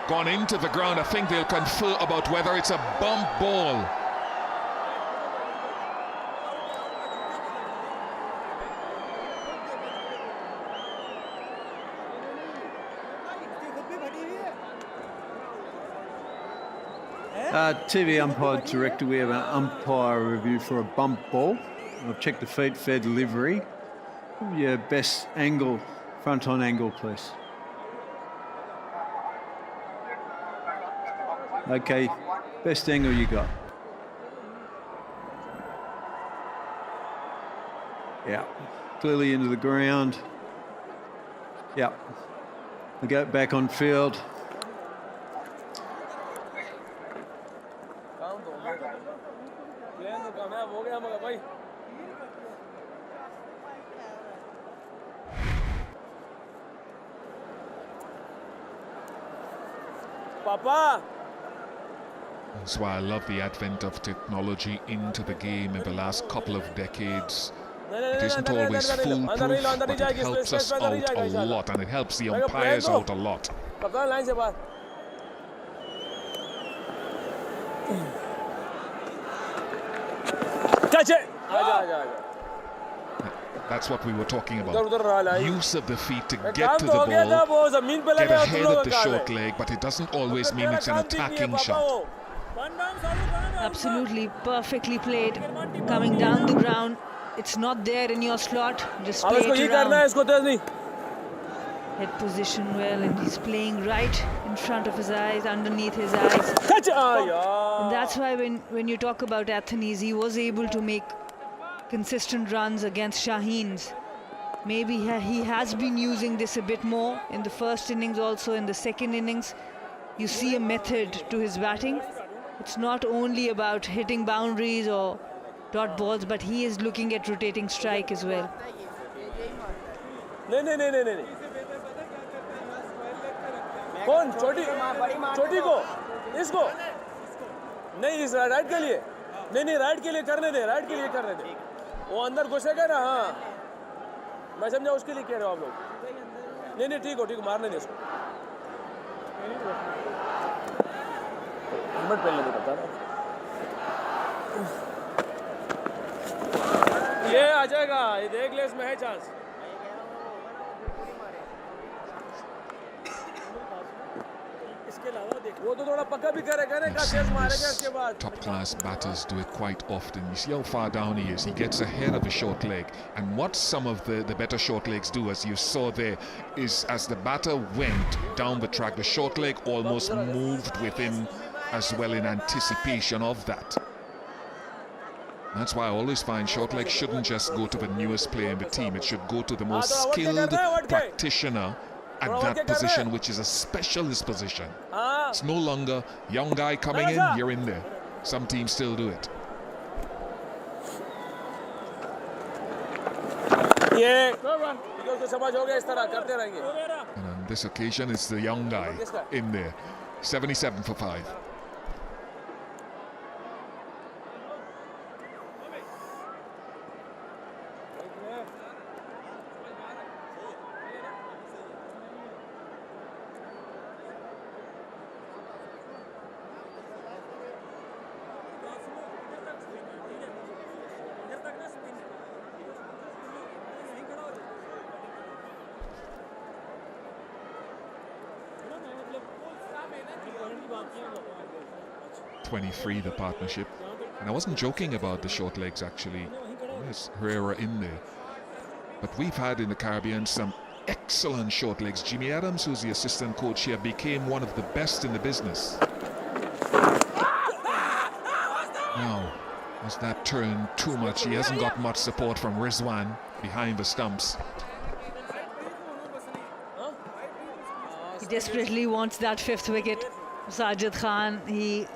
gone into the ground, I think they'll confer about whether it's a bump ball. TV umpire director, we have an umpire review for a bump ball. I've checked the feet, fair delivery. Yeah, best angle, front on angle, please. Okay, best angle you got. Yeah, clearly into the ground. Yeah, we go back on field. Papa! That's why I love the advent of technology into the game in the last couple of decades. It isn't always foolproof, but it helps us out a lot, and it helps the umpires out a lot. कप्तान line से बाहर catch it आजा That's what we were talking उधर about. रहा line Use of the feet to काम get to तो the हो गया था ball, वो जमीन पे get लगे और तुम ahead लोग of the काम है short leg, but it doesn't always mean it's an attacking shot. Absolutely perfectly played. Coming down the ground. It's not there in your slot. Just अब play इसको ये it करना है around. इसको तेज नहीं Head position well, and he's playing right in front of his eyes, underneath his eyes. catch And that's why when you talk about Athens, he was able to make consistent runs against Shaheens. Maybe he has been using this a bit more in the first innings, also in the second innings. You see a method to his batting. It's not only about hitting boundaries or dot balls, but he is looking at rotating strike as well. नहीं कौन छोटी छोटी को इसको नहीं इस right के लिए नहीं राइट के लिए करने दे राइट के लिए करने दे वो अंदर घुसेगा ना हाँ मैं समझा उसके लिए कह रहे हो आप लोग नहीं ठीक हो मारने दे इसको हेलमेट पहनने दे पता ये आ जाएगा ये देख ले इसमें है चांस वो तो थोड़ा पक्का भी करेगा ना तेज मारेगा इसके बाद Top class batters do it quite often. You see how far down he is. He gets ahead of the short leg. And what some of the better short legs do, as you saw there, is as the batter went down the track, the short leg almost moved with him as well in anticipation of that. That's why I always find short leg shouldn't just go to the newest player in the team. It should go to the most skilled practitioner at that position, which is a specialist position. It's no longer young guy coming in, you're in there. Some teams still do it. And on this occasion, it's the young guy in there. 77 for 5. .23 the partnership, and I wasn't joking about the short legs actually. There's Herrera in there, but we've had in the Caribbean some excellent short legs. Jimmy Adams, who's the assistant coach here, became one of the best in the business. Now, has that turned too much? He hasn't got much support from Rizwan behind the stumps. He desperately wants that 5th wicket. Sajid Khan, he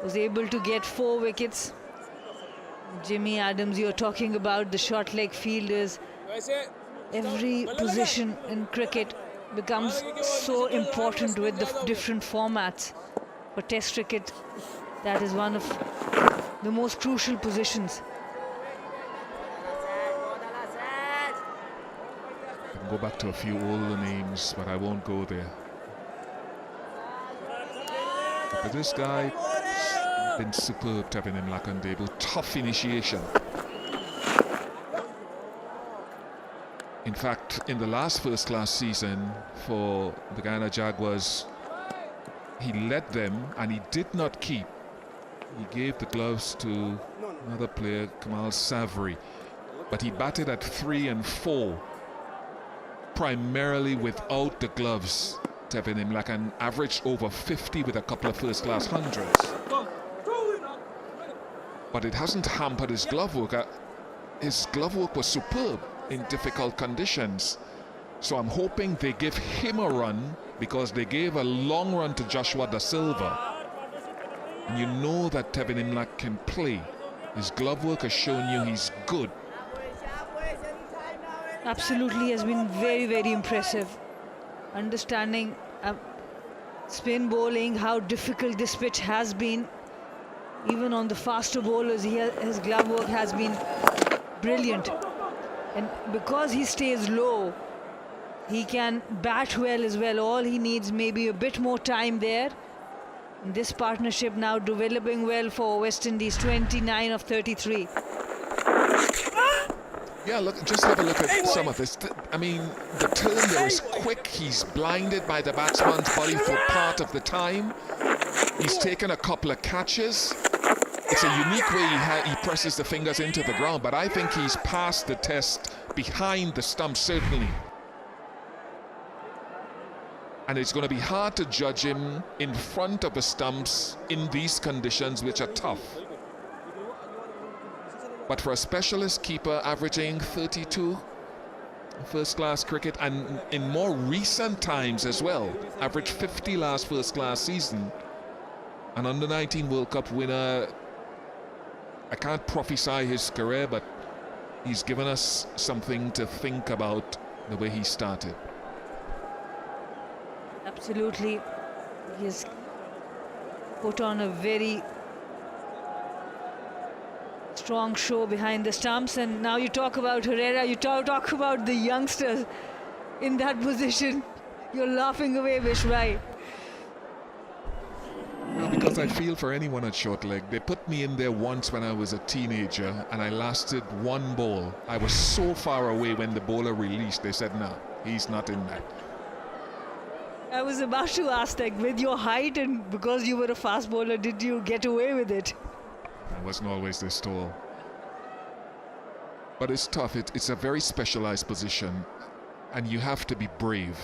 was able to get 4 wickets. Jimmy Adams, you're talking about the short leg fielders. Every position in cricket becomes so important with the different formats. For Test cricket, that is one of the most crucial positions. I can go back to a few older names, but I won't go there. But this guy has been superb, Tevin Mlakandebo. Tough initiation. In fact, in the last first-class season for the Guyana Jaguars, he led them and he did not keep. He gave the gloves to another player, Kamal Savary, but he batted at 3 and 4, primarily without the gloves. Tevin Mlakan averaged over 50 with a couple of first-class hundreds. But it hasn't hampered his glove work. His glove work was superb in difficult conditions. So I'm hoping they give him a run, because they gave a long run to Joshua Da Silva. And you know that Tevin Imlak can play. His glove work has shown you he's good. Absolutely, has been very, very impressive. Understanding spin bowling, how difficult this pitch has been. Even on the faster bowlers, his glove work has been brilliant. And because he stays low, he can bat well as well. All he needs maybe a bit more time there. And this partnership now developing well for West Indies, 29 of 33. Yeah, look, just have a look at some of this. I mean, the turn there is quick. He's blinded by the batsman's body for part of the time. He's taken a couple of catches. It's a unique way he presses the fingers into the ground, but I think he's passed the test behind the stump, certainly. And it's going to be hard to judge him in front of the stumps in these conditions, which are tough. But for a specialist keeper averaging 32 first-class cricket, and in more recent times as well, averaged 50 last first-class season, an under-19 World Cup winner, I can't prophesy his career, but he's given us something to think about the way he started. Absolutely. He's put on a very strong show behind the stumps. And now you talk about Herrera, you talk about the youngsters in that position. You're laughing away, Vishwai. No, because I feel for anyone at short leg. They put me in there once when I was a teenager and I lasted one ball. I was so far away when the bowler released. They said, no, he's not in that. I was about to ask, like, with your height and because you were a fast bowler, did you get away with it? I wasn't always this tall. But it's tough. It's a very specialized position and you have to be brave.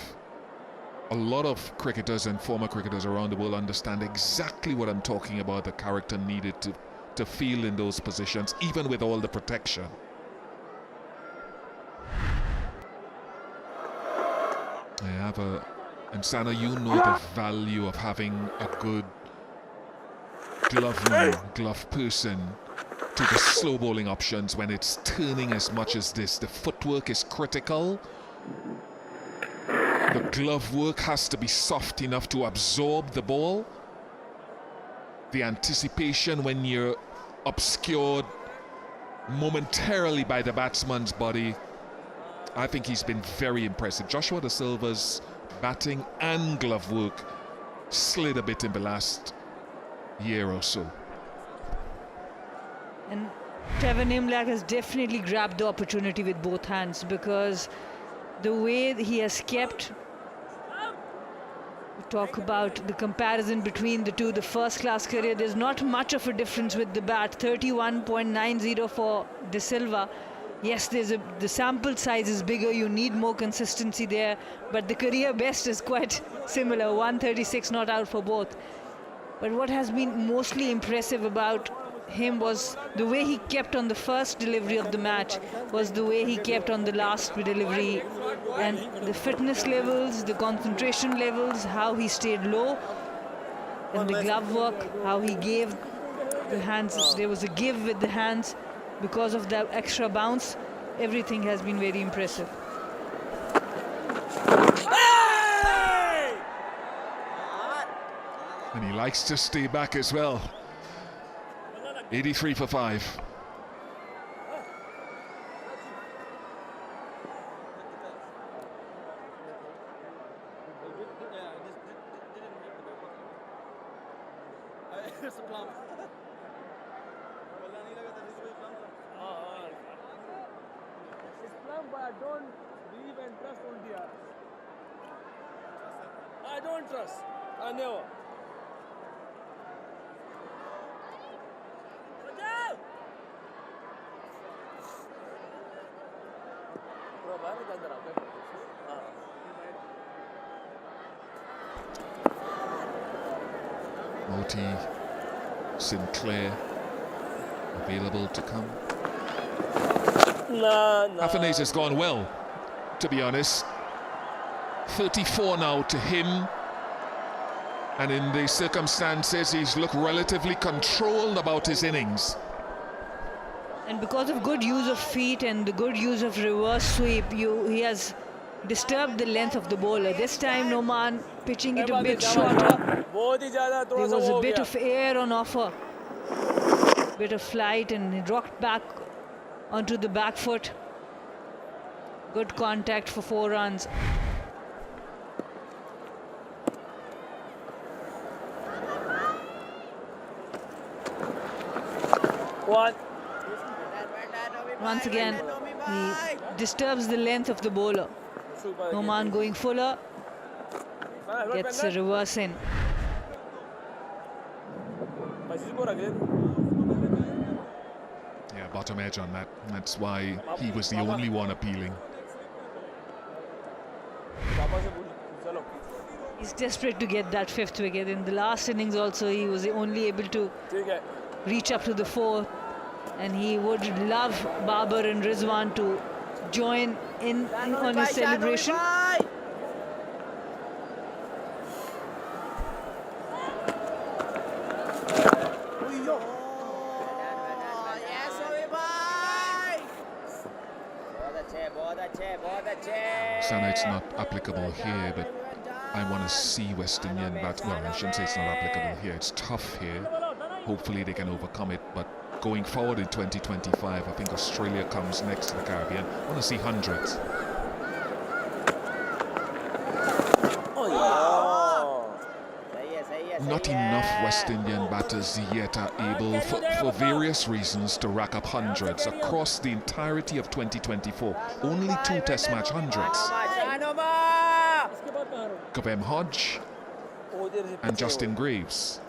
A lot of cricketers and former cricketers around the world understand exactly what I'm talking about, the character needed to feel in those positions, even with all the protection. I have and Sana, you know the value of having a good glove person to the slow bowling options when it's turning as much as this. The footwork is critical. The glove work has to be soft enough to absorb the ball. The anticipation when you're obscured momentarily by the batsman's body. I think he's been very impressive. Joshua Da Silva's batting and glove work slid a bit in the last year or so. And Trevor Nimlak has definitely grabbed the opportunity with both hands, because the way he has kept, we talk about the comparison between the two, the first-class career, there's not much of a difference with the bat. 31.90 for De Silva. Yes, the sample size is bigger, you need more consistency there, but the career best is quite similar, 136 not out for both. But what has been mostly impressive about him was the way he kept on the first delivery of the match, was the way he kept on the last delivery, and the fitness levels, the concentration levels, how he stayed low, and the glove work, how he gave the hands, there was a give with the hands because of the extra bounce. Everything has been very impressive. And he likes to stay back as well. 83 for 5. I don't trust. I never. Moti, Sinclair, available to come. Afanase has gone well, to be honest. 34 now to him. And in the circumstances, he's looked relatively controlled about his innings. And because of good use of feet and the good use of reverse sweep, he has disturbed the length of the bowler. This time Noman pitching it a bit shorter. There was a bit of air on offer, bit of flight, and he rocked back onto the back foot. Good contact for 4 runs. One. Once again, he disturbs the length of the bowler. Noman going fuller, gets a reverse in. Yeah, bottom edge on that. That's why he was the only one appealing. He's desperate to get that 5th wicket. In the last innings also, he was only able to reach up to the 4th. And he would love Babar and Rizwan to join in on his celebration. Sana, it's not applicable here, but I want to see West Indian bat. Well, I shouldn't say it's not applicable here. It's tough here. Hopefully they can overcome it, but going forward in 2025, I think Australia comes next to the Caribbean. I want to see hundreds. Not enough West Indian batters yet are able, for various reasons, to rack up hundreds across the entirety of 2024. Only 2 test match hundreds. Kavem Hodge and Justin Graves.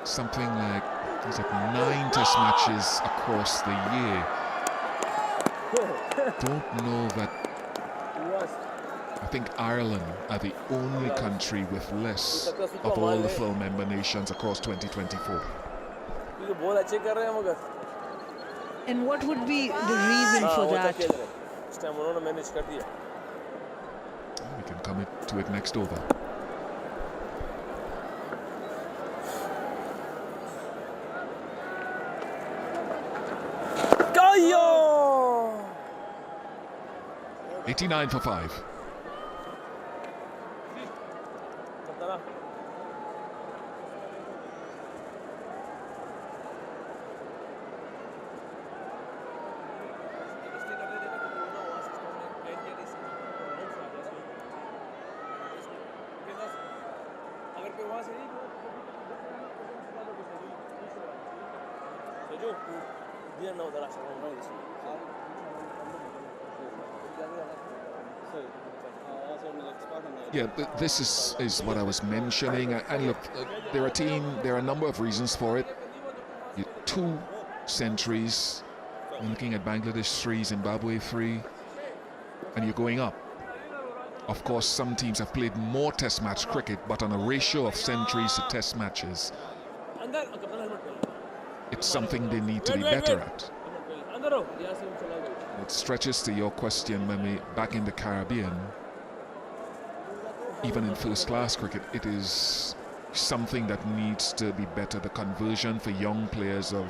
Something like, is it 9 test matches across the year. Don't know that. I think Ireland are the only country with less of all the full member nations across 2024. And what would be the reason for that? We can come to it next over. Go! 89 for 5. Yeah, this is what I was mentioning. And look, there are a number of reasons for it. 2 centuries. You're looking at Bangladesh 3, Zimbabwe 3, and you're going up. Of course, some teams have played more test match cricket, but on a ratio of centuries to test matches, it's something they need to be better at. It stretches to your question when we back in the Caribbean. Even in first class cricket, it is something that needs to be better. The conversion for young players of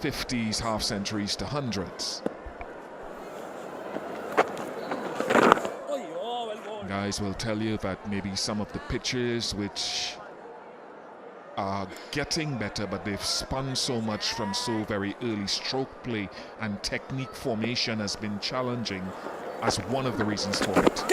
50s, half centuries to hundreds. Guys will tell you that maybe some of the pitches which are getting better, but they've spun so much from so very early stroke play, and technique formation has been challenging as one of the reasons for it.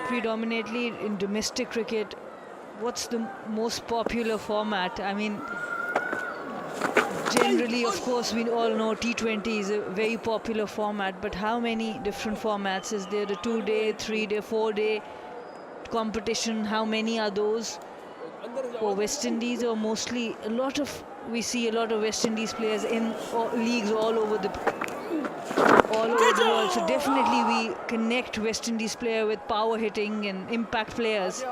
Predominantly in domestic cricket, what's the most popular format? I mean, generally, of course, we all know T20 is a very popular format, but how many different formats is there? The 2-day, 3-day, 4-day competition, how many are those? For West Indies, or mostly we see a lot of West Indies players in leagues all over the world. So definitely we connect West Indies player with power hitting and impact players.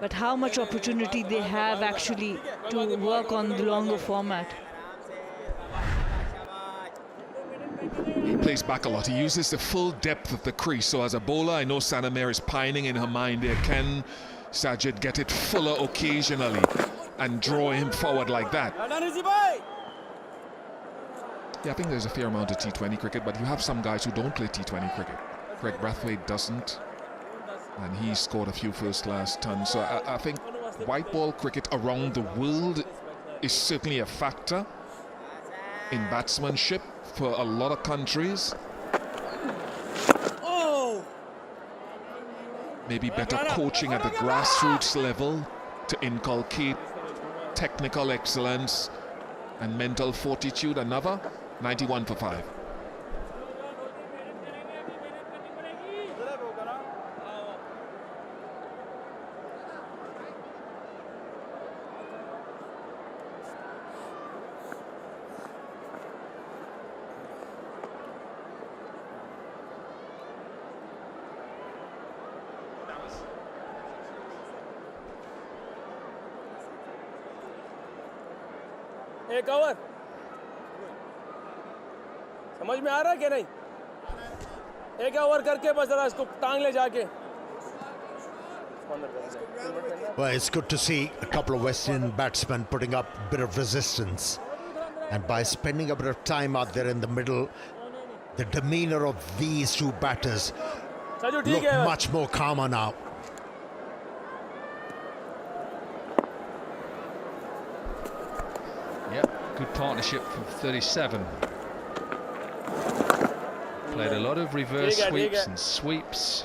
But how much opportunity they have actually to work on the longer format? He plays back a lot. He uses the full depth of the crease. So as a bowler, I know Sanamir is pining in her mind there. Can Sajid get it fuller occasionally and draw him forward like that? Yeah, I think there's a fair amount of T20 cricket, but you have some guys who don't play T20 cricket. Craig Brathwaite doesn't, and he scored a few first-class tons. So I think white ball cricket around the world is certainly a factor in batsmanship for a lot of countries. Maybe better coaching at the grassroots level to inculcate technical excellence and mental fortitude. Another 91 for 5. एक over समझ में आ रहा है कि नहीं? एक over करके बस जरा इसको टांग ले जाके. Well, it's good to see a couple of West Indian batsmen putting up a bit of resistance, and by spending a bit of time out there in the middle, the demeanor of these two batters look much more calmer now. Good partnership from 37. Played a lot of reverse sweeps and sweeps.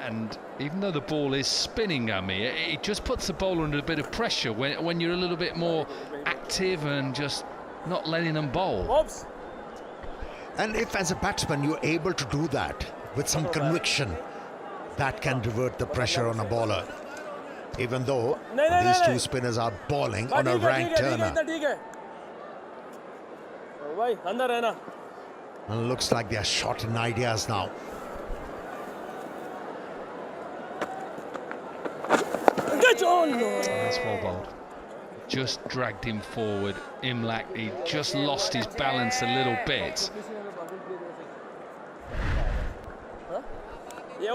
And even though the ball is spinning at me, it just puts the bowler under a bit of pressure when you're a little bit more active and just not letting them bowl. And if as a batsman you're able to do that with some conviction, that can divert the pressure on a bowler. Even though these two spinners are bowling on a rank turner. And looks like they are short in ideas now. That's well bowled. Just dragged him forward. Imlak, he just lost his balance a little bit. The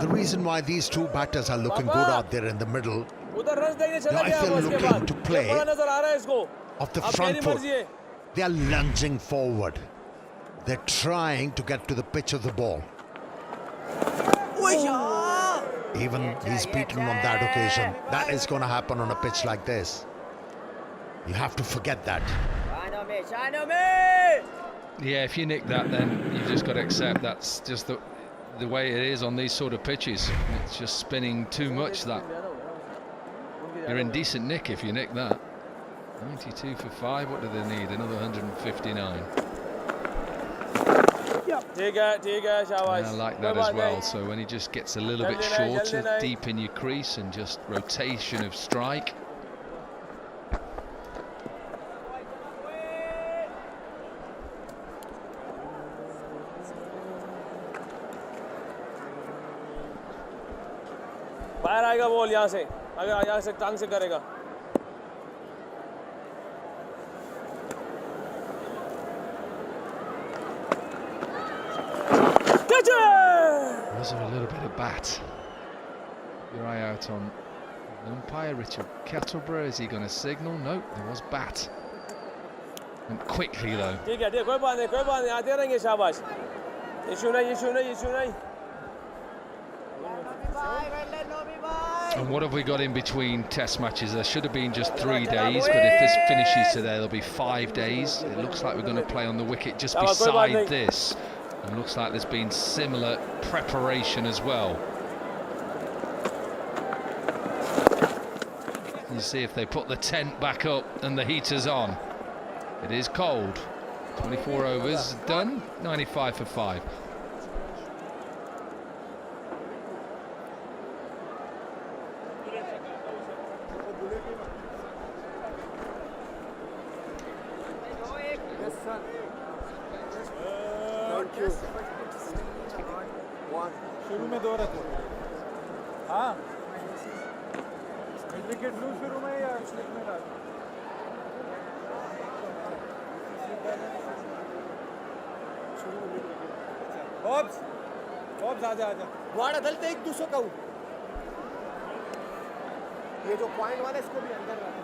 reason why these two batters are looking good out there in the middle, I feel looking to play off the front foot. They are lunging forward. They're trying to get to the pitch of the ball. Even he's beaten on that occasion. That is going to happen on a pitch like this. You have to forget that. Yeah, if you nick that, then you've just got to accept that's just the way it is on these sort of pitches. It's just spinning too much. That you're in decent nick if you nick that. 92 for 5. What do they need? Another 159. I like that as well. So when he just gets a little bit shorter, deep in your crease, and just rotation of strike. बाहर आएगा ball यहाँ से, अगर यहाँ से टांग से करेगा. Was there a little bit of bat? Your eye out on the umpire, Richard Kettleborough. Is he going to signal? No, there was bat. Went quickly though. ठीक है, कोई बात नहीं, आते रहेंगे शाबाश. इशू नहीं. And what have we got in between test matches? There should have been just 3 days, but if this finishes today, there'll be 5 days. It looks like we're going to play on the wicket just beside this. And looks like there's been similar preparation as well. You see if they put the tent back up and the heaters on. It is cold. 24 overs done, 95 for 5. शुरू में 2 रखो. हाँ. Wicket loose शुरू में या slip में डाल. Bobs आजा. वाड़ा दलते एक दूसरे का. ये जो पॉइंट वाला इसको भी अंदर रखो.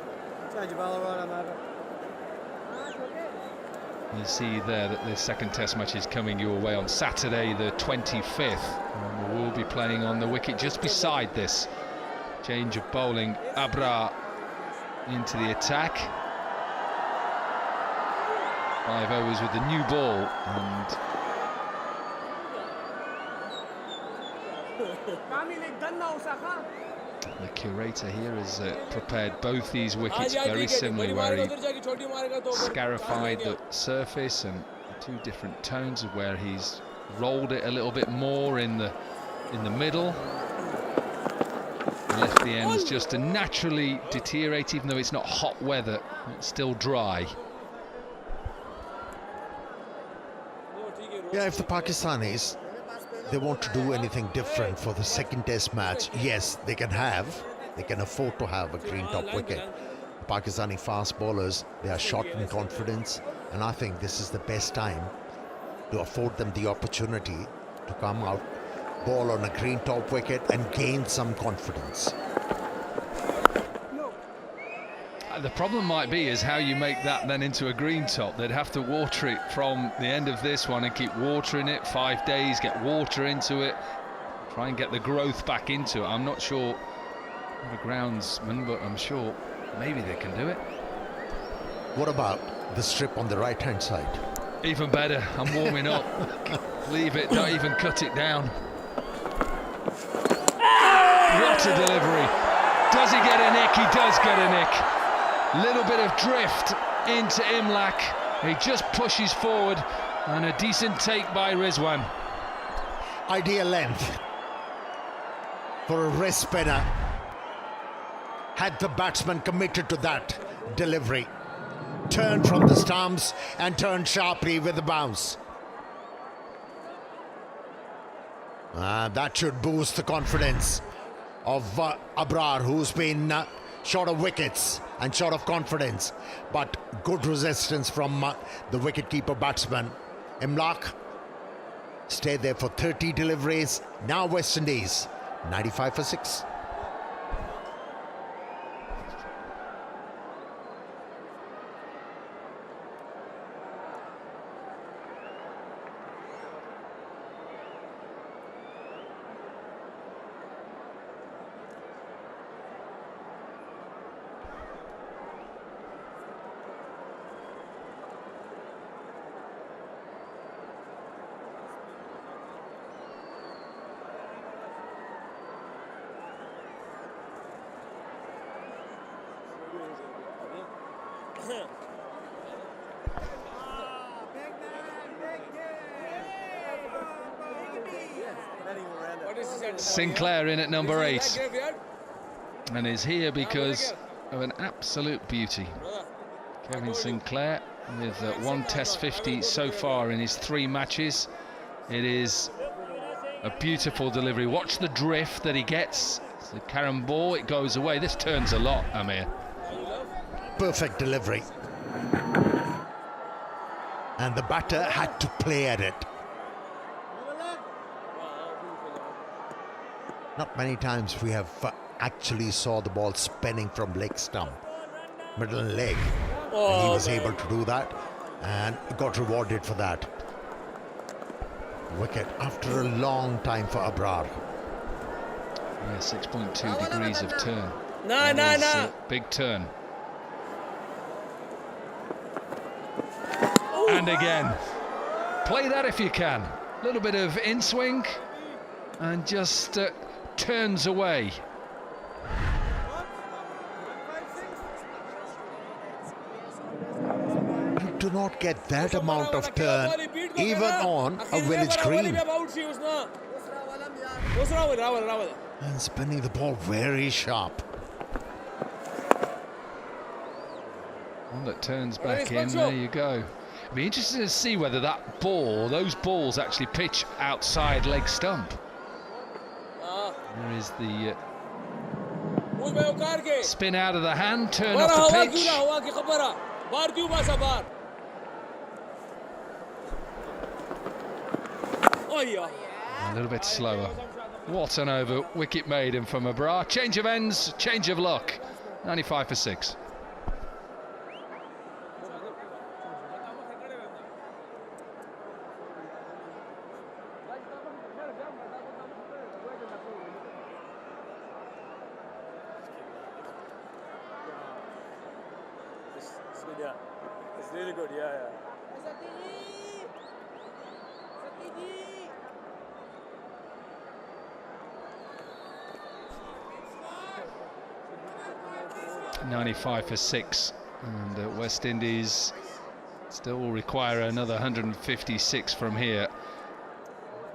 You see there that the second test match is coming your way on Saturday the 25th. And we'll be playing on the wicket just beside this. Change of bowling, Abrar into the attack. 5 overs with the new ball, and the curator here has prepared both these wickets very similarly, where he scarified the surface and two different tones of where he's rolled it a little bit more in the middle. Left the ends just to naturally deteriorate, even though it's not hot weather, it's still dry. Yeah, if the Pakistanis, they want to do anything different for the second test match, yes, they can afford to have a green top wicket. The Pakistani fast bowlers, they are short in confidence, and I think this is the best time to afford them the opportunity to come out, bowl on a green top wicket and gain some confidence. The problem might be is how you make that then into a green top. They'd have to water it from the end of this one and keep watering it 5 days, get water into it, try and get the growth back into it. I'm not sure the groundsman, but I'm sure maybe they can do it. What about the strip on the right hand side? Even better, I'm warming up. Leave it, don't even cut it down. What a delivery. Does he get a nick? He does get a nick. Little bit of drift into Imlak. He just pushes forward, and a decent take by Rizwan. Ideal length for a wrist spinner. Had the batsman committed to that delivery. Turned from the stumps and turned sharply with the bounce. That should boost the confidence of Abrar, who's been short of wickets and short of confidence, but good resistance from the wicketkeeper batsman. Imlak stayed there for 30 deliveries. Now West Indies 95 for 6. Sinclair in at number 8, and is here because of an absolute beauty. Kevin Sinclair with 1 Test 50 so far in his 3 matches. It is a beautiful delivery. Watch the drift that he gets. It's a carom ball, it goes away. This turns a lot, Amir. Perfect delivery. And the batter had to play at it. Not many times we have actually saw the ball spinning from leg stump, middle leg. And he was able to do that and got rewarded for that. Wicket after a long time for Abrar. Yeah, 6.2 degrees of turn. Big turn. And again, play that if you can. A little bit of in swing and just turns away. You do not get that amount of turn even on a village green. And spinning the ball very sharp. One that turns back in, there you go. It'd be interesting to see whether that ball, those balls actually pitch outside leg stump. There is the spin out of the hand, turn off the pitch. A little bit slower. What an over wicket maiden from Abrar. Change of ends, change of luck. 95 for 6. Yeah, it's really good. Yeah. 95 for 6, and West Indies still require another 156 from here.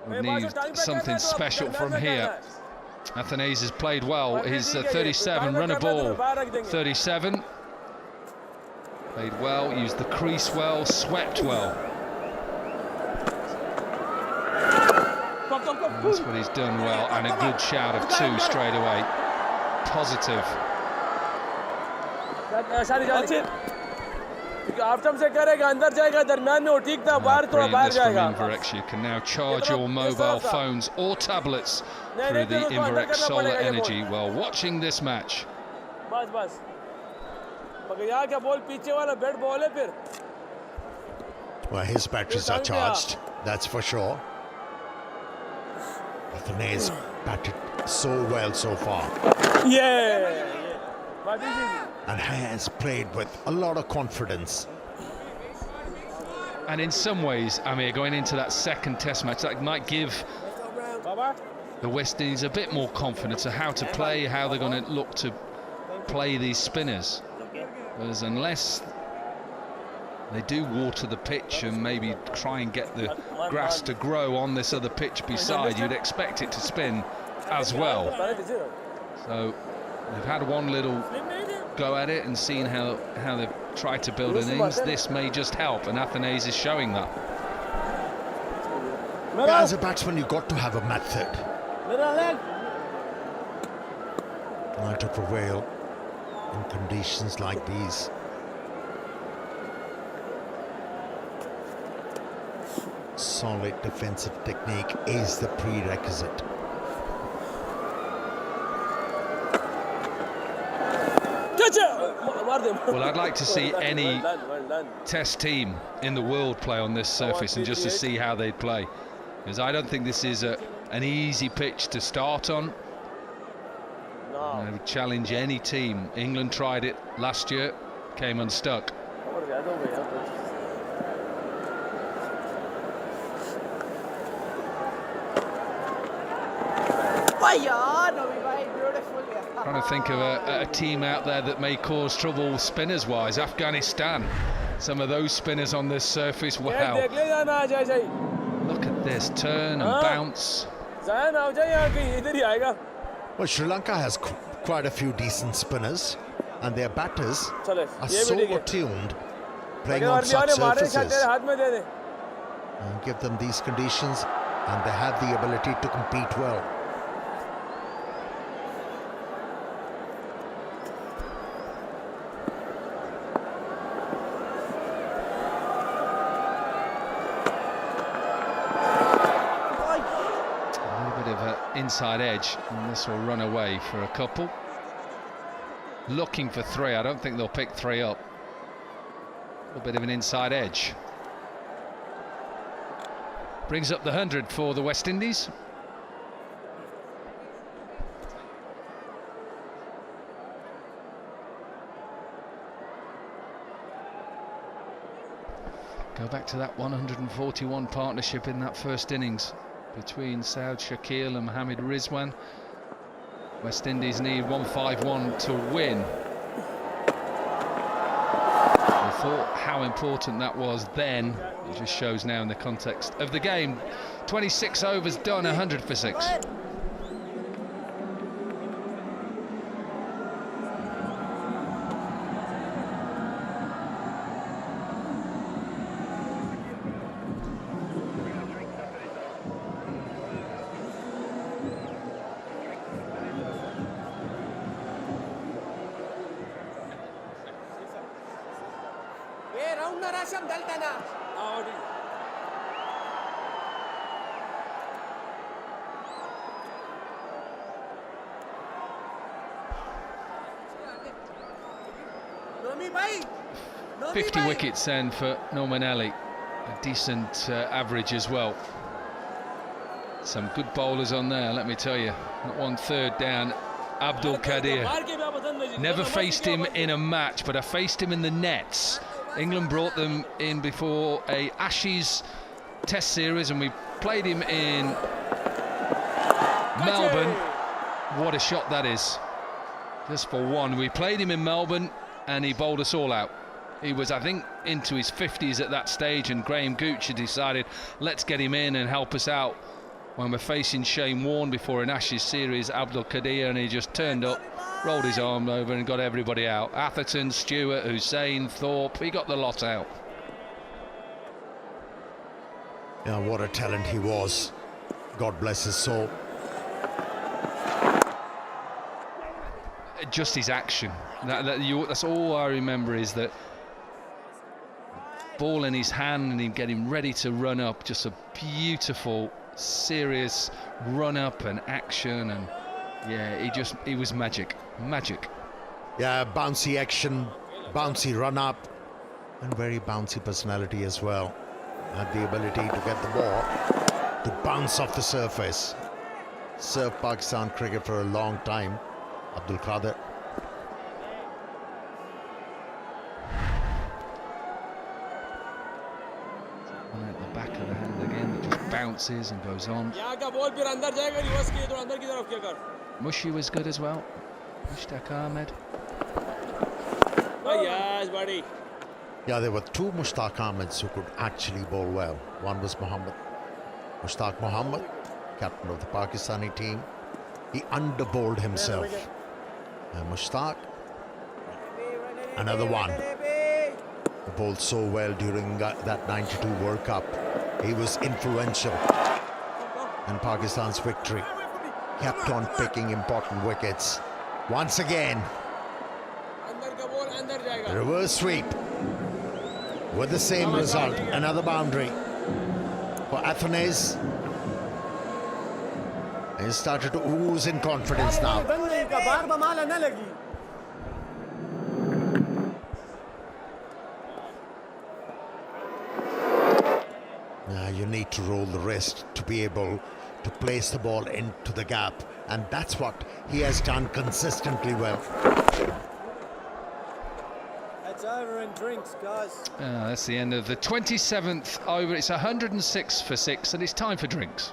We need something special from here. Athanaze has played well. He's 37, run a ball. 37. Played well, used the crease well, swept well. And that's what he's done well, and a good shout of 2 straight away. Positive. That's it. Inverex, you can now charge your mobile phones or tablets through the Inverex solar energy while watching this match. Well, his batteries are charged, that's for sure. Athanaze batted so well so far. Yeah. And has played with a lot of confidence. And in some ways, Amir, going into that second test match, that might give the West Indies a bit more confidence of how to play, how they're going to look to play these spinners. Whereas unless they do water the pitch and maybe try and get the grass to grow on this other pitch beside, you'd expect it to spin as well. So they've had one little go at it and seen how they've tried to build an innings. This may just help, and Athanaze is showing that. Yeah, as a batsman, you've got to have a method to prevail in conditions like these. Solid defensive technique is the prerequisite. Well, I'd like to see any test team in the world play on this surface and just to see how they'd play, because I don't think this is an easy pitch to start on. I would challenge any team. England tried it last year, came unstuck. Trying to think of a team out there that may cause trouble spinners wise. Afghanistan, some of those spinners on this surface, wow. Look at this turn and bounce. Well, Sri Lanka has quite a few decent spinners, and their batters are so attuned playing on such surfaces. And give them these conditions and they have the ability to compete well. Inside edge, and this will run away for a couple. Looking for 3. I don't think they'll pick 3 up. A little bit of an inside edge. Brings up the 100 for the West Indies. Go back to that 141 partnership in that first innings between Saud Shakil and Mohammad Rizwan. West Indies need 151 to win. I thought how important that was then. It just shows now in the context of the game. 26 overs done, 100 for 6. No, 50 wickets then for Norman Ali, a decent average as well. Some good bowlers on there, let me tell you. Not 1/3 down. Abdul Qadir. Never faced him in a match, but I faced him in the nets England brought them in before a Ashes Test series, and we played him in Melbourne. What a shot that is. Just for one. We played him in Melbourne and he bowled us all out. He was, I think, into his 50s at that stage, and Graham Gooch had decided, let's get him in and help us out when we're facing Shane Warne before an Ashes series, Abdul Qadir, and he just turned up, rolled his arm over and got everybody out. Atherton, Stewart, Hussain, Thorpe, he got the lot out. Yeah, what a talent he was. God bless his soul. Just his action. That's all I remember, is that ball in his hand and him getting ready to run up. Just a beautiful, serious run up and action, and yeah, he was magic. Yeah, bouncy action, bouncy run up, and very bouncy personality as well. Had the ability to get the ball to bounce off the surface. Served Pakistan cricket for a long time, Abdul Qadir. At the back of the hand again, it just bounces and goes on. Mushi was good as well. Mushtaq Ahmed. Yeah, there were two Mushtaq Ahmeds who could actually bowl well. One was Mushtaq Mohammed, captain of the Pakistani team. He underbowled himself. And Mushtaq, another one, who bowled so well during that 92 World Cup. He was influential in Pakistan's victory. Kept on picking important wickets. Once again, the reverse sweep with the same result. Another boundary for Athanaze. He started to ooze in confidence now. Now you need to roll the wrist to be able to place the ball into the gap, and that's what he has done consistently well. That's over in drinks, guys. That's the end of the 27th over. It's 106 for 6, and it's time for drinks.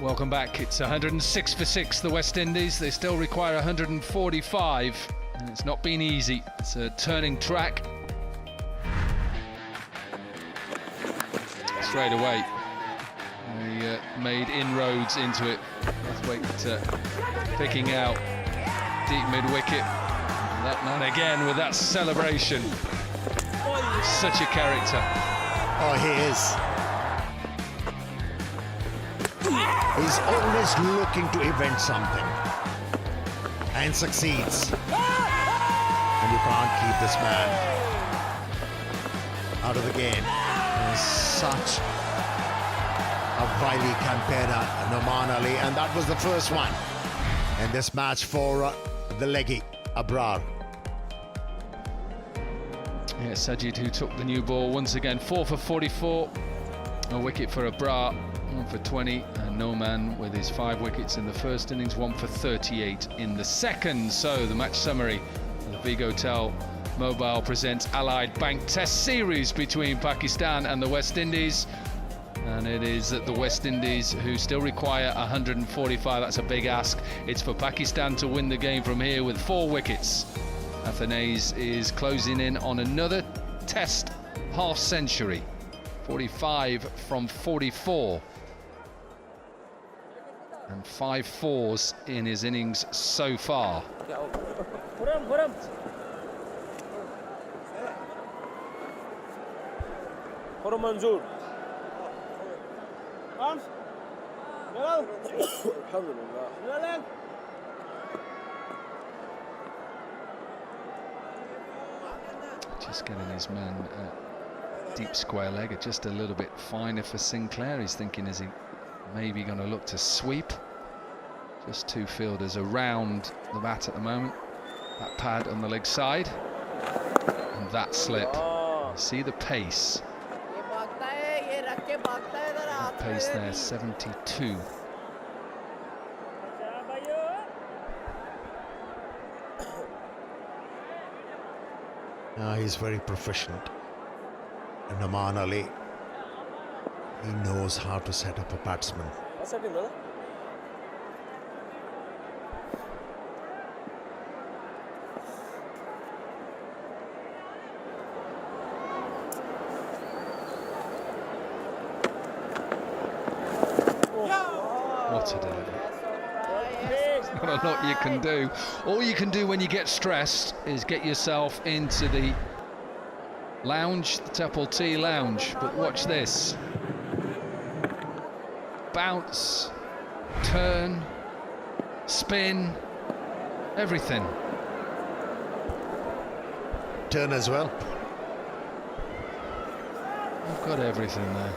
Welcome back. It's 106 for 6, the West Indies. They still require 145. And it's not been easy. It's a turning track. Straight away, they made inroads into it. Braithwaite picking out deep mid-wicket. That man again with that celebration. Such a character. Oh, he is. He's always looking to invent something. And succeeds. And you can't keep this man out of the game. He's such a wily campaigner, Noman Ali. And that was the first one in this match for the leggy, Abrar. Yeah, Sajid, who took the new ball once again, 4 for 44. A wicket for Abrar, 1 for 20. And Noman with his 5 wickets in the first innings, 1 for 38 in the second. So the match summary. The Big Hotel Mobile presents Allied Bank Test Series between Pakistan and the West Indies. And it is the West Indies who still require 145. That's a big ask. It's for Pakistan to win the game from here with 4 wickets. Athanaze is closing in on another Test half century. 45 from 44. And 5 fours in his innings so far. Manzoor. Arms. Alhamdulillah. Just getting his man deep square leg, just a little bit finer for Sinclair. He's thinking, is he maybe going to look to sweep? Just 2 fielders around the bat at the moment. That pad on the leg side. And that slip. You see the pace. That pace there, 72. He's very proficient. And Noman Ali, he knows how to set up a batsman. What's happening, brother? What a delivery. There's not a lot you can do. All you can do when you get stressed is get yourself into the lounge, the Temple Tea lounge. But watch this. Bounce, turn, spin, everything. Turn as well. I've got everything there.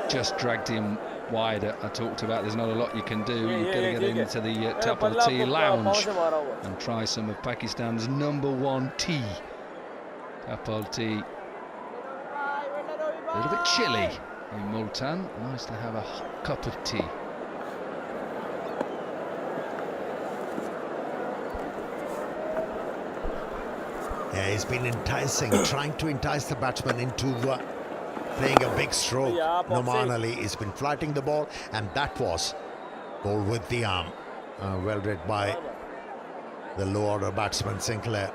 Just dragged him wider. I talked about there's not a lot you can do. You've got to get into the Temple Tea lounge and try some of Pakistan's #1 tea. Temple Tea. A little bit chilly in Multan. Nice to have a hot cup of tea. Yeah, he's been enticing, trying to entice the batsman into playing a big stroke. Noman Ali has been flighting the ball, and that was ball with the arm. Well read by the low order batsman Sinclair.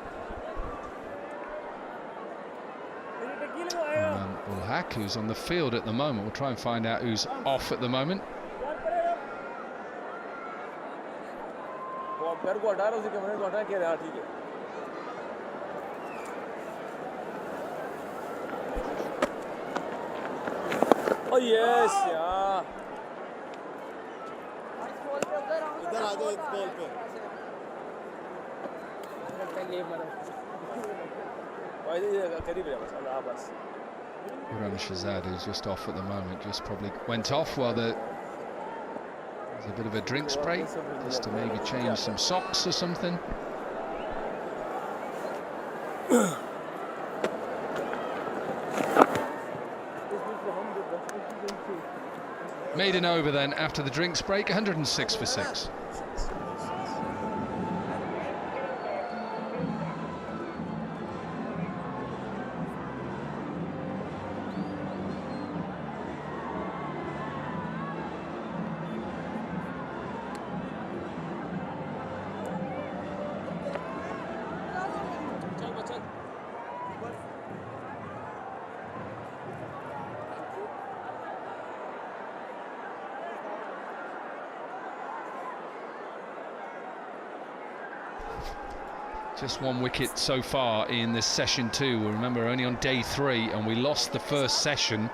Ulhaq, who's on the field at the moment. We'll try and find out who's off at the moment. Oh yes, yeah. Quran Shahzad, who's just off at the moment, just probably went off while there's a bit of a drinks break, just to maybe change some socks or something. Maiden over then after the drinks break, 106 for 6. Just one wicket so far in this session 2. We remember only on day 3, and we lost the first session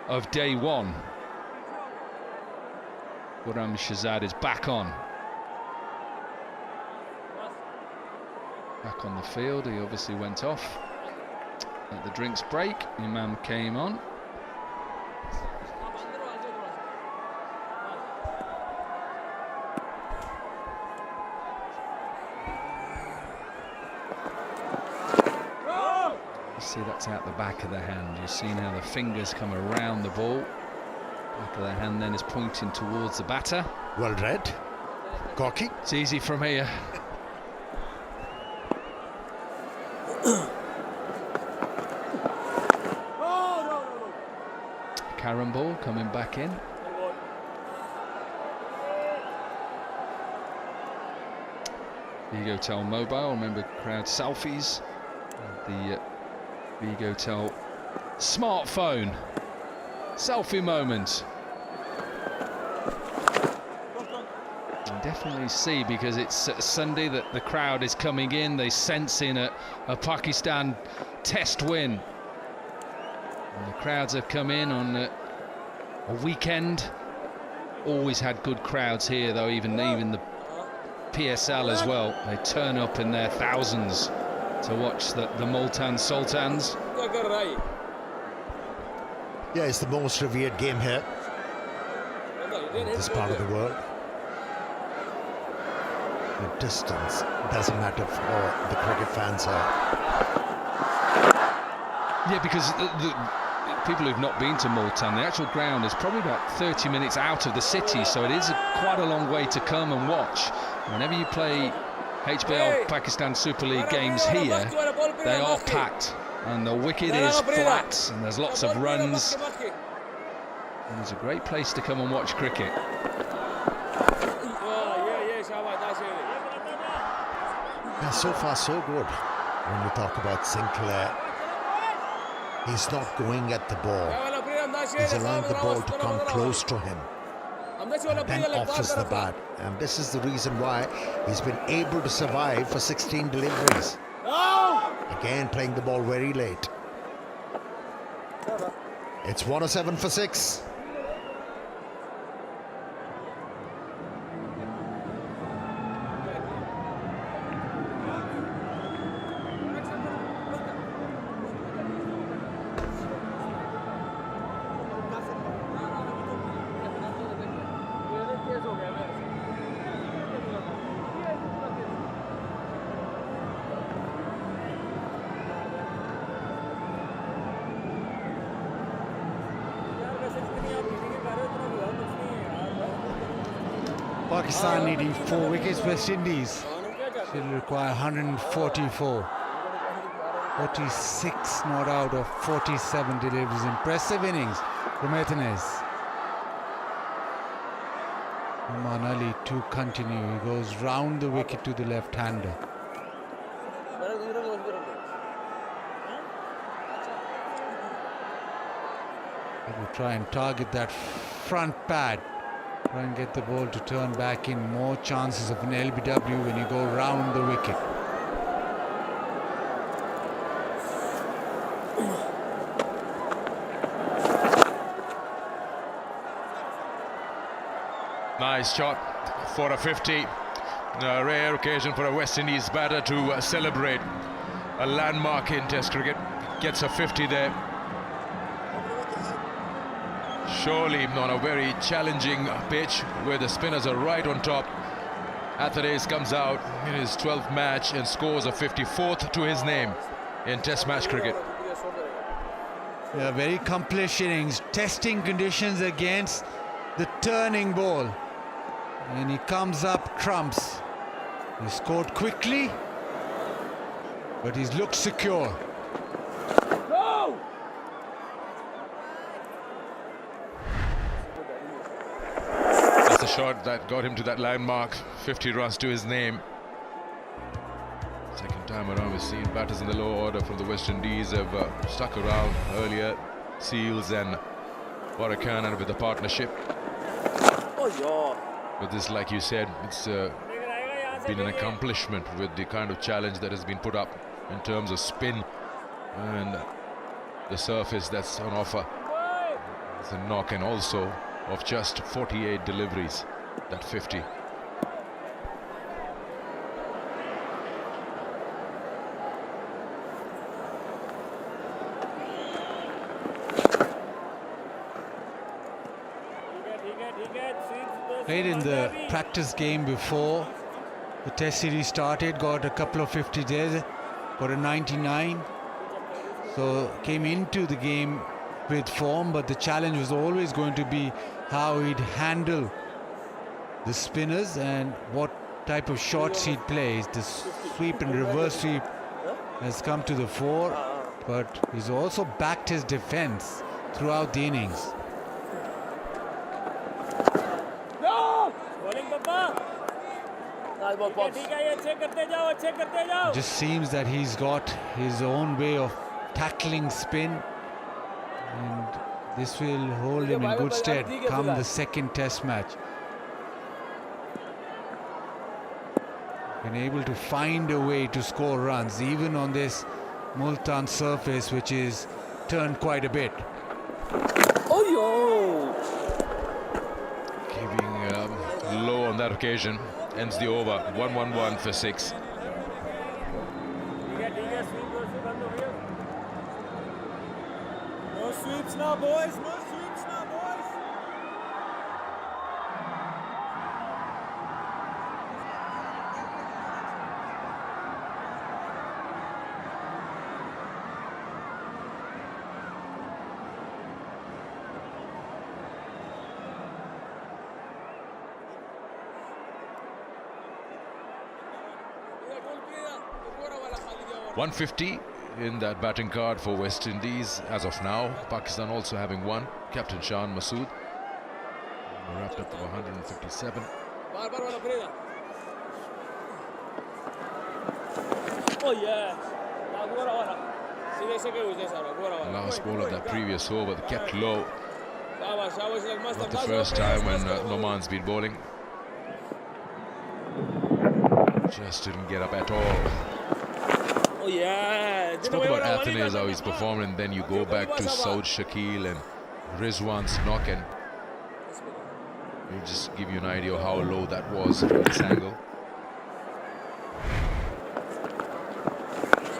of day 1. Khurram Shahzad is back on. Back on the field. He obviously went off at the drinks break. Imam came on. See, that's out the back of the hand. You've seen how the fingers come around the ball. Back of the hand then is pointing towards the batter. Well read. Cocky. It's easy from here. Carom ball coming back in. Vigotel mobile. Remember crowd selfies. The Vigotel smartphone selfie moment. You definitely see, because it's Sunday, that the crowd is coming in. They sense in a Pakistan test win. And the crowds have come in on a weekend. Always had good crowds here, though, even the PSL as well. They turn up in their thousands to watch the Multan Sultans. Yeah, it's the most revered game here in this part of the world. The distance doesn't matter for the cricket fans here. Yeah, because the people who've not been to Multan, the actual ground is probably about 30 minutes out of the city, so it is quite a long way to come and watch. Whenever you play HBL Pakistan Super League games here, they are packed, and the wicket is flat, and there's lots of runs, and it's a great place to come and watch cricket. Yeah, so far so good. When we talk about Sinclair, he's not going at the ball. He's allowing the ball to come close to him, and then offers the bat. And this is the reason why he's been able to survive for 16 deliveries. Again, playing the ball very late. It's 107 for 6. Pakistan needing 4 wickets. West Indies will require 144. 46 not out of 47 deliveries. Impressive innings from Ethanes. Oman Ali to continue. He goes round the wicket to the left-hander. He will try and target that front pad. Try and get the ball to turn back in. More chances of an LBW when you go round the wicket. Nice shot for a 50. A rare occasion for a West Indies batter to celebrate a landmark in Test cricket. Gets a 50 there. Surely on a very challenging pitch where the spinners are right on top. Athares comes out in his 12th match and scores a 54th to his name in Test match cricket. Yeah, very accomplished innings. Testing conditions against the turning ball. And he comes up trumps. He scored quickly, but he's looked secure. The shot that got him to that landmark, 50 runs to his name. Second time around we've seen batters in the lower order from the West Indies have stuck around earlier. Seals and Warakanan with the partnership. But this, like you said, it's been an accomplishment with the kind of challenge that has been put up in terms of spin and the surface that's on offer. It's a knock, and also of just 48 deliveries, that 50. Played in the practice game before the test series started, got a couple of 50 there, got a 99. So came into the game with form, but the challenge was always going to be how he'd handle the spinners and what type of shots he'd play. The sweep and reverse sweep has come to the fore, but he's also backed his defense throughout the innings. It just seems that he's got his own way of tackling spin, and this will hold him in good stead come the second test match. Been able to find a way to score runs even on this Multan surface, which is turned quite a bit. Oh yo! Keeping low on that occasion, ends the over. 1-1-1 for 6. No sweeps now, boys. No sweeps now, boys. $150 in that batting card for West Indies as of now. Pakistan also having one. Captain Shan Masood wrapped up to 157. Oh yeah. Last ball of that previous over, kept low. Not the first time when Noman's been bowling. Just didn't get up at all. Oh yeah. Spoke about Athens, how he's performed, and then you go back to Saud Shakil and Rizwan's knock, and it'll just give you an idea of how low that was from this angle.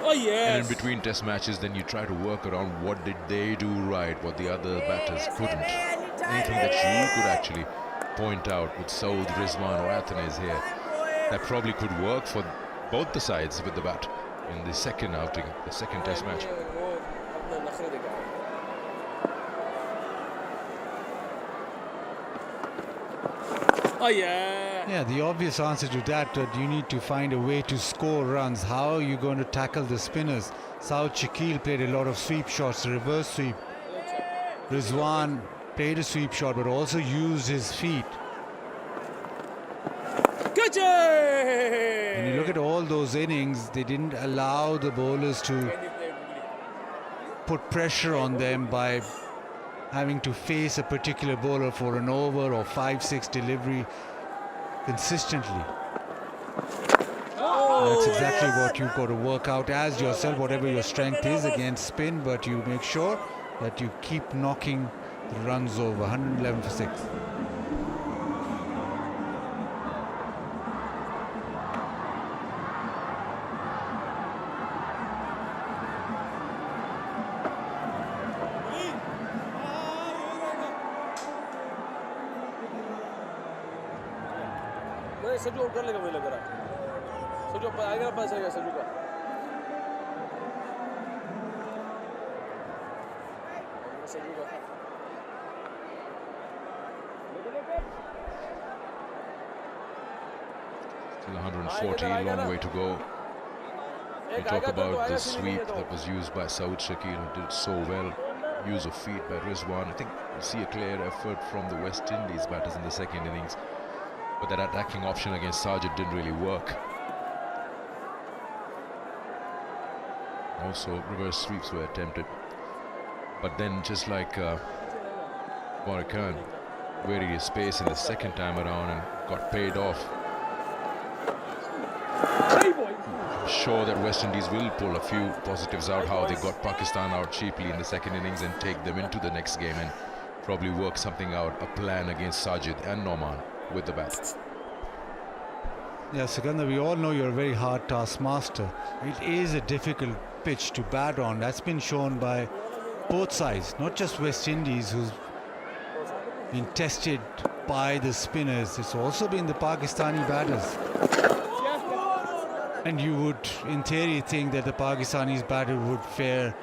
Oh yeah. And in between test matches, then you try to work around what did they do right, what the other batters couldn't. Anything that you could actually point out with Saud, Rizwan or Athens here that probably could work for both the sides with the bat in the second outing, the second test match. Oh yeah. Yeah, the obvious answer to that you need to find a way to score runs. How are you going to tackle the spinners? Saud Shakil played a lot of sweep shots, reverse sweep. Rizwan played a sweep shot but also used his feet. When you look at all those innings, they didn't allow the bowlers to put pressure on them by having to face a particular bowler for an over or 5-6 delivery consistently. That's exactly what you've got to work out as yourself, whatever your strength is against spin, but you make sure that you keep knocking the runs over. 111 for 6. सजू और कर लेगा मुझे लग रहा है सजू आएगा ना पास आएगा सजू का सजू का Still 140, long way to go. We talk about the sweep that was used by Saud Shakil, who did so well. Use of feet by Rizwan. I think you see a clear effort from the West Indies batters in the second innings. But that attacking option against Sajid didn't really work. Also, reverse sweeps were attempted. But then, just like Warren Khan, varied his space in the second time around and got paid off. sure that West Indies will pull a few positives out, how they got Pakistan out cheaply in the second innings and take them into the next game and probably work something out, a plan against Sajid and Noman with the bat. Yeah, Sikandar, we all know you're a very hard taskmaster. It is a difficult pitch to bat on. That's been shown by both sides, not just West Indies, who's been tested by the spinners. It's also been the Pakistani batters. And you would, in theory, think that the Pakistanis batter would fare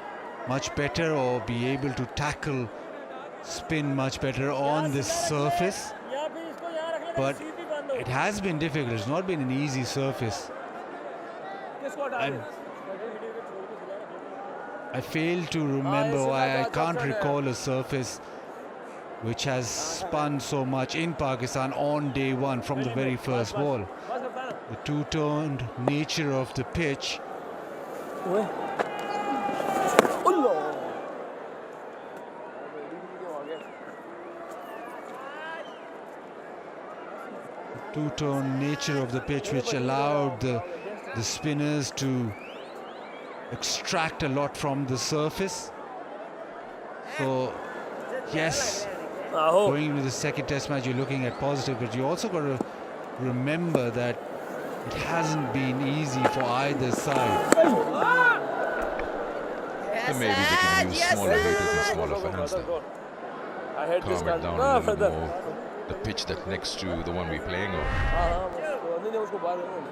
much better or be able to tackle spin much better on this surface. But it has been difficult. It's not been an easy surface. And I fail to remember why I can't recall a surface which has spun so much in Pakistan on day one from the very first ball. The two-toned nature of the pitch. Two-tone nature of the pitch, which allowed the spinners to extract a lot from the surface. So yes, going into the second test match, you're looking at positive, but you also got to remember that it hasn't been easy for either side. And maybe they can use smaller haters and smaller fans now. Calm it down a little more. The pitch that's next to the one we're playing on.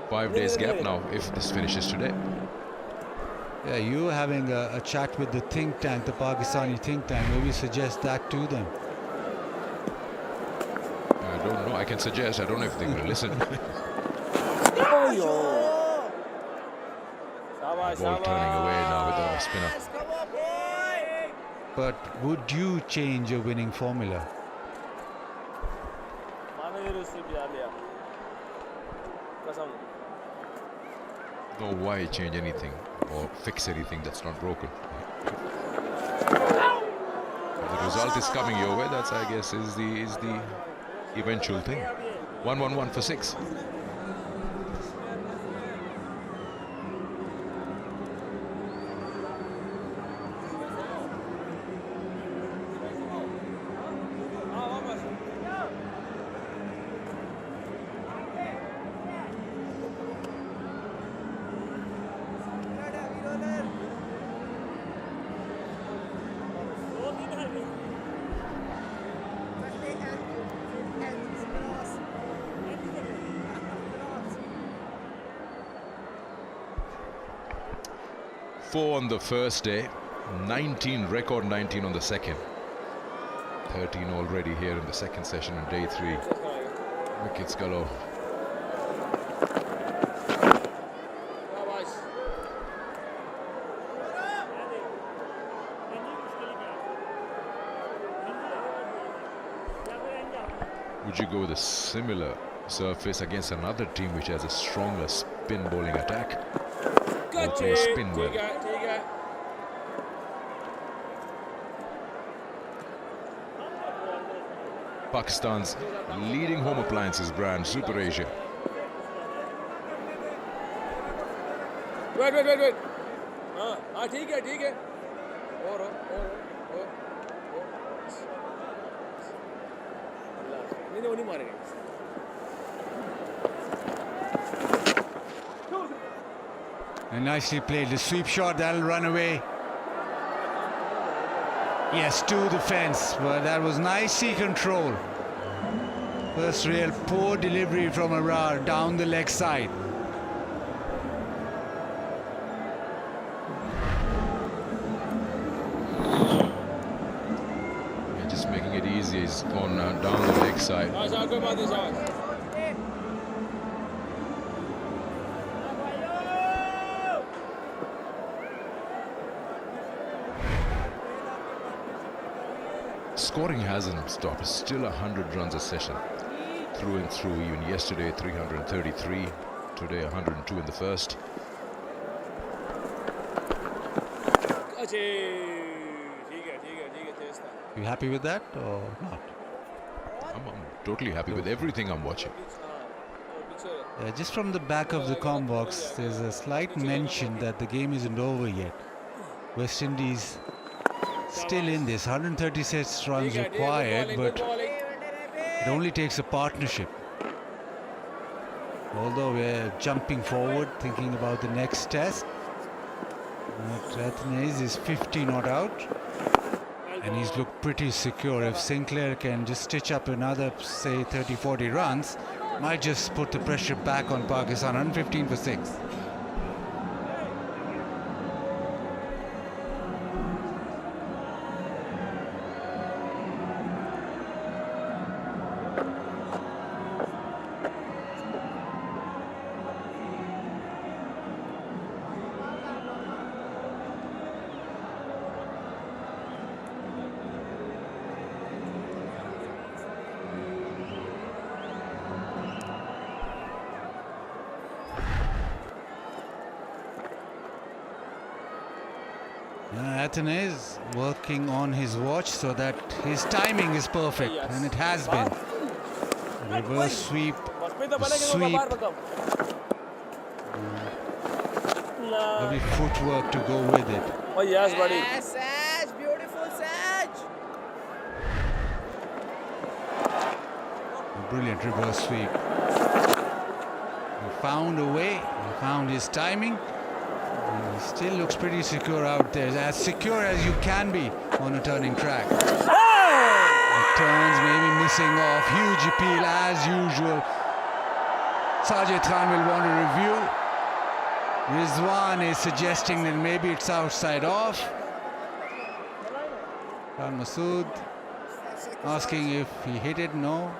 5 days gap now if this finishes today. Yeah, you having a chat with the think tank, the Pakistani think tank, maybe suggest that to them. I don't know, I can suggest, I don't know if they're going to listen. Ball turning away now with the spinner. But would you change your winning formula? No, why change anything or fix anything that's not broken? The result is coming your way. That's, I guess, is the eventual thing. 1-1-1 for 6. Four on the first day, 19, record 19 on the second. 13 already here in the second session on day 3. Wickets galore. Would you go with a similar surface against another team which has a stronger spin bowling attack? Will play spin well. Pakistan's leading home appliances brand, Super Asia. Wait. ठीक है. और. नहीं मारेंगे. And nicely played. The sweep shot, that'll run away. Yes, to the fence, but that was nicely controlled. First real poor delivery from Arar down the leg side. Yeah, just making it easy. He's gone down the leg side. Scoring hasn't stopped. It's still 100 runs a session through and through. Even yesterday 333, today 102 in the first. You happy with that or not? I'm totally happy with everything I'm watching. Just from the back of the comm box, there's a slight mention that the game isn't over yet. West Indies still in this. 136 runs required, but it only takes a partnership. Although we're jumping forward, thinking about the next test. Athanaze is 50 not out, and he's looked pretty secure. If Sinclair can just stitch up another, say, 30-40 runs, might just put the pressure back on Pakistan. 115 for 6. Athanaze working on his watch so that his timing is perfect, and it has been. Reverse sweep, sweep. Lovely footwork to go with it. Oh yes, buddy. Yes, Saj, beautiful Saj. A brilliant reverse sweep. He found a way, he found his timing. He still looks pretty secure out there, as secure as you can be on a turning track. The turns maybe missing off, huge appeal as usual. Sajid Khan will want a review. Rizwan is suggesting that maybe it's outside off. Khan Masood asking if he hit it, no.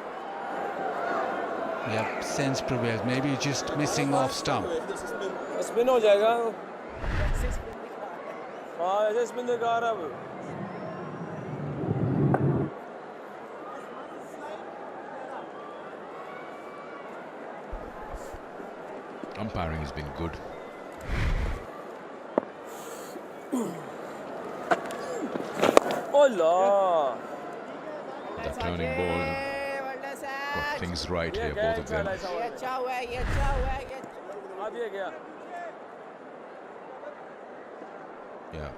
Yep, sense prevails, maybe just missing off stump. Spin हो जाएगा. हाँ ऐसे spin दिखा रहा है. Umpiring has been good. Oh la! That turning ball got things right here, both of them. Yeah,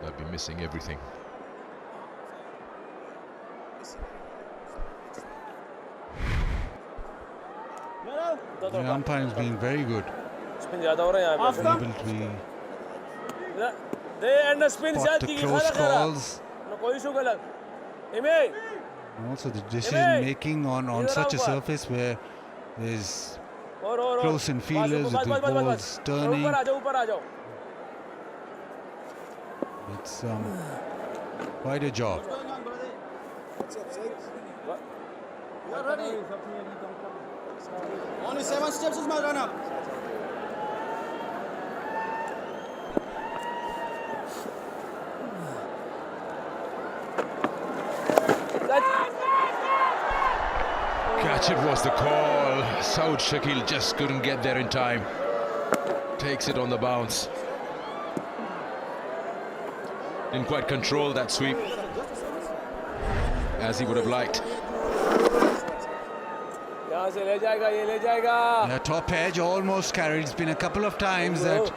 they'll be missing everything. The umpiring's been very good. Spin ज़्यादा हो रहा है यहाँ पे. Able to be They end the spin spot the close calls. No कोई issue गलत. Ime. And also the decision making on such a surface where there's close in fielders with the balls turning. ऊपर आ जाओ. It's quite a job. You're ready. Only 7 steps is my run-up. Catch it was the call. Saud Shakil just couldn't get there in time. Takes it on the bounce. Didn't quite control that sweep as he would have liked. The top edge almost carried. It's been a couple of times that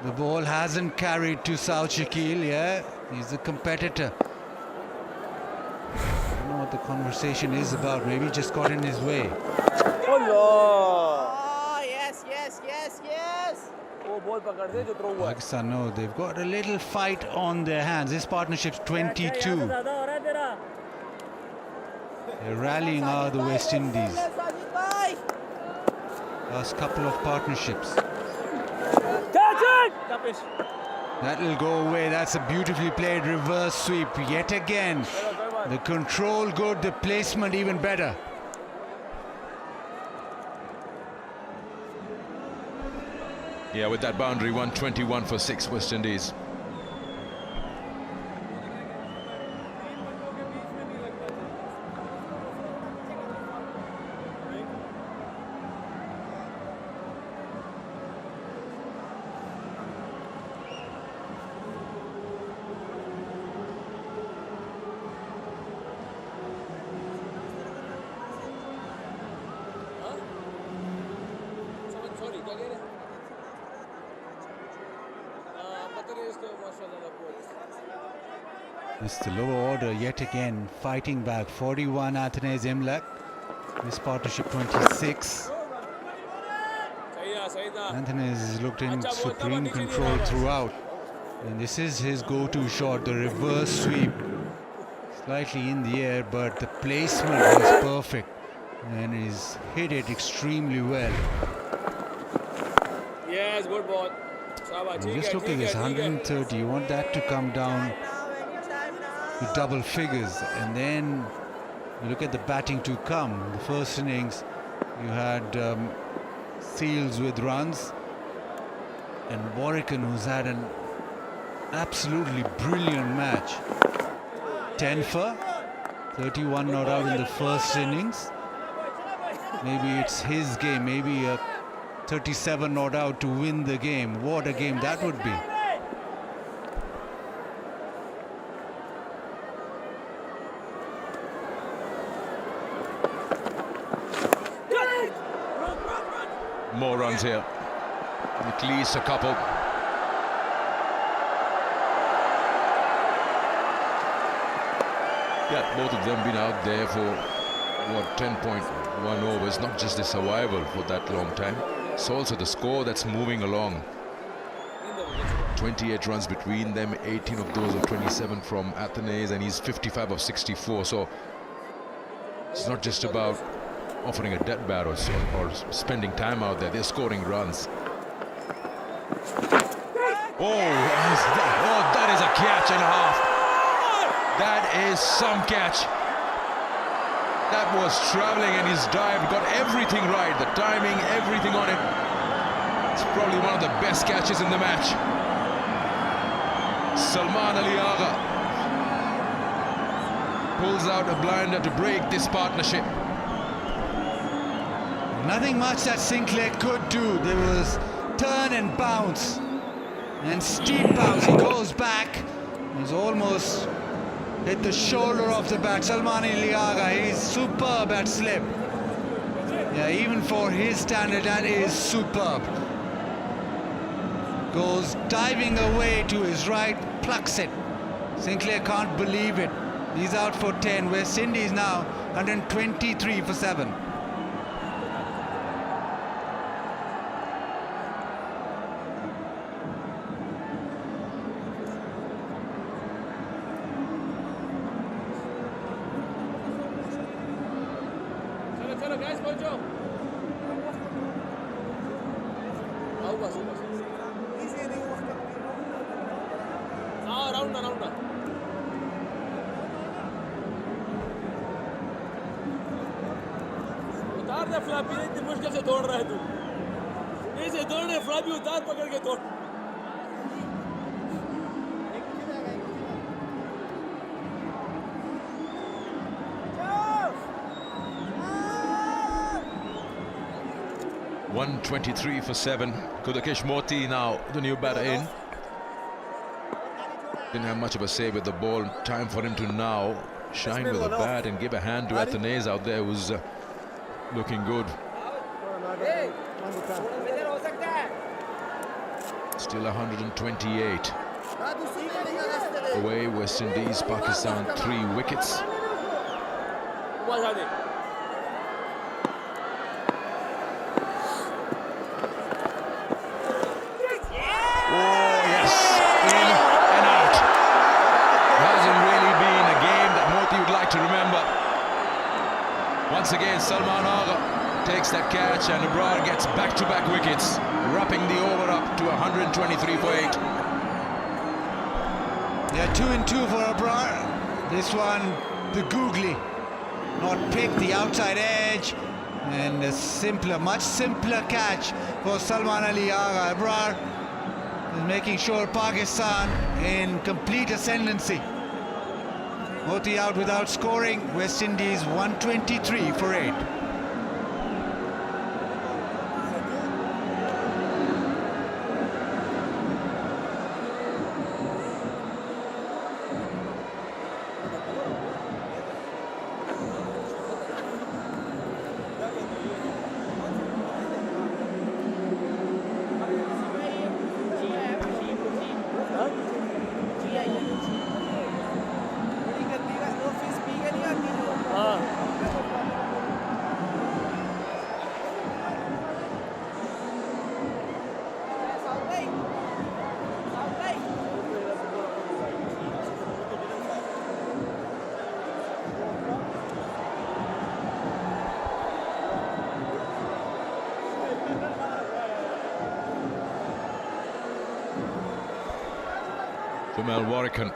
the ball hasn't carried to Saud Shakil. Yeah, he's a competitor. I don't know what the conversation is about. Maybe he just got in his way. Oh, yes. Pakistan, no, they've got a little fight on their hands. This partnership's 22. They're rallying out the West Indies. Last couple of partnerships. That'll go away. That's a beautifully played reverse sweep yet again. The control good, the placement even better. Yeah, with that boundary, 121 for 6 West Indies. It's the lower order yet again fighting back. 41 Athanaze Imlek. This partnership 26. Athanaze has looked in supreme control throughout. And this is his go-to shot, the reverse sweep. Slightly in the air, but the placement was perfect. And he's hit it extremely well. Yes, good ball. Just look at this, 130. You want that to come down to double figures, and then you look at the batting to come. The first innings, you had Seals with runs, and Warwican, who's had an absolutely brilliant match. 10 for 31 not out in the first innings. Maybe it's his game, maybe a 37 not out to win the game. What a game that would be. More runs here. At least a couple. Yeah, both of them been out there for, what, 10.1 overs. Not just the survival for that long time. It's also the score that's moving along. 28 runs between them, 18 of those are 27 from Athanaze, and he's 55 of 64. So it's not just about offering a dead bat or spending time out there. They're scoring runs. That is a catch and a half. That is some catch. That was traveling, and his dive got everything right. The timing, everything on it. It's probably one of the best catches in the match. Salman Ali Agha pulls out a blinder to break this partnership. Nothing much that Sinclair could do. There was turn and bounce and steep bounce. He goes back. He's almost hit the shoulder of the bat. Salman Ali Agha, he's superb at slip. Yeah, even for his standard, that is superb. Goes diving away to his right, plucks it. Sinclair can't believe it. He's out for 10. West Indies now 123 for 7. मुश्किल से दौड़ रहा है तू ऐसे दौड़ने floppy उतार पकड़ के दौड़ 123 for 7. Kudakesh Moti now, the new batter in. Didn't have much of a say with the ball. Time for him to now shine with the bat and give a hand to Athanaze out there, who's looking good. Still 128. Away, West Indies, Pakistan, 3 wickets. Once again, Salman Agha takes that catch, and Abrar gets back-to-back wickets, wrapping the over up to 123 for 8. Yeah, 2 and 2 for Abrar. This one, the googly, not picked, the outside edge, and a simpler, much simpler catch for Salman Ali Agha. Abrar is making sure Pakistan in complete ascendancy. Moti out without scoring. West Indies 123 for 8. Kumar Warrican.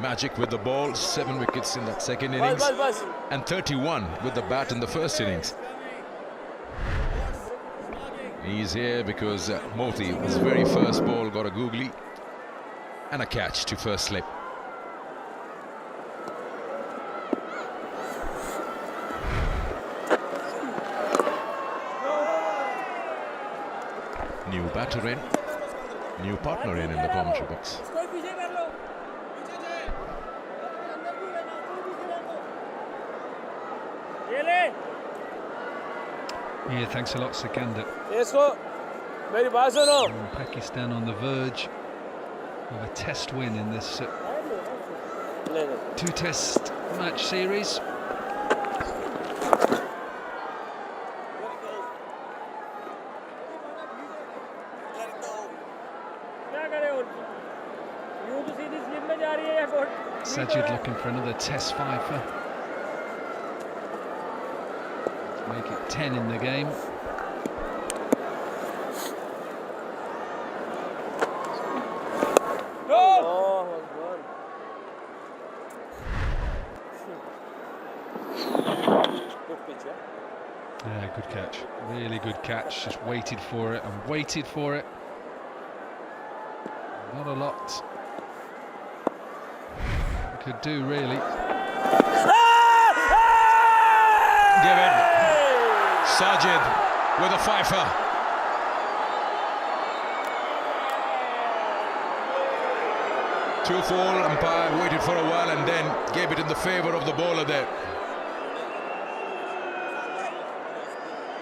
Magic with the ball, 7 wickets in that second innings, and 31 with the bat in the first innings. He's here because Moti, his very first ball, got a googly and a catch to first slip. New batter in, new partner in the commentary box. Yeah, thanks a lot, Sikandar. Pakistan on the verge of a test win in this 2-test match series. Sajid looking for another test fifer. Make it 10 in the game. Yeah, good catch. Really good catch. Just waited for it and waited for it. Not a lot could do, really. Give it. Sajid with a fifer. Two full, umpire waited for a while and then gave it in the favour of the bowler there.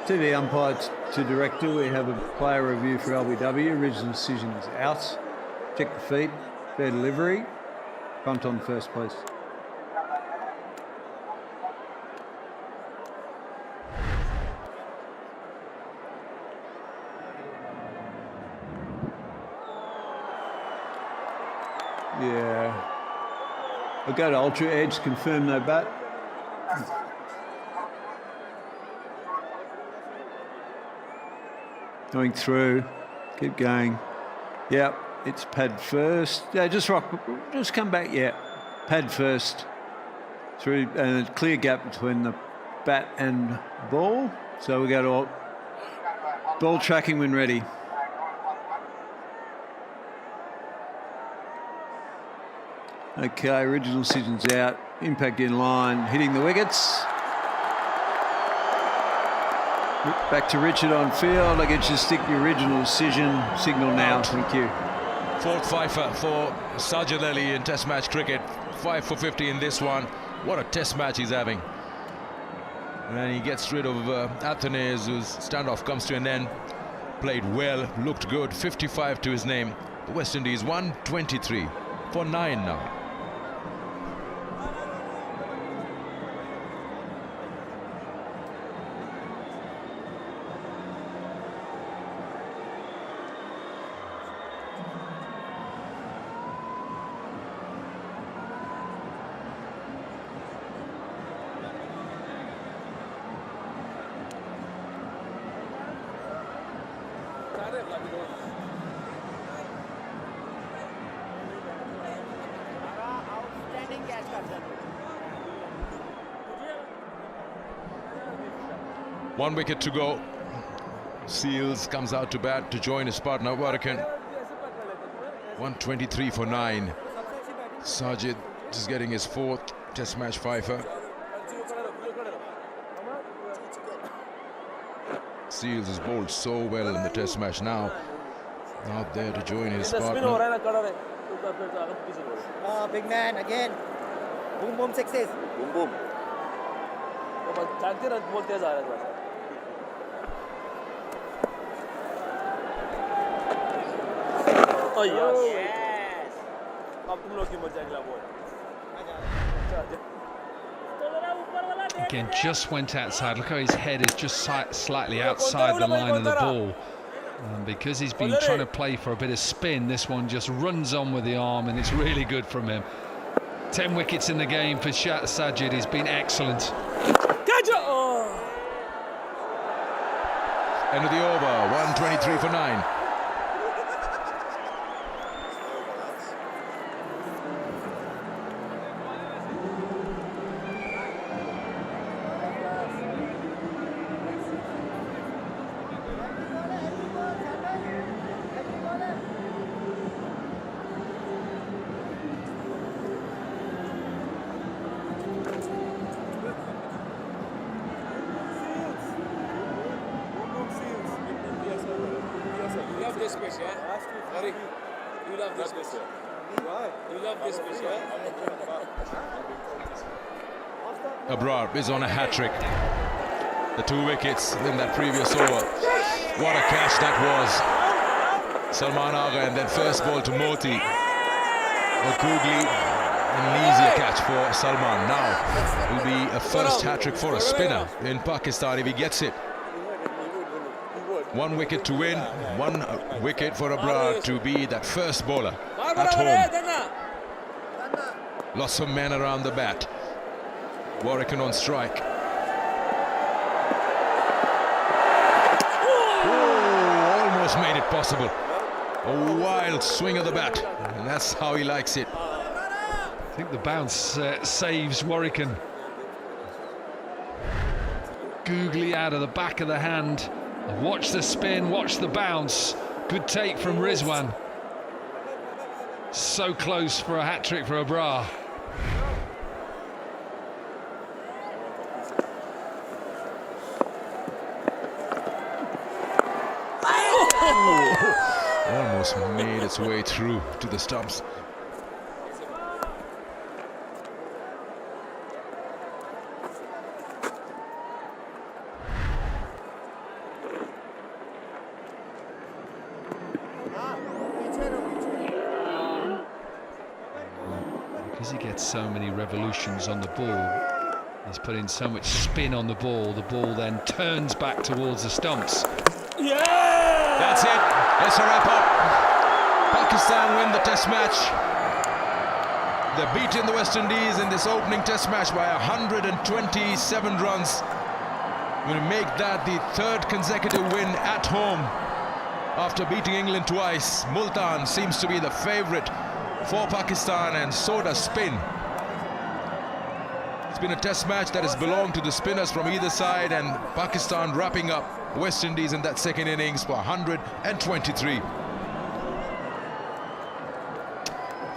TV umpire to director, we have a player review for LBW. Original decision is out. Check the feed, fair delivery, punt on first place. Yeah. I'll go to Ultra Edge, confirm no bat. Going through, keep going. Yep, it's pad first. Yeah, just come back, yeah. Pad first. Through, and a clear gap between the bat and ball. So we go to ball tracking when ready. Okay, original decision's out. Impact in line, hitting the wickets. Back to Richard on field. I get you to stick the original decision. Signal now. Thank you. Fourth fifer for Sajid Ali in Test match cricket. 5 for 50 in this one. What a Test match he's having. And he gets rid of Athanaze, whose standoff comes to an end. Played well, looked good. 55 to his name. The West Indies 123 for 9 now. One wicket to go. Seals comes out to bat to join his partner Warrican. 123 for 9. Sajid is getting his 4th Test match fifer. Seals has bowled so well in the Test match now. Out there to join his partner. Big man again. Boom boom sixes. Boom boom. Oh yes. Again, just went outside. Look how his head is just slightly outside the line of the ball. Because he's been trying to play for a bit of spin, this one just runs on with the arm, and it's really good from him. 10 wickets in the game for Sajid. He's been excellent. End of the over, 123 for 9. this pitch, yeah? Larry, you love this pitch. Why? You love this pitch, yeah? Abrar is on a hat-trick. The 2 wickets in that previous over. What a catch that was. Salman Agha, and then first ball to Moti. Koogli, an easier catch for Salman. Now will be a first hat-trick for a spinner in Pakistan if he gets it. 1 wicket to win, 1 wicket for Abrar to be that first bowler at home. Lots of men around the bat. Warrican on strike. Almost made it possible. A wild swing of the bat, and that's how he likes it. I think the bounce saves Warrican. Googly out of the back of the hand. Watch the spin, watch the bounce. Good take from Rizwan. So close for a hat-trick for Abrar. Almost made its way through to the stumps. Because he gets so many revolutions on the ball, he's putting so much spin on the ball then turns back towards the stumps. Yeah! That's it. It's a wrap-up. Pakistan win the test match. They're beating the West Indies in this opening test match by 127 runs. Going to make that the 3rd consecutive win at home after beating England twice. Multan seems to be the favourite for Pakistan, and so does spin. It's been a test match that has belonged to the spinners from either side, and Pakistan wrapping up West Indies in that second innings for 123.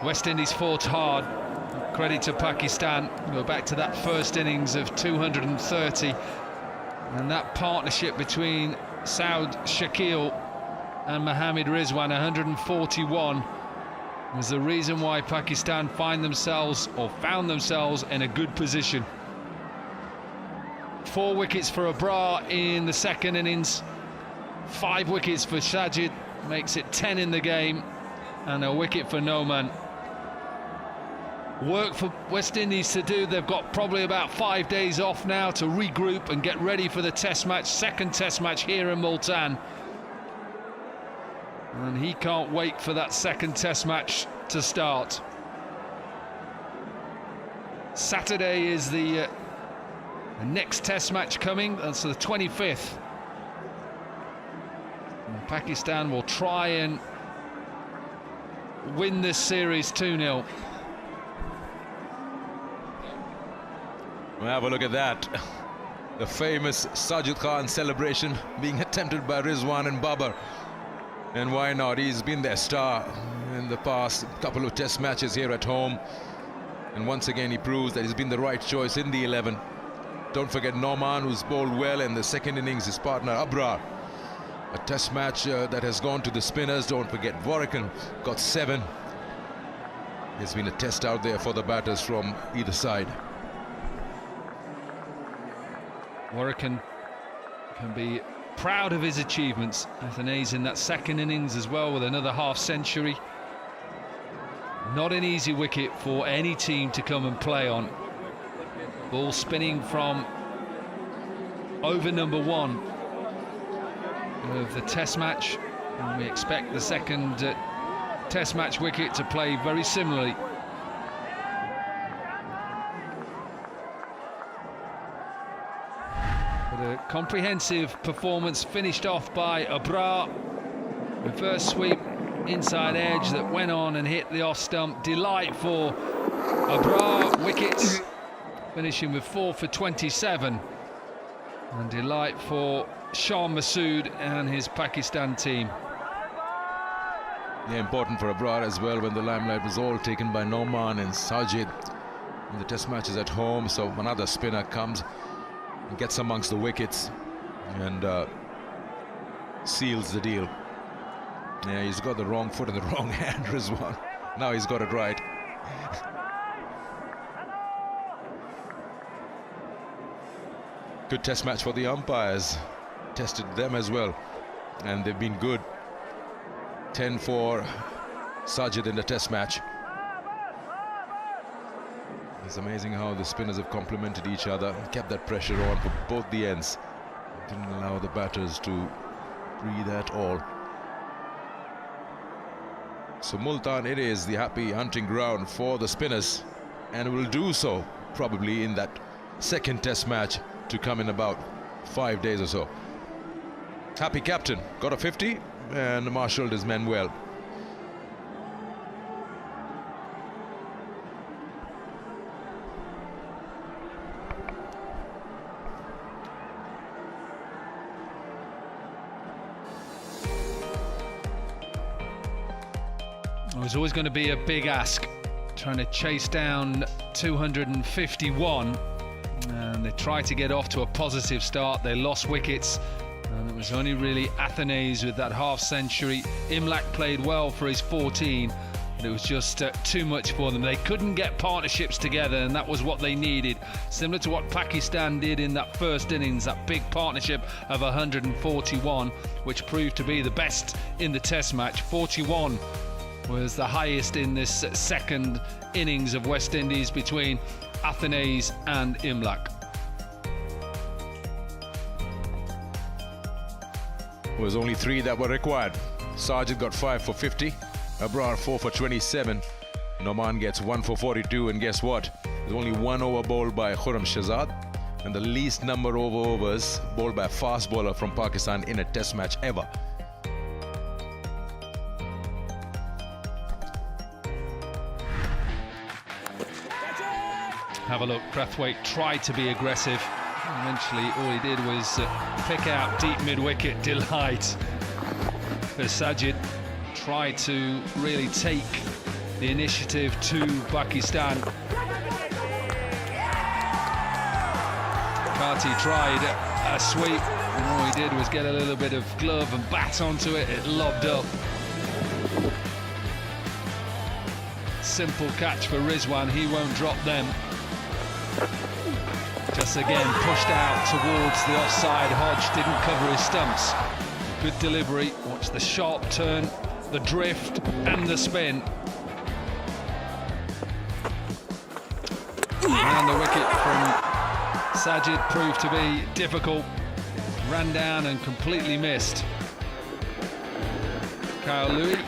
West Indies fought hard. Credit to Pakistan. Go back to that first innings of 230, and that partnership between Saud Shakil and Mohammad Rizwan, 141, was the reason why Pakistan found themselves in a good position. 4 wickets for Abrar in the second innings, 5 wickets for Sajid, makes it 10 in the game, and a wicket for Noman. Work for West Indies to do. They've got probably about 5 days off now to regroup and get ready for the test match, second test match here in Multan. And he can't wait for that second test match to start. Saturday is the next test match coming. That's the 25th. And Pakistan will try and win this series 2-0. We'll have a look at that. The famous Sajid Khan celebration being attempted by Rizwan and Babar. And why not? He's been their star in the past couple of test matches here at home. And once again, he proves that he's been the right choice in the 11. Don't forget Noman, who's bowled well in the second innings, his partner Abrar. A test match that has gone to the spinners. Don't forget Warrican got 7. There's been a test out there for the batters from either side. Warrican can be proud of his achievements. Athanase in that second innings as well with another half century. Not an easy wicket for any team to come and play on. Ball spinning from over number 1 of the test match, and we expect the second test match wicket to play very similarly. A comprehensive performance finished off by Abrar. Reverse sweep, inside edge that went on and hit the off stump. Delight for Abrar. Wickets finishing with 4 for 27. And delight for Shan Masood and his Pakistan team. Yeah, important for Abrar as well when the limelight was all taken by Noman and Sajid in the test matches at home. So another spinner comes and gets amongst the wickets and seals the deal. Yeah, he's got the wrong foot in the wrong hand, Rizwan. Now he's got it right. Good test match for the umpires. Tested them as well, and they've been good. 10 for Sajid in the test match. It's amazing how the spinners have complemented each other, kept that pressure on for both the ends. Didn't allow the batters to breathe at all. So Multan, it is the happy hunting ground for the spinners, and will do so probably in that second test match to come in about 5 days or so. Happy captain, got a 50 and marshalled his men well. It was always going to be a big ask, trying to chase down 251, and they tried to get off to a positive start. They lost wickets, and it was only really Athenaeus with that half century. Imlak played well for his 14, but it was just too much for them. They couldn't get partnerships together, and that was what they needed, similar to what Pakistan did in that first innings, that big partnership of 141, which proved to be the best in the test match. 41 was the highest in this second innings of West Indies between Athenaeus and Imlak. It was only 3 that were required. Sajid got 5 for 50, Abrar 4 for 27, Noman gets 1 for 42, and guess what? There's only 1 over bowled by Khurram Shahzad, and the least number of overs bowled by a fast bowler from Pakistan in a test match ever. Have a look, Brathwaite tried to be aggressive. Eventually all he did was pick out deep mid-wicket delight. But Sajid tried to really take the initiative to Pakistan. Kati tried a sweep, and all he did was get a little bit of glove and bat onto it. It lobbed up. Simple catch for Rizwan, he won't drop them. Just again pushed out towards the offside. Hodge didn't cover his stumps. Good delivery. Watch the sharp turn, the drift and the spin. And the wicket from Sajid proved to be difficult. Ran down and completely missed. Kyle Louis.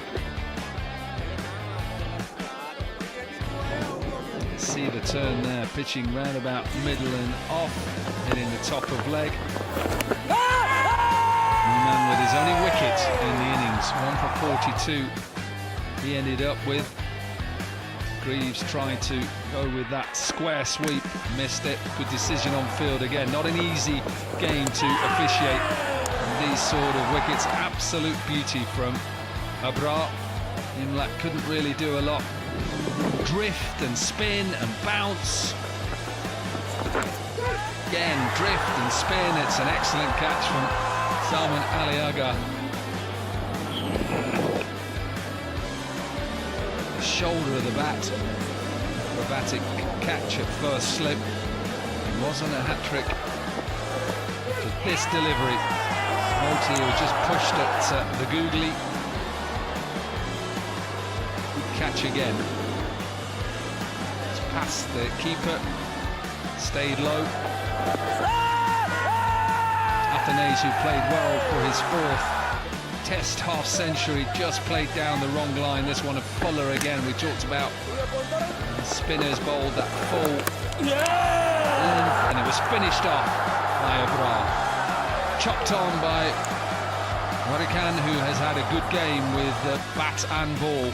See the turn there, pitching round about middle and off, hitting the top of leg. Newman with his only wicket in the innings, 1 for 42 he ended up with. Greaves tried to go with that square sweep, missed it. Good decision on field again. Not an easy game to officiate these sort of wickets. Absolute beauty from Abrar. Imlak couldn't really do a lot. Drift and spin and bounce. Again, drift and spin. It's an excellent catch from Salman Ali Agha. The shoulder of the bat. Acrobatic catch at first slip. It wasn't a hat-trick. To this delivery. Moti was just pushed at the googly. Good catch again. Past the keeper, stayed low. Athenaeus, who played well for his 4th test half century, just played down the wrong line. This one of Fuller again. We talked about spinners bowled that full, and it was finished off by Abrar. Chopped on by Warrikan, who has had a good game with bat and ball.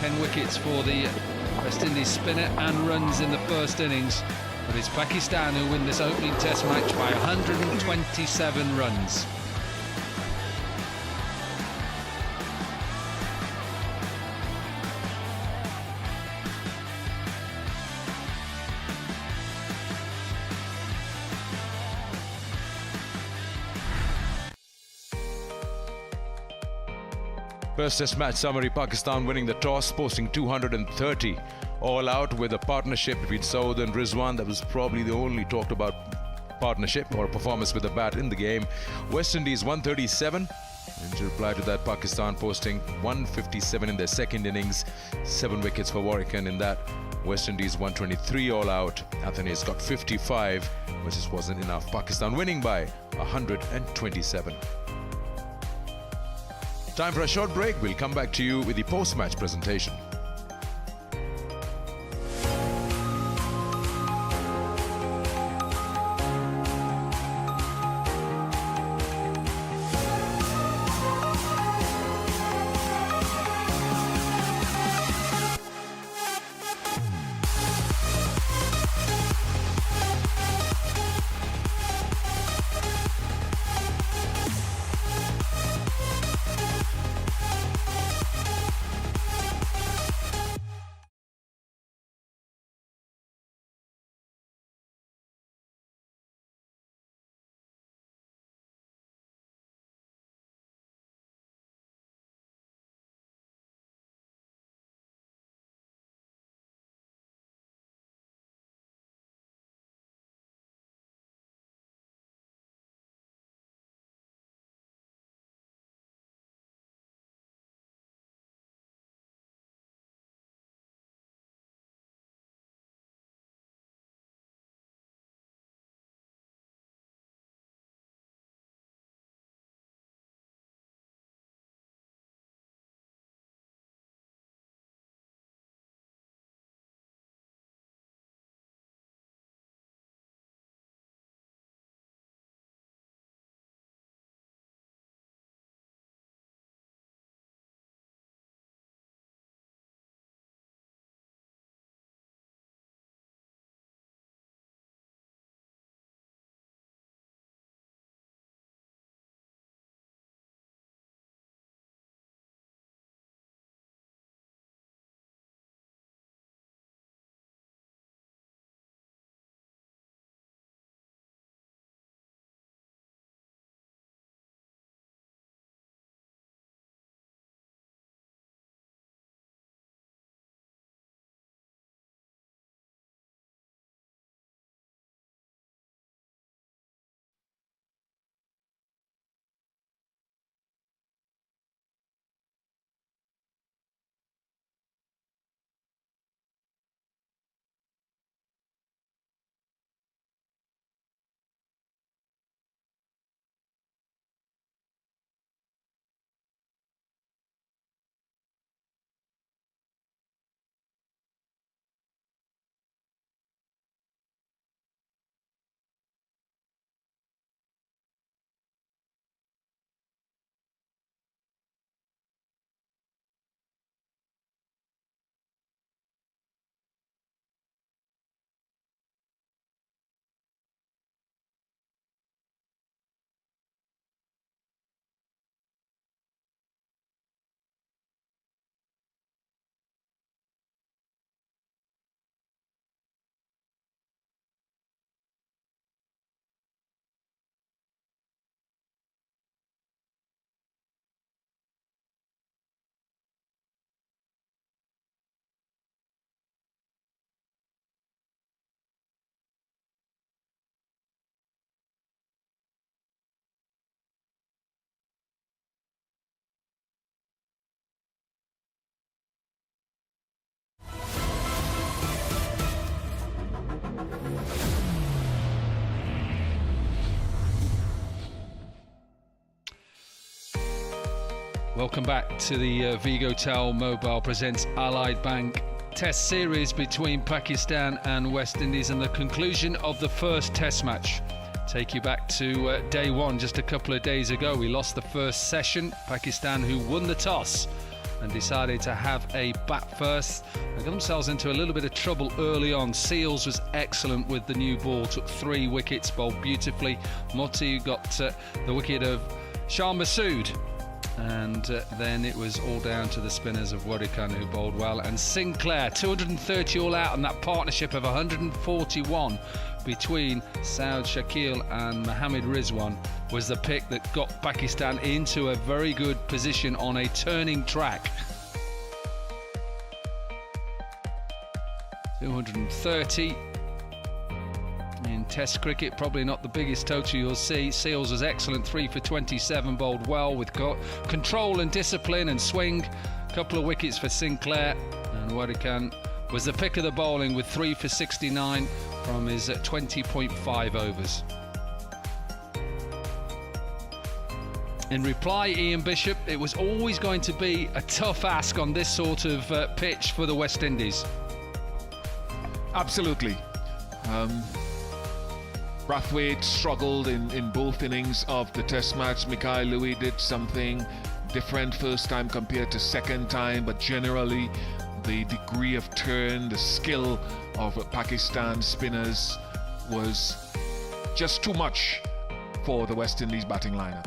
10 wickets for the West Indies spinner and runs in the first innings, but it's Pakistan who win this opening test match by 127 runs. First Test match summary: Pakistan winning the toss, posting 230 all out with a partnership between Saud and Rizwan. That was probably the only talked about partnership or performance with the bat in the game. West Indies 137. In reply to that, Pakistan posting 157 in their second innings, 7 wickets for Warrican in that. West Indies 123 all out. Athena's got 55, which just wasn't enough. Pakistan winning by 127. Time for a short break. We'll come back to you with the post-match presentation. Welcome back to the Vigo Tel Mobile presents Allied Bank Test Series between Pakistan and West Indies, and the conclusion of the first Test match. Take you back to day one, just a couple of days ago. We lost the first session. Pakistan, who won the toss and decided to have a bat first, they got themselves into a little bit of trouble early on. Seals was excellent with the new ball, took 3 wickets, bowled beautifully. Moti got the wicket of Shah Masood. and then it was all down to the spinners of Warrikan who bowled well, and Sinclair 230 all out, and that partnership of 141 between Saud Shakil and Mohammad Rizwan was the pick that got Pakistan into a very good position on a turning track. 230 in Test cricket, probably not the biggest total you'll see. Seals was excellent, 3 for 27, bowled well with control and discipline and swing. A couple of wickets for Sinclair, and Warrikan was the pick of the bowling with 3 for 69 from his 20.5 overs. In reply, Ian Bishop, it was always going to be a tough ask on this sort of pitch for the West Indies. Absolutely. Brathwaite struggled in both innings of the Test match. Mikhail Louis did something different first time compared to second time, but generally the degree of turn, the skill of Pakistan spinners was just too much for the West Indies batting lineup.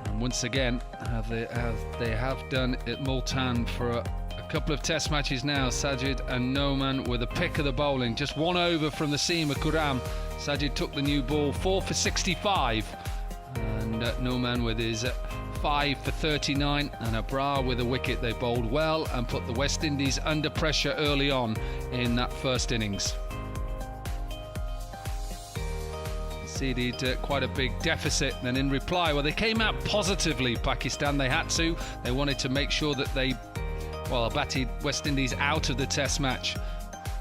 And once again, they have done at Multan for a couple of Test matches now. Sajid and Noman with a pick of the bowling, just one over from the seamer Kuram. Sajid took the new ball, 4 for 65, and Noman with his 5 for 39, and Abrar with a wicket. They bowled well and put the West Indies under pressure early on in that first innings. Conceded quite a big deficit, and in reply, well, they came out positively, Pakistan. They had to. They wanted to make sure that they batted West Indies out of the Test match,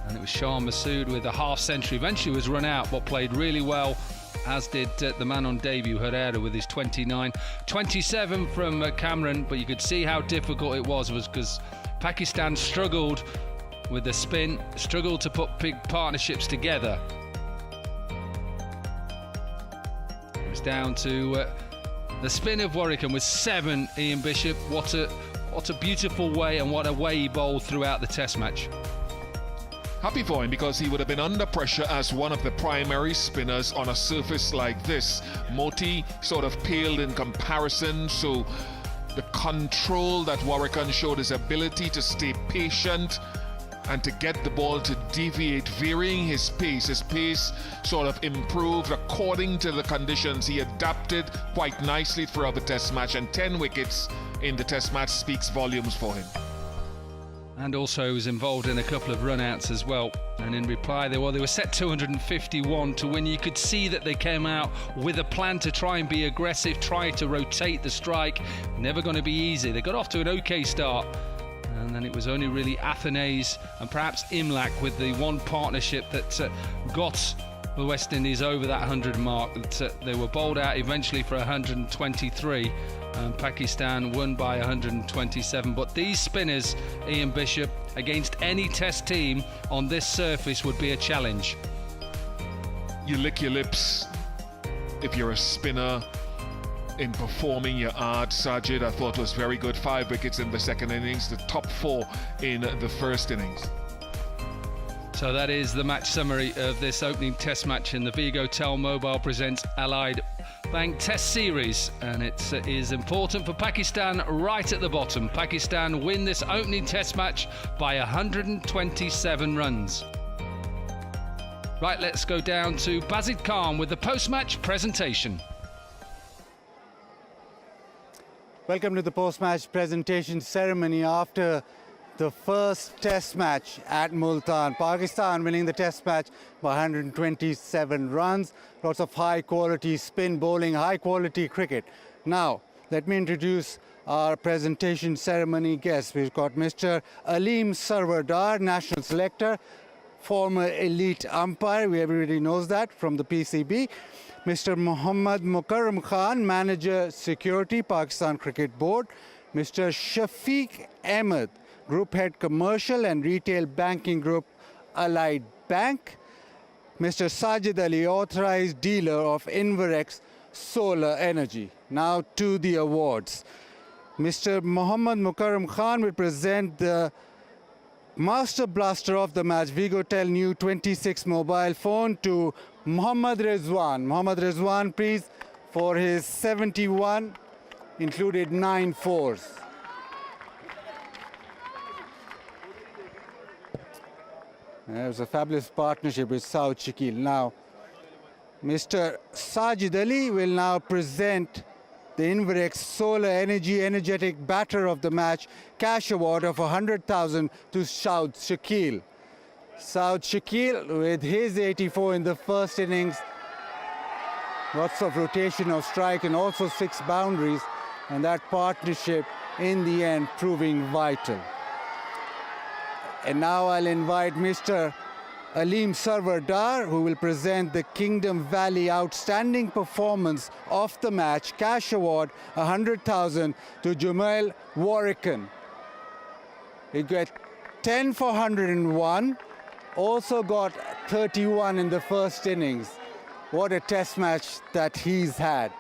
and it was Shah Masood with a half century. Eventually was run out, but played really well, as did the man on debut, Herrera, with his 29. 27 from Cameron, but you could see how difficult it was because Pakistan struggled with the spin, struggled to put big partnerships together. It was down to the spin of Warrikan with 7, Ian Bishop. What a beautiful way, and what a way he bowled throughout the Test match. Happy for him, because he would have been under pressure as one of the primary spinners on a surface like this. Moti sort of paled in comparison, so the control that Warrikan showed, his ability to stay patient and to get the ball to deviate, varying his pace sort of improved according to the conditions. He adapted quite nicely throughout the Test match, and 10 wickets in the Test match speaks volumes for him. And also was involved in a couple of run-outs as well. And in reply, they were set 251 to win. You could see that they came out with a plan to try and be aggressive, try to rotate the strike. Never going to be easy. They got off to an okay start, and then it was only really Athenaze and perhaps Imlak with the one partnership that got the West Indies over that 100 mark. They were bowled out eventually for 123. Pakistan won by 127, but these spinners, Ian Bishop, against any Test team on this surface would be a challenge. You lick your lips if you're a spinner in performing your art. Sajid, I thought, was very good. 5 wickets in the second innings, the top 4 in the first innings. So that is the match summary of this opening Test match in the Vigo Tel Mobile presents Allied Bank Test Series, and it is important for Pakistan right at the bottom. Pakistan win this opening Test match by 127 runs. Right, let's go down to Bazid Khan with the post-match presentation. Welcome to the post-match presentation ceremony after the first Test match at Multan. Pakistan winning the Test match by 127 runs. Lots of high-quality spin bowling, high-quality cricket. Now, let me introduce our presentation ceremony guests. We've got Mr. Aleem Sarwardar, national selector, former elite umpire, everybody knows that, from the PCB. Mr. Mohammad Mukarram Khan, manager security, Pakistan Cricket Board. Mr. Shafiq Ahmed, Group Head Commercial and Retail Banking Group, Allied Bank. Mr. Sajid Ali, Authorized Dealer of Inverex Solar Energy. Now to the awards. Mr. Mohammad Mukarram Khan will present the Master Blaster of the match, Vigotel New 26 mobile phone, to Mohammad Rizwan. Mohammad Rizwan, please for his 71, included 9 fours. It was a fabulous partnership with Saud Shakil. Now, Mr. Sajid Ali will now present the Inverex Solar Energy Energetic Batter of the Match cash award of 100,000 to Saud Shakil. Saud Shakil with his 84 in the first innings, lots of rotation of strike and also 6 boundaries, and that partnership in the end proving vital. And now I'll invite Mr. Aleem Sarwardar, who will present the Kingdom Valley Outstanding Performance of the Match cash award 100,000 to Jumail Warrican. He got 10 for 101, also got 31 in the first innings. What a test match that he's had.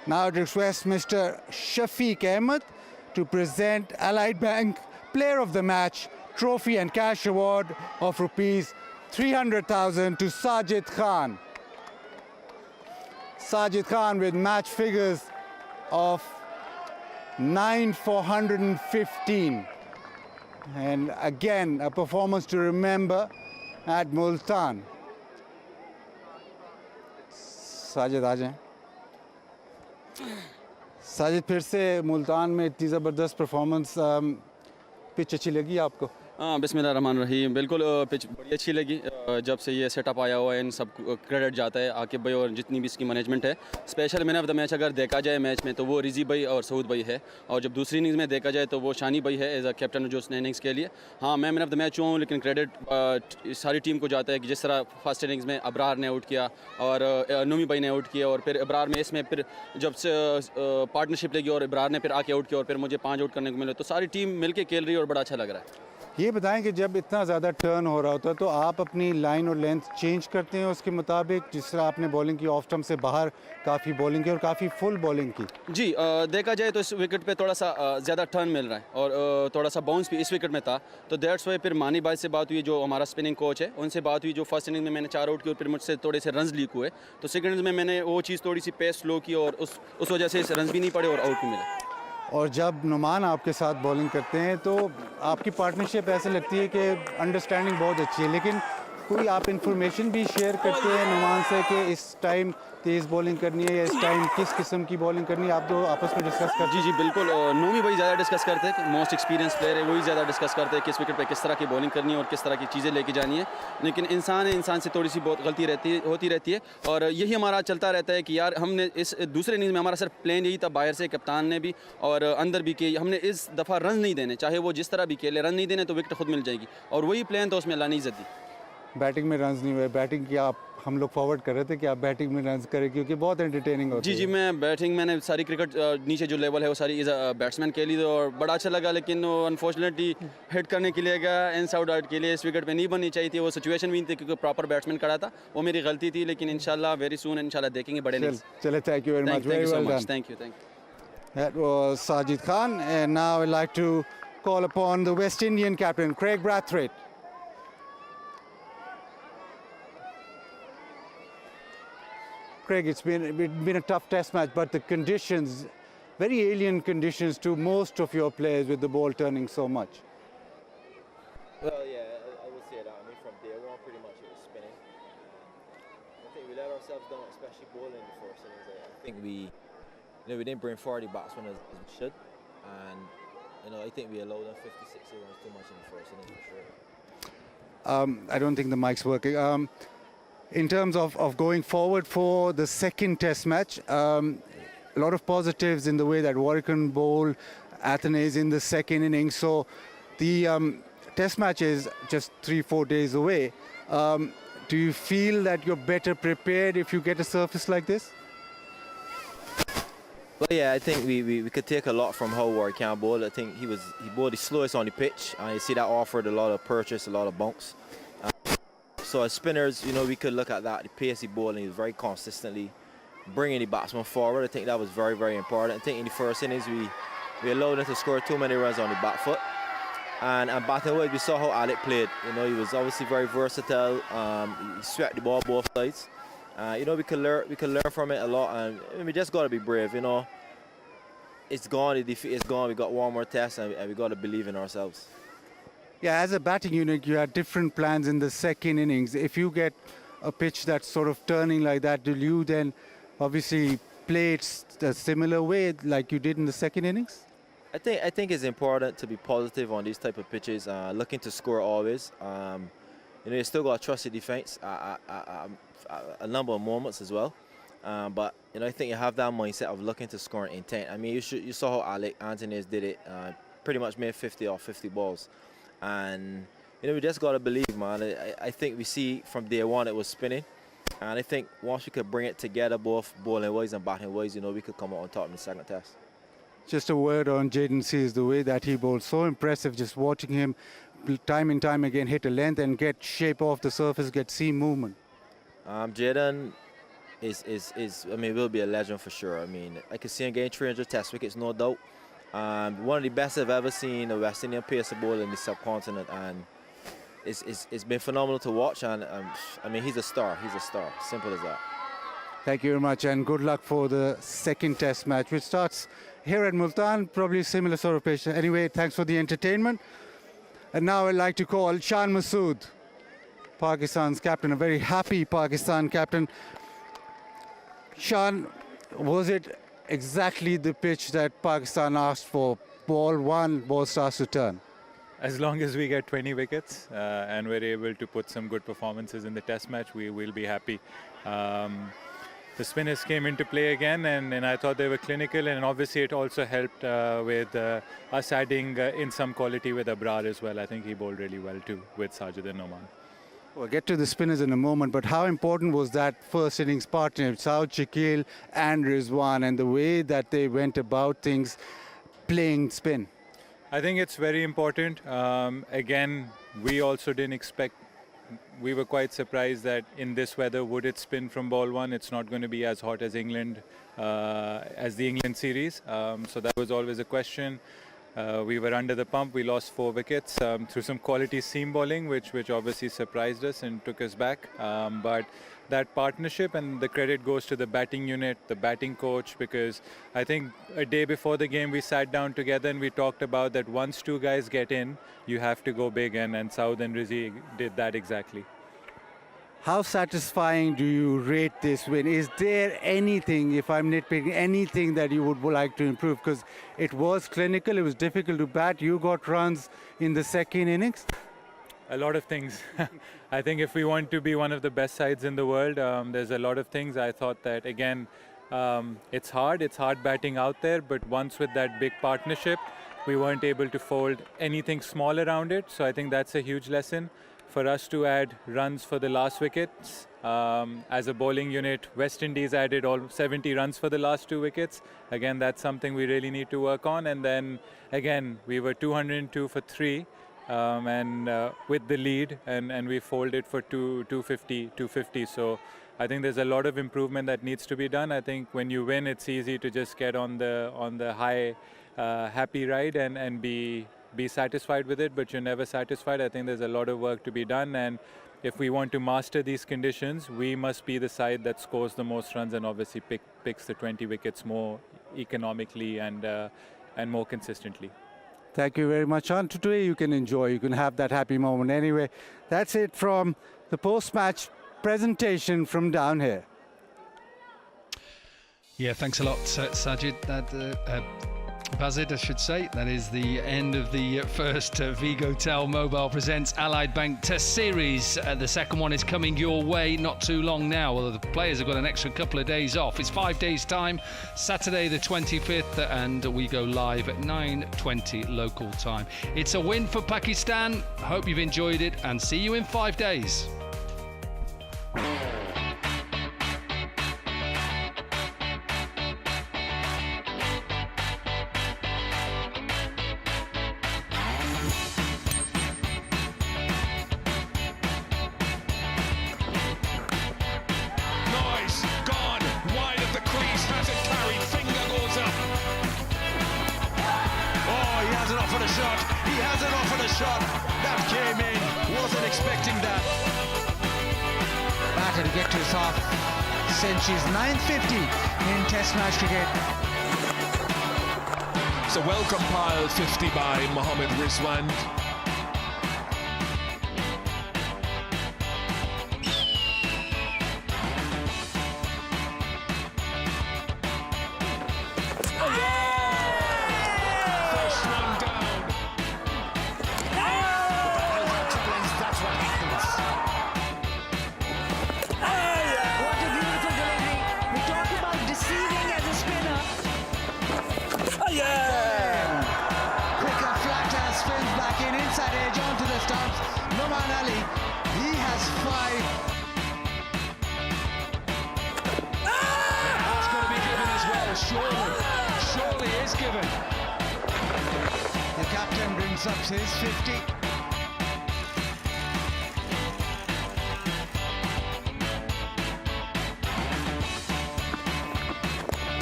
Now I'd request Mr. Shafiq Ahmed to present Allied Bank Player of the Match trophy and cash award of rupees 300,000 to Sajid Khan. Sajid Khan with match figures of 9 for 115. And again, a performance to remember at Multan. Sajid आ जाएं। साजिद फिर से मुल्तान में इतनी ज़बरदस्त performance pitch अच्छी लगी आपको? हाँ, बिस्मिल्लाहिर्रहमानिर्रहीम। बिल्कुल पिच बड़ी अच्छी लगी। जब से ये सेटअप आया हुआ है इन सब क्रेडिट जाता है आकिब भाई और जितनी भी इसकी मैनेजमेंट है। Special man of the match अगर देखा जाए मैच में तो वो रिजी भाई और सऊद भाई है, और जब दूसरी इनिंग्स में देखा जाए तो वो शानी भाई है एज अ कैप्टन जो उसने इनिंग्स के लिए। हाँ, मैं मैन ऑफ द मैच हुआ हूँ, लेकिन क्रेडिट सारी टीम को जाता है कि जिस तरह फर्स्ट इनिंग्स में अबरार ने आउट किया और नूमी भाई ने आउट किया, और फिर अबरार में इसमें फिर जब से पार्टनरशिप लगी और अबरार ने फिर आके आउट किया और फिर मुझे 5 आउट करने को मिले, तो सारी टीम मिल के खेल रही है और बड़ा अच्छा लग रहा है। ये बताएं कि जब इतना ज़्यादा टर्न हो रहा होता है तो आप अपनी लाइन और लेंथ चेंज करते हैं उसके मुताबिक, जिस तरह आपने बॉलिंग की ऑफ स्टंप से बाहर काफ़ी बॉलिंग की और काफ़ी फुल बॉलिंग की? जी, देखा जाए तो इस विकेट पे थोड़ा सा ज़्यादा टर्न मिल रहा है और थोड़ा सा बाउंस भी इस विकेट में था, तो दैट्स वाई फिर मानी भाई से बात हुई जो हमारा स्पिनिंग कोच है, उनसे बात हुई जो फर्स्ट इनिंग में मैंने 4 आउट की और फिर मुझसे थोड़े से रन्स लीक हुए, तो सेकंड इनिंग में मैंने वो चीज़ थोड़ी सी पेस स्लो की और उस वजह से रन्स भी नहीं पड़े और आउट भी मिले। और जब नुमान आपके साथ बॉलिंग करते हैं तो आपकी पार्टनरशिप ऐसे लगती है कि अंडरस्टैंडिंग बहुत अच्छी है, लेकिन कोई आप इंफॉर्मेशन भी शेयर करते हैं नुमान से कि इस टाइम तेज़ बॉलिंग करनी है या इस टाइम किस किस्म की बॉलिंग करनी है, आप दो आपस में डिस्कस करते हैं? जी बिल्कुल, नूमी भाई ज़्यादा डिस्कस करते हैं, मोस्ट एक्सपीरियंस प्लेयर है, वही ज़्यादा डिस्कस करते हैं किस विकेट पे किस तरह की बॉलिंग करनी है और किस तरह की चीज़ें लेके जानी है। लेकिन इंसान है, इंसान से थोड़ी सी बहुत गलती होती रहती है और यही हमारा चलता रहता है कि यार हमने इस दूसरे इनिंग्स में हमारा सिर्फ प्लान यही था बाहर से कप्तान ने भी और अंदर भी कि हमने इस दफ़ा रन नहीं देने, चाहे वो जिस तरह भी खेले रन नहीं देने तो विकेट खुद मिल जाएगी, और वही प्लान तो उसमें अल्लाह ने इज़्ज़त दी। बैटिंग में रन्स नहीं हुए, बैटिंग की आप हम लोग फॉरवर्ड कर रहे थे कि आप बैटिंग में रन्स करें क्योंकि बहुत एंटरटेनिंग होती है। जी मैं बैटिंग मैंने सारी क्रिकेट नीचे जो लेवल है वो सारी बैट्समैन के लिए और बड़ा अच्छा लगा, लेकिन अनफॉर्चुनेटली हिट करने के लिए गया इन आउट आउट के लिए इस विकेट पे नहीं बननी चाहिए थी, वो सिचुएशन भी नहीं थी क्योंकि प्रॉपर बैट्समैन खड़ा था, वो मेरी गलती थी, लेकिन इंशाल्लाह वेरी सून इंशाल्लाह देखेंगे बड़े इनिंग्स। चले, thank you very much, very well done. Thank you. That was Sajid Khan, and now I'd like to call upon the West Indian captain Craig Brathwaite. Craig, it's been a tough test match, but the conditions, very alien conditions to most of your players with the ball turning so much. Well, yeah, I would say that. I mean, from day one, pretty much it was spinning. I think we let ourselves down, especially bowling in the first innings. I think we didn't bring 40 batsmen as we should, and I think we allowed them 56 runs too much in the first innings for sure. I don't think the mic's working. In terms of going forward for the second test match, a lot of positives in the way that Warrican bowled Athens in the second innings. So the test match is just 3-4 days away. Do you feel that you're better prepared if you get a surface like this? Well, yeah, I think we could take a lot from how Warrican bowled. I think he bowled the slowest on the pitch, and you see that offered a lot of purchase, a lot of bunks. So as spinners, we could look at that. The pacey bowling, he was very consistently bringing the batsman forward. I think that was very, very important. I think in the first innings, we allowed him to score too many runs on the back foot. And batting away, we saw how Alec played. He was obviously very versatile. He swept the ball both sides. You know, we can learn from it a lot, and we just got to be brave. You know, it's gone, the defeat is gone. We got one more test, and we got to believe in ourselves. Yeah, as a batting unit, you had different plans in the second innings. If you get a pitch that's sort of turning like that, will you then obviously play it a similar way like you did in the second innings? I think it's important to be positive on these type of pitches, looking to score always. You know, you still got to trust your defense a number of moments as well. But you know, I think you have that mindset of looking to score intent. I mean, you saw how Alec Anthony did it. Pretty much made 50 off 50 balls, and you know, we just got to believe, man. I think we see from day one it was spinning, and I think once we could bring it together, both bowling wise and batting wise, you know, we could come out on top in the second test. Just a word on Jaden Sears, the way that he bowled, so impressive. Just watching him time and time again hit a length and get shape off the surface, get seam movement. Jaden is I mean, will be a legend for sure. I mean, I can see him getting 300 test wickets, no doubt. One of the best I've ever seen a West Indian pacer bowler in the subcontinent, and it's been phenomenal to watch. And I mean, he's a star. He's a star. Simple as that. Thank you very much, and good luck for the second test match, which starts here at Multan, probably similar sort of pitch. Anyway, thanks for the entertainment. And now I'd like to call Shan Masood, Pakistan's captain, a very happy Pakistan captain. Shan, was it exactly the pitch that Pakistan asked for? Ball one, ball starts to turn. As long as we get 20 wickets and we're able to put some good performances in the test match, we will be happy. The spinners came into play again, and I thought they were clinical, and obviously it also helped with us adding in some quality with Abrar as well. I think he bowled really well too with Sajid and Noman. We'll get to the spinners in a moment, but how important was that first innings partnership, Saud Shakil and Rizwan, and the way that they went about things playing spin? I think it's very important. Again, we also didn't expect, we were quite surprised that in this weather, would it spin from ball one? It's not going to be as hot as England, as the England series. So that was always a question. We were under the pump. We lost 4 wickets through some quality seam bowling, which obviously surprised us and took us back. But that partnership, and the credit goes to the batting unit, the batting coach, because I think a day before the game we sat down together and we talked about that once 2 guys get in, you have to go big, and Saud and Rizzi did that exactly. How satisfying do you rate this win? Is there anything, if I'm nitpicking, anything that you would like to improve? Because it was clinical, it was difficult to bat. You got runs in the second innings. A lot of things. I think if we want to be one of the best sides in the world, there's a lot of things. I thought that, again, it's hard batting out there, but once with that big partnership, we weren't able to fold anything small around it. So I think that's a huge lesson. For us to add runs for the last wickets, as a bowling unit, West Indies added all 70 runs for the last 2 wickets. Again, that's something we really need to work on. And then, again, we were 202 for 3. With the lead, and we folded for 250. So I think there's a lot of improvement that needs to be done. I think when you win, it's easy to just get on the high, happy ride and be satisfied with it, but you're never satisfied. I think there's a lot of work to be done, and if we want to master these conditions, we must be the side that scores the most runs and obviously picks the 20 wickets more economically and more consistently. Thank you very much, Sean. Today you can enjoy, you can have that happy moment. Anyway, that's it from the post-match presentation from down here. Yeah, thanks a lot, Sajid. Bazid, I should say. That is the end of the first Vigo Tel Mobile Presents Allied Bank Test Series. The second one is coming your way not too long now, although the players have got an extra couple of days off. It's 5 days' time, Saturday the 25th, and we go live at 9:20 local time. It's a win for Pakistan. Hope you've enjoyed it, and see you in 5 days. Batter to get to his half. centuries, 950 in Test match cricket. It's a well-compiled 50 by Mohammad Rizwan. First one down. That's what happens. What a beautiful delivery. We talk about deceiving as a spinner. Quicker, flatter, spins back in, inside edge onto the stumps. Noman Ali, he has 5. That's got to be given as well, surely is given. The captain brings up his 50.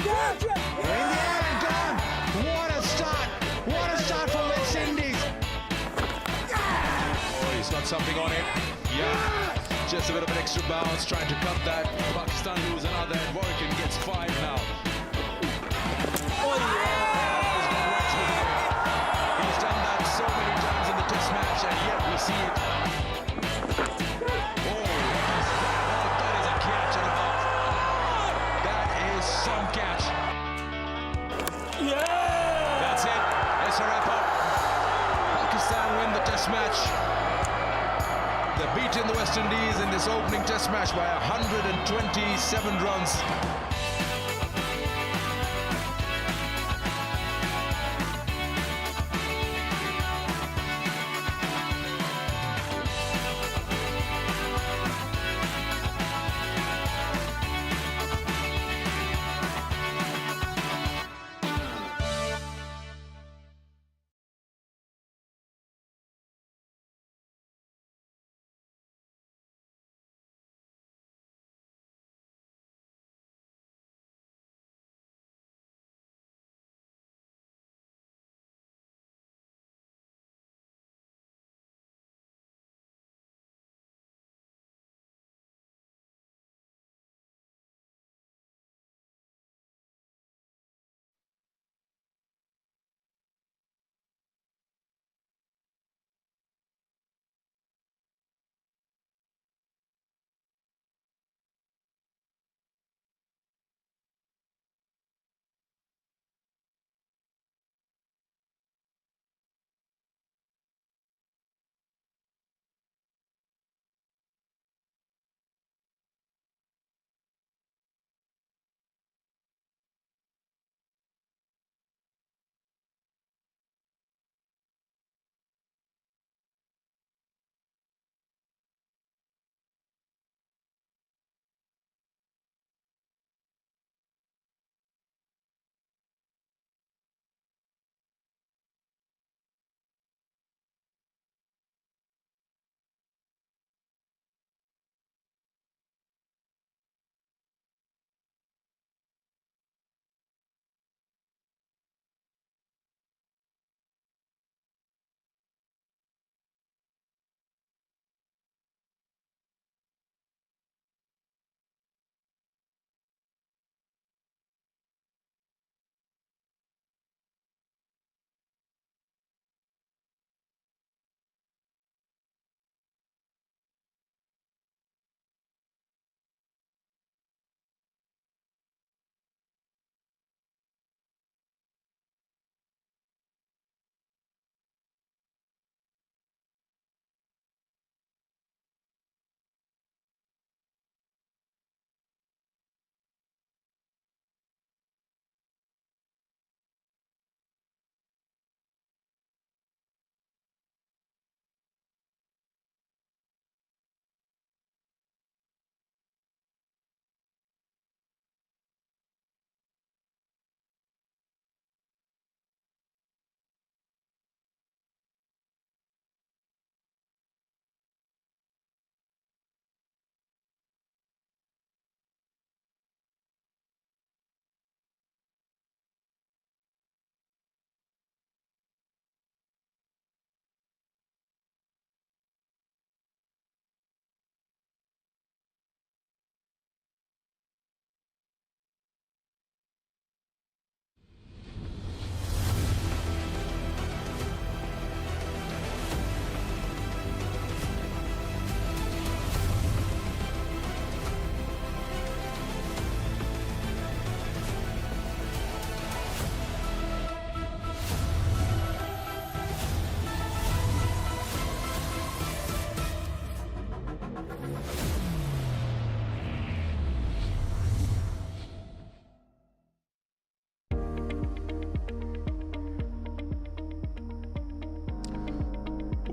In the air and gone. What a start. What a start for West Indies. Oh, he's got something on it. Yeah. Just a bit of an extra bounce, trying to cut that. Pakistan lose another, and Warrican gets 5 now. Oh, yeah! He's done that so many times in the Test match, and yet we see it. Oh, that is a catch and a half. That is some catch. That's it. It's a wrap up. Pakistan win the Test match. They're beating the West Indies in this opening Test match by 127 runs.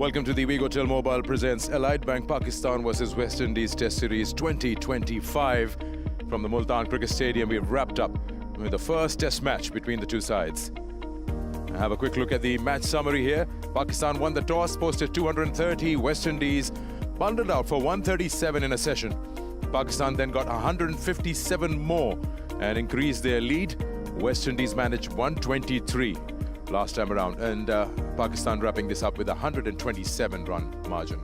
Welcome to the Wigotel Mobile presents Allied Bank Pakistan versus West Indies Test Series 2025. From the Multan Cricket Stadium, we've wrapped up with the first test match between the two sides. Have a quick look at the match summary here. Pakistan won the toss, posted 230. West Indies bundled out for 137 in a session. Pakistan then got 157 more and increased their lead. West Indies managed 123 last time around, and Pakistan wrapping this up with a 127-run margin.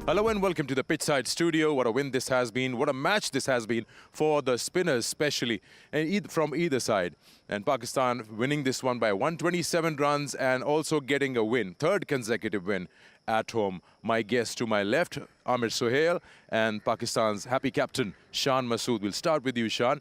Hello and welcome to the pitchside studio. What a win this has been. What a match this has been for the spinners, especially and from either side. And Pakistan winning this one by 127 runs and also getting a win, third consecutive win at home. My guest to my left, Amir Sohail, and Pakistan's happy captain, Shan Masood. We'll start with you, Shan.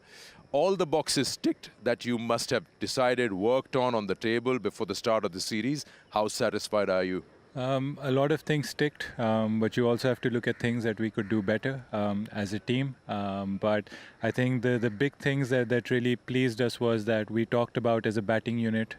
All the boxes ticked that you must have decided, worked on the table before the start of the series. How satisfied are you? A lot of things ticked, but you also have to look at things that we could do better as a team. But I think the big things that really pleased us was that we talked about as a batting unit.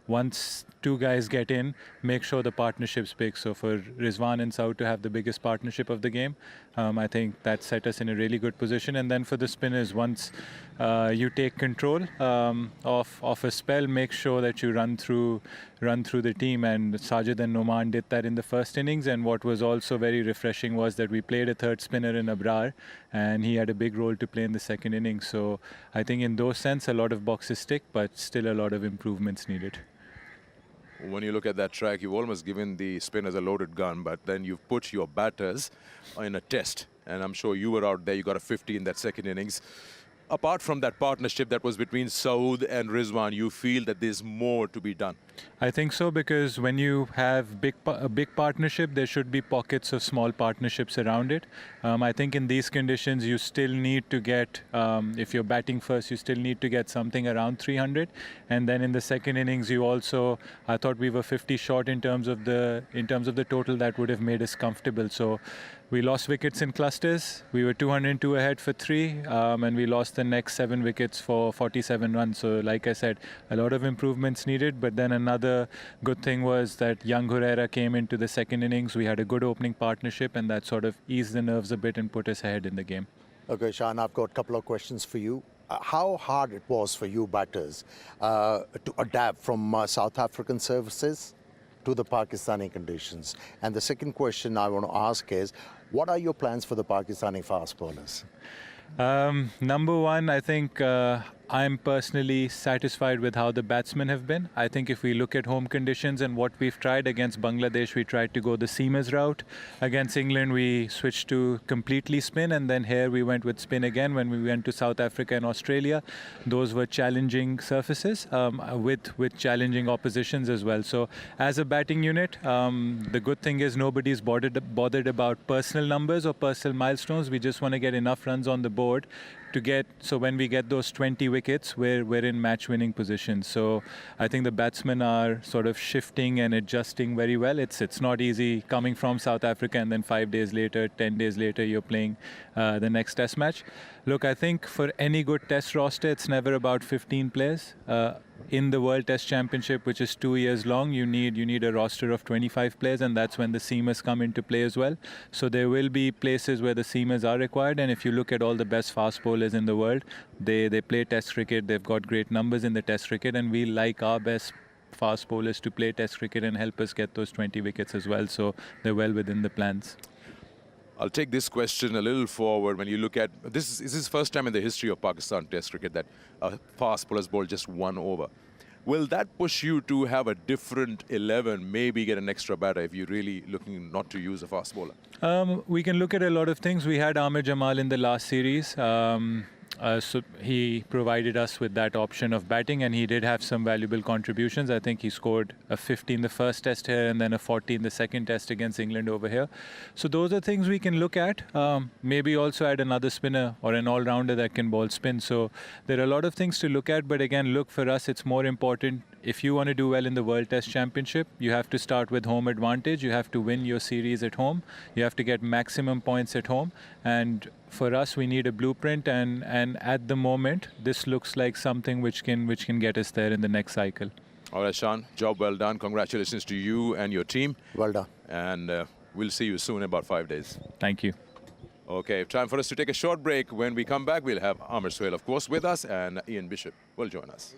Once two guys get in, make sure the partnership's big. So for Rizwan and Saud to have the biggest partnership of the game, I think that set us in a really good position. And then for the spinners, once you take control of a spell, make sure that you run through the team. And Sajid and Noman did that in the first innings. And what was also very refreshing was that we played a third spinner in Abrar, and he had a big role to play in the second innings. So I think in those sense, a lot of boxes tick, but still a lot of improvements needed. When you look at that track, you've almost given the spinners a loaded gun, but then you've put your batters in a test. And I'm sure you were out there, you got a 50 in that second innings. Apart from that partnership that was between Saud and Rizwan, you feel that there's more to be done? I think so, because when you have a big partnership, there should be pockets of small partnerships around it. I think in these conditions, you still need to get, if you're batting first, you still need to get something around 300. And then in the second innings, you also, I thought we were 50 short in terms of the total that would have made us comfortable. So we lost wickets in clusters. We were 202 ahead for 3, and we lost the next 7 wickets for 47 runs. So like I said, a lot of improvements needed. But then another good thing was that young Herrera came into the second innings. We had a good opening partnership, and that sort of eased the nerves a bit and put us ahead in the game. Okay, Shan, I've got a couple of questions for you. How hard it was for you batters to adapt from South African services to the Pakistani conditions? And the second question I want to ask is, what are your plans for the Pakistani fast bowlers? Number one, I think I'm personally satisfied with how the batsmen have been. I think if we look at home conditions and what we've tried against Bangladesh, we tried to go the seamers route. Against England, we switched to completely spin, and then here we went with spin again when we went to South Africa and Australia. Those were challenging surfaces with challenging oppositions as well. So as a batting unit, the good thing is nobody's bothered about personal numbers or personal milestones. We just want to get enough runs on the board to get, so when we get those 20 wickets, we're in match-winning position. So I think the batsmen are sort of shifting and adjusting very well. It's not easy coming from South Africa and then 5 days later, 10 days later, you're playing the next test match. Look, I think for any good test roster, it's never about 15 players. In the World Test Championship, which is 2 years long, you need a roster of 25 players, and that's when the seamers come into play as well. So there will be places where the seamers are required, and if you look at all the best fast bowlers in the world, they play Test cricket. They've got great numbers in the Test cricket, and we like our best fast bowlers to play Test cricket and help us get those 20 wickets as well. So they're well within the plans. I'll take this question a little forward. When you look at this is the first time in the history of Pakistan Test cricket that a fast bowler's bowled just 1 over. Will that push you to have a different 11, maybe get an extra batter if you're really looking not to use a fast bowler? We can look at a lot of things. We had Amir Jamal in the last series. So he provided us with that option of batting, and he did have some valuable contributions. I think he scored a 50 in the first test here and then a 40 in the second test against England over here. So those are things we can look at. Maybe also add another spinner or an all-rounder that can bowl spin. So there are a lot of things to look at, but again, look, for us, it's more important. If you want to do well in the World Test Championship, you have to start with home advantage. You have to win your series at home. You have to get maximum points at home. And for us, we need a blueprint. And at the moment, this looks like something which can get us there in the next cycle. All right, Sean, job well done. Congratulations to you and your team. Well done. And we'll see you soon in about 5 days. Thank you. Okay, time for us to take a short break. When we come back, we'll have Amr Suhail, of course, with us, and Ian Bishop will join us.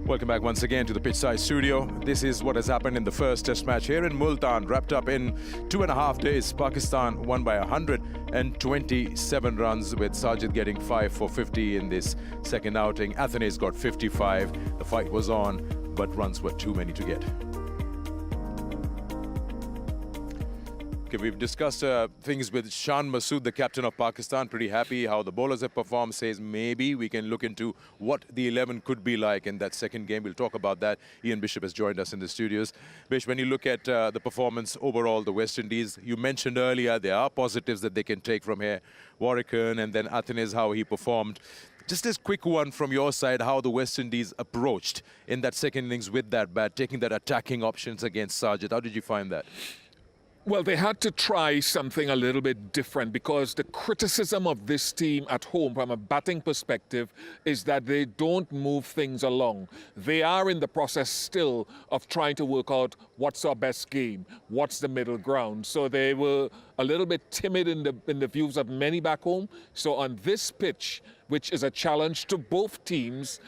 Welcome back once again to the Pitchside Studio. This is what has happened in the first Test match here in Multan, wrapped up in 2.5 days. Pakistan won by 127 runs, with Sajid getting 5 for 50 in this second outing. Athena's got 55. The fight was on, but runs were too many to get. Okay, we've discussed things with Shan Masood, the captain of Pakistan. Pretty happy how the bowlers have performed. Says maybe we can look into what the 11 could be like in that second game. We'll talk about that. Ian Bishop has joined us in the studios. Bish, when you look at the performance overall, the West Indies, you mentioned earlier there are positives that they can take from here. Warrican and then Athena's, how he performed. Just this quick one from your side, how the West Indies approached in that second innings with that bat, taking that attacking options against Sajid. How did you find that? Well, they had to try something a little bit different, because the criticism of this team at home from a batting perspective is that they don't move things along. They are in the process still of trying to work out what's our best game, what's the middle ground. So they were a little bit timid in the views of many back home. So on this pitch, which is a challenge to both teams,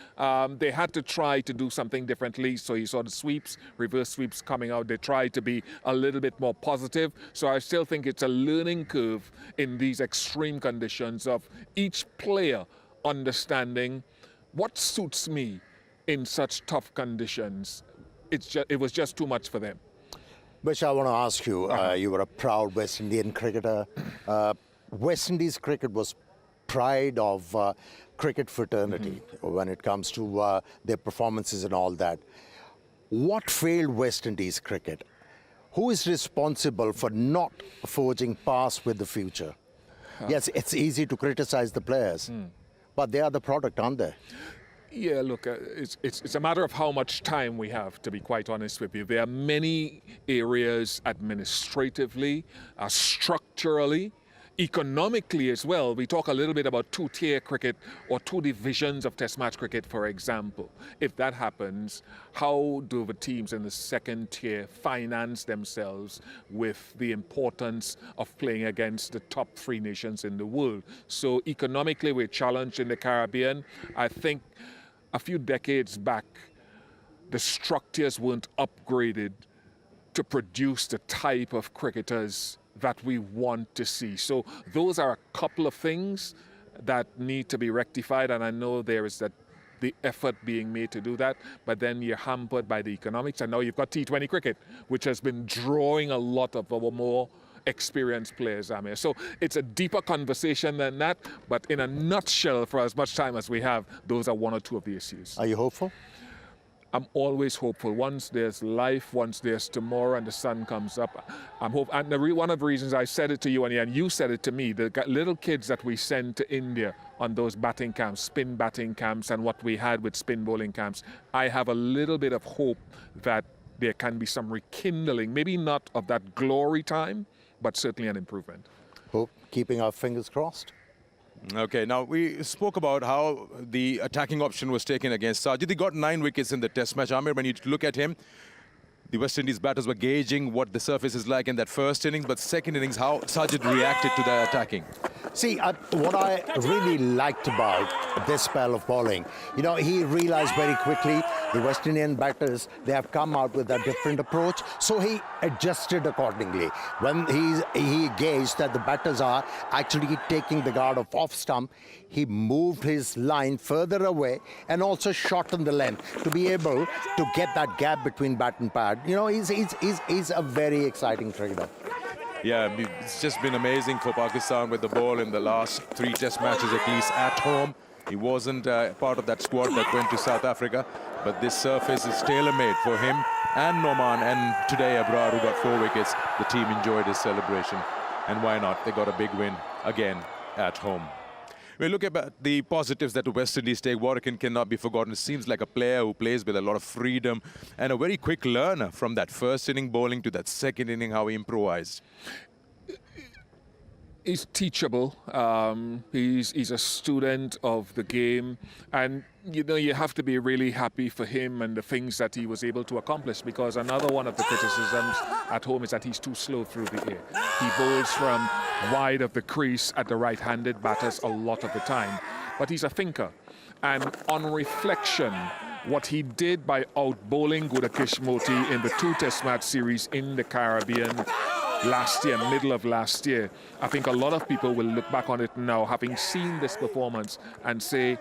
they had to try to do something differently. So you saw the sweeps, reverse sweeps coming out. They tried to be a little bit more positive. So I still think it's a learning curve in these extreme conditions of each player understanding what suits me in such tough conditions. It was just too much for them. Which I want to ask you, you were a proud West Indian cricketer. West Indies cricket was pride of cricket fraternity when it comes to their performances and all that. What failed West Indies cricket? Who is responsible for not forging past with the future? Yes, it's easy to criticize the players, but they are the product, aren't they? Yeah, look, it's a matter of how much time we have, to be quite honest with you. There are many areas administratively, structurally, economically as well. We talk a little bit about two-tier cricket or two divisions of Test match cricket, for example. If that happens, how do the teams in the second tier finance themselves with the importance of playing against the top 3 nations in the world? So economically, we're challenged in the Caribbean. I think a few decades back, the structures weren't upgraded to produce the type of cricketers that we want to see. So those are a couple of things that need to be rectified, and I know there is the effort being made to do that, but then you're hampered by the economics, and now you've got T20 cricket, which has been drawing a lot of our more experienced players, Amir. So it's a deeper conversation than that, but in a nutshell, for as much time as we have, those are one or two of the issues. Are you hopeful? I'm always hopeful. Once there's life, once there's tomorrow and the sun comes up, I'm hopeful. And one of the reasons I said it to you, and you said it to me, the little kids that we send to India on those batting camps, spin batting camps, and what we had with spin bowling camps, I have a little bit of hope that there can be some rekindling, maybe not of that glory time, but certainly an improvement. Hope, keeping our fingers crossed. Okay, now we spoke about how the attacking option was taken against Sajid. He got 9 wickets in the Test match. Amir, when you look at him, the West Indies batters were gauging what the surface is like in that first innings, but second innings, how Sajid reacted to the attacking. See, what I really liked about this spell of bowling, he realized very quickly the West Indian batters, they have come out with a different approach, so he adjusted accordingly. When he gauged that the batters are actually taking the guard off stump, he moved his line further away and also shortened the length to be able to get that gap between bat and pad. He's a very exciting cricketer. Yeah, it's just been amazing for Pakistan with the ball in the last 3 Test matches, at least at home. He wasn't part of that squad that went to South Africa, but this surface is tailor-made for him and Noman, and today Abrar, who got 4 wickets. The team enjoyed his celebration, and why not? They got a big win again at home. We look at the positives that the West Indies take. Warrican cannot be forgotten. It seems like a player who plays with a lot of freedom and a very quick learner from that first inning bowling to that second inning, how he improvised. He's teachable. He's a student of the game, and you have to be really happy for him and the things that he was able to accomplish, because another one of the criticisms at home is that he's too slow through the air. He bowls from wide of the crease at the right-handed batters a lot of the time, but he's a thinker, and on reflection, what he did by out-bowling Gudakish Moti in the 2 Test match series in the Caribbean last year, middle of last year, I think a lot of people will look back on it now, having seen this performance, and say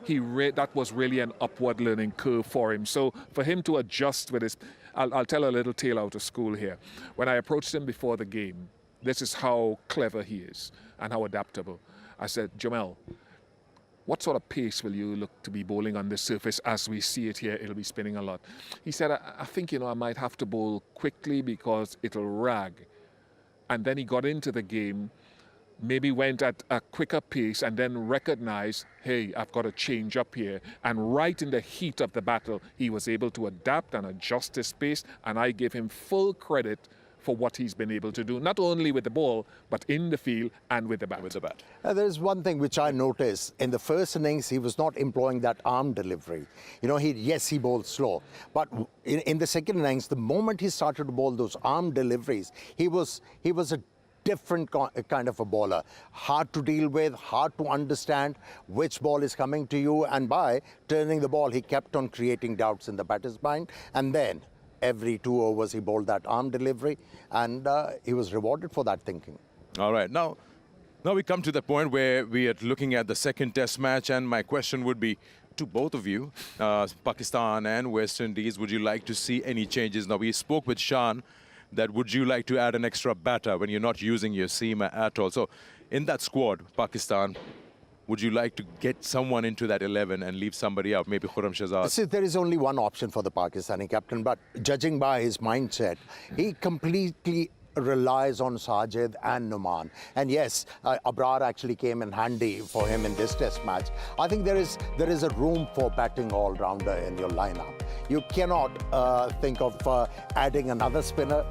that was really an upward learning curve for him. So for him to adjust with his, I'll tell a little tale out of school here. When I approached him before the game, this is how clever he is and how adaptable. I said, Jamel, what sort of pace will you look to be bowling on this surface? As we see it here, it'll be spinning a lot. He said, I think, I might have to bowl quickly because it'll rag. And then he got into the game, maybe went at a quicker pace, and then recognized, hey, I've got to change up here. And right in the heat of the battle, he was able to adapt and adjust his pace, and I give him full credit for what he's been able to do, not only with the ball, but in the field and with the bat. There's one thing which I noticed. In the first innings, he was not employing that arm delivery. He bowled slow. But in the second innings, the moment he started to bowl those arm deliveries, he was a different kind of a bowler. Hard to deal with, hard to understand which ball is coming to you. And by turning the ball, he kept on creating doubts in the batter's mind. And then every 2 overs, he bowled that arm delivery, and he was rewarded for that thinking. All right. Now, Now we come to the point where we are looking at the second test match, and my question would be to both of you, Pakistan and West Indies, would you like to see any changes? Now we spoke with Shan that would you like to add an extra batter when you're not using your seamer at all? So in that squad, Pakistan, would you like to get someone into that 11 and leave somebody out, maybe Khurram Shahzad? See, there is only one option for the Pakistani captain, but judging by his mindset, he completely relies on Sajid and Numan. And yes, Abrar actually came in handy for him in this test match. I think there is a room for batting all-rounder in your lineup. You cannot think of adding another spinner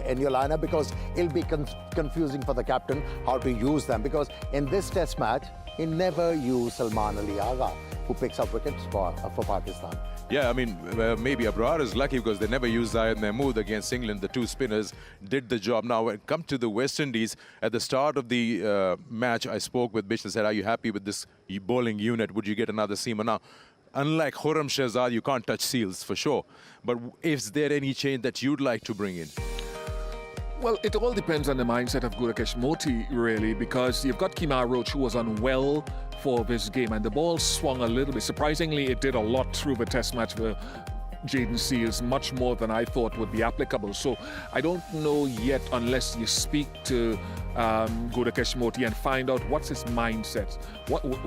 in your lineup because it'll be confusing for the captain how to use them. Because in this test match, he never used Salman Ali Agha, who picks up wickets for Pakistan. Yeah, I mean, maybe Abrar is lucky because they never used Zayed Mahmood against England. The two spinners did the job. Now, when it comes to the West Indies, at the start of the match, I spoke with Bish and said, are you happy with this bowling unit? Would you get another seamer? Now, unlike Khurram Shahzad, you can't touch seals for sure. But is there any change that you'd like to bring in? Well, it all depends on the mindset of Gudakesh Moti, really, because you've got Kemar Roach, who was unwell for this game, and the ball swung a little bit. Surprisingly, it did a lot through the test match for Jayden Seales, much more than I thought would be applicable. So I don't know yet, unless you speak to Gudakesh Moti and find out what's his mindset,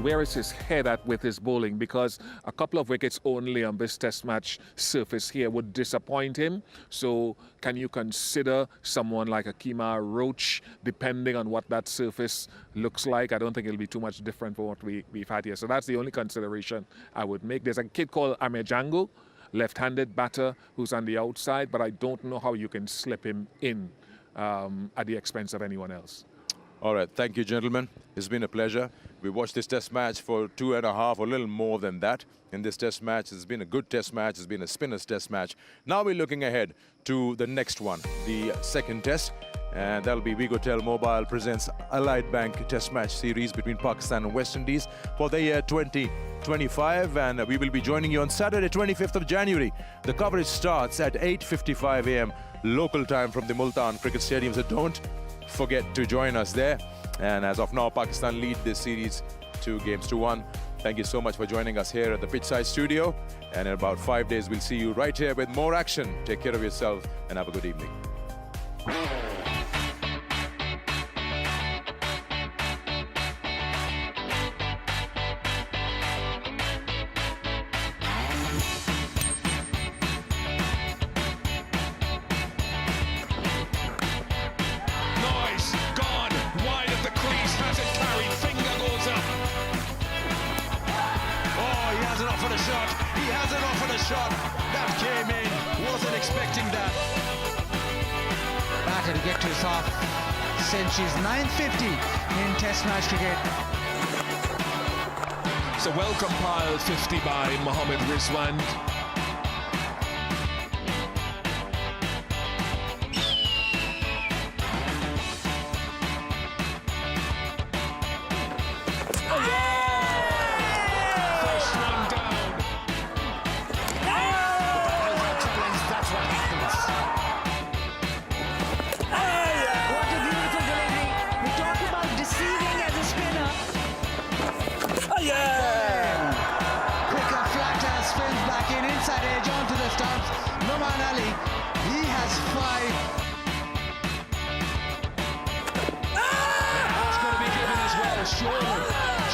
where is his head at with his bowling, because a couple of wickets only on this test match surface here would disappoint him. So can you consider someone like a Kemar Roach, depending on what that surface looks like? I don't think it'll be too much different from what we've had here. So that's the only consideration I would make. There's a kid called Amir Jango, left-handed batter who's on the outside, but I don't know how you can slip him in at the expense of anyone else. All right, thank you, gentlemen. It's been a pleasure. We watched this test match for 2.5 or a little more than that. In this test match, it's been a good test match. It's been a spinner's test match. Now we're looking ahead to the next one, the second test. And that'll be Vigotel Mobile presents Allied Bank Test Match Series between Pakistan and West Indies for the year 2025. And we will be joining you on Saturday, 25th of January. The coverage starts at 8:55 a.m. local time from the Multan Cricket Stadium. So don't forget to join us there. And as of now, Pakistan lead this series 2-1. Thank you so much for joining us here at the Pitchside Studio. And in about 5 days, we'll see you right here with more action. Take care of yourself and have a good evening. Batter to get to his half centuries, 950 in Test match cricket. It's a well-compiled 50 by Mohammad Rizwan.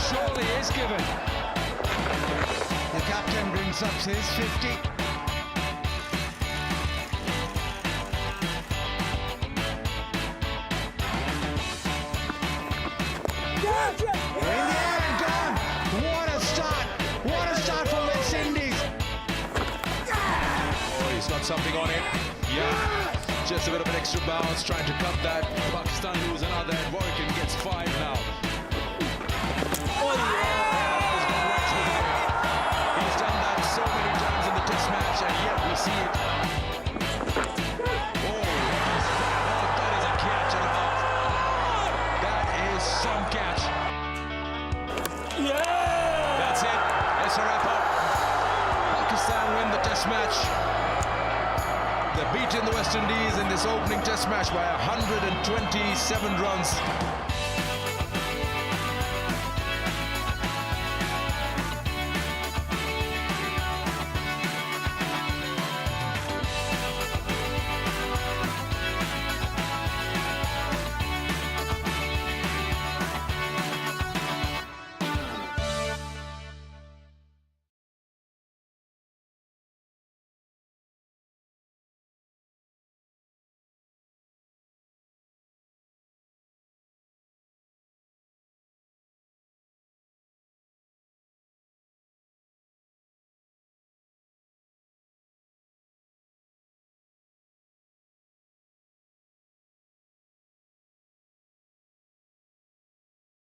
Surely is given. The captain brings up his 50. In the air and gone. What a start. What a start for West Indies. Oh, he's got something on it. Yeah. Just a bit of an extra bounce, trying to cut that. Pakistan lose another, and Warrican gets 5 now. Oh, yeah! He's done that so many times in the test match, and yet we see it. Oh, that is a catch and a half. That is some catch. Yeah! That's it. It's a wrap-up. Pakistan win the test match. They're beating the West Indies in this opening test match by 127 runs.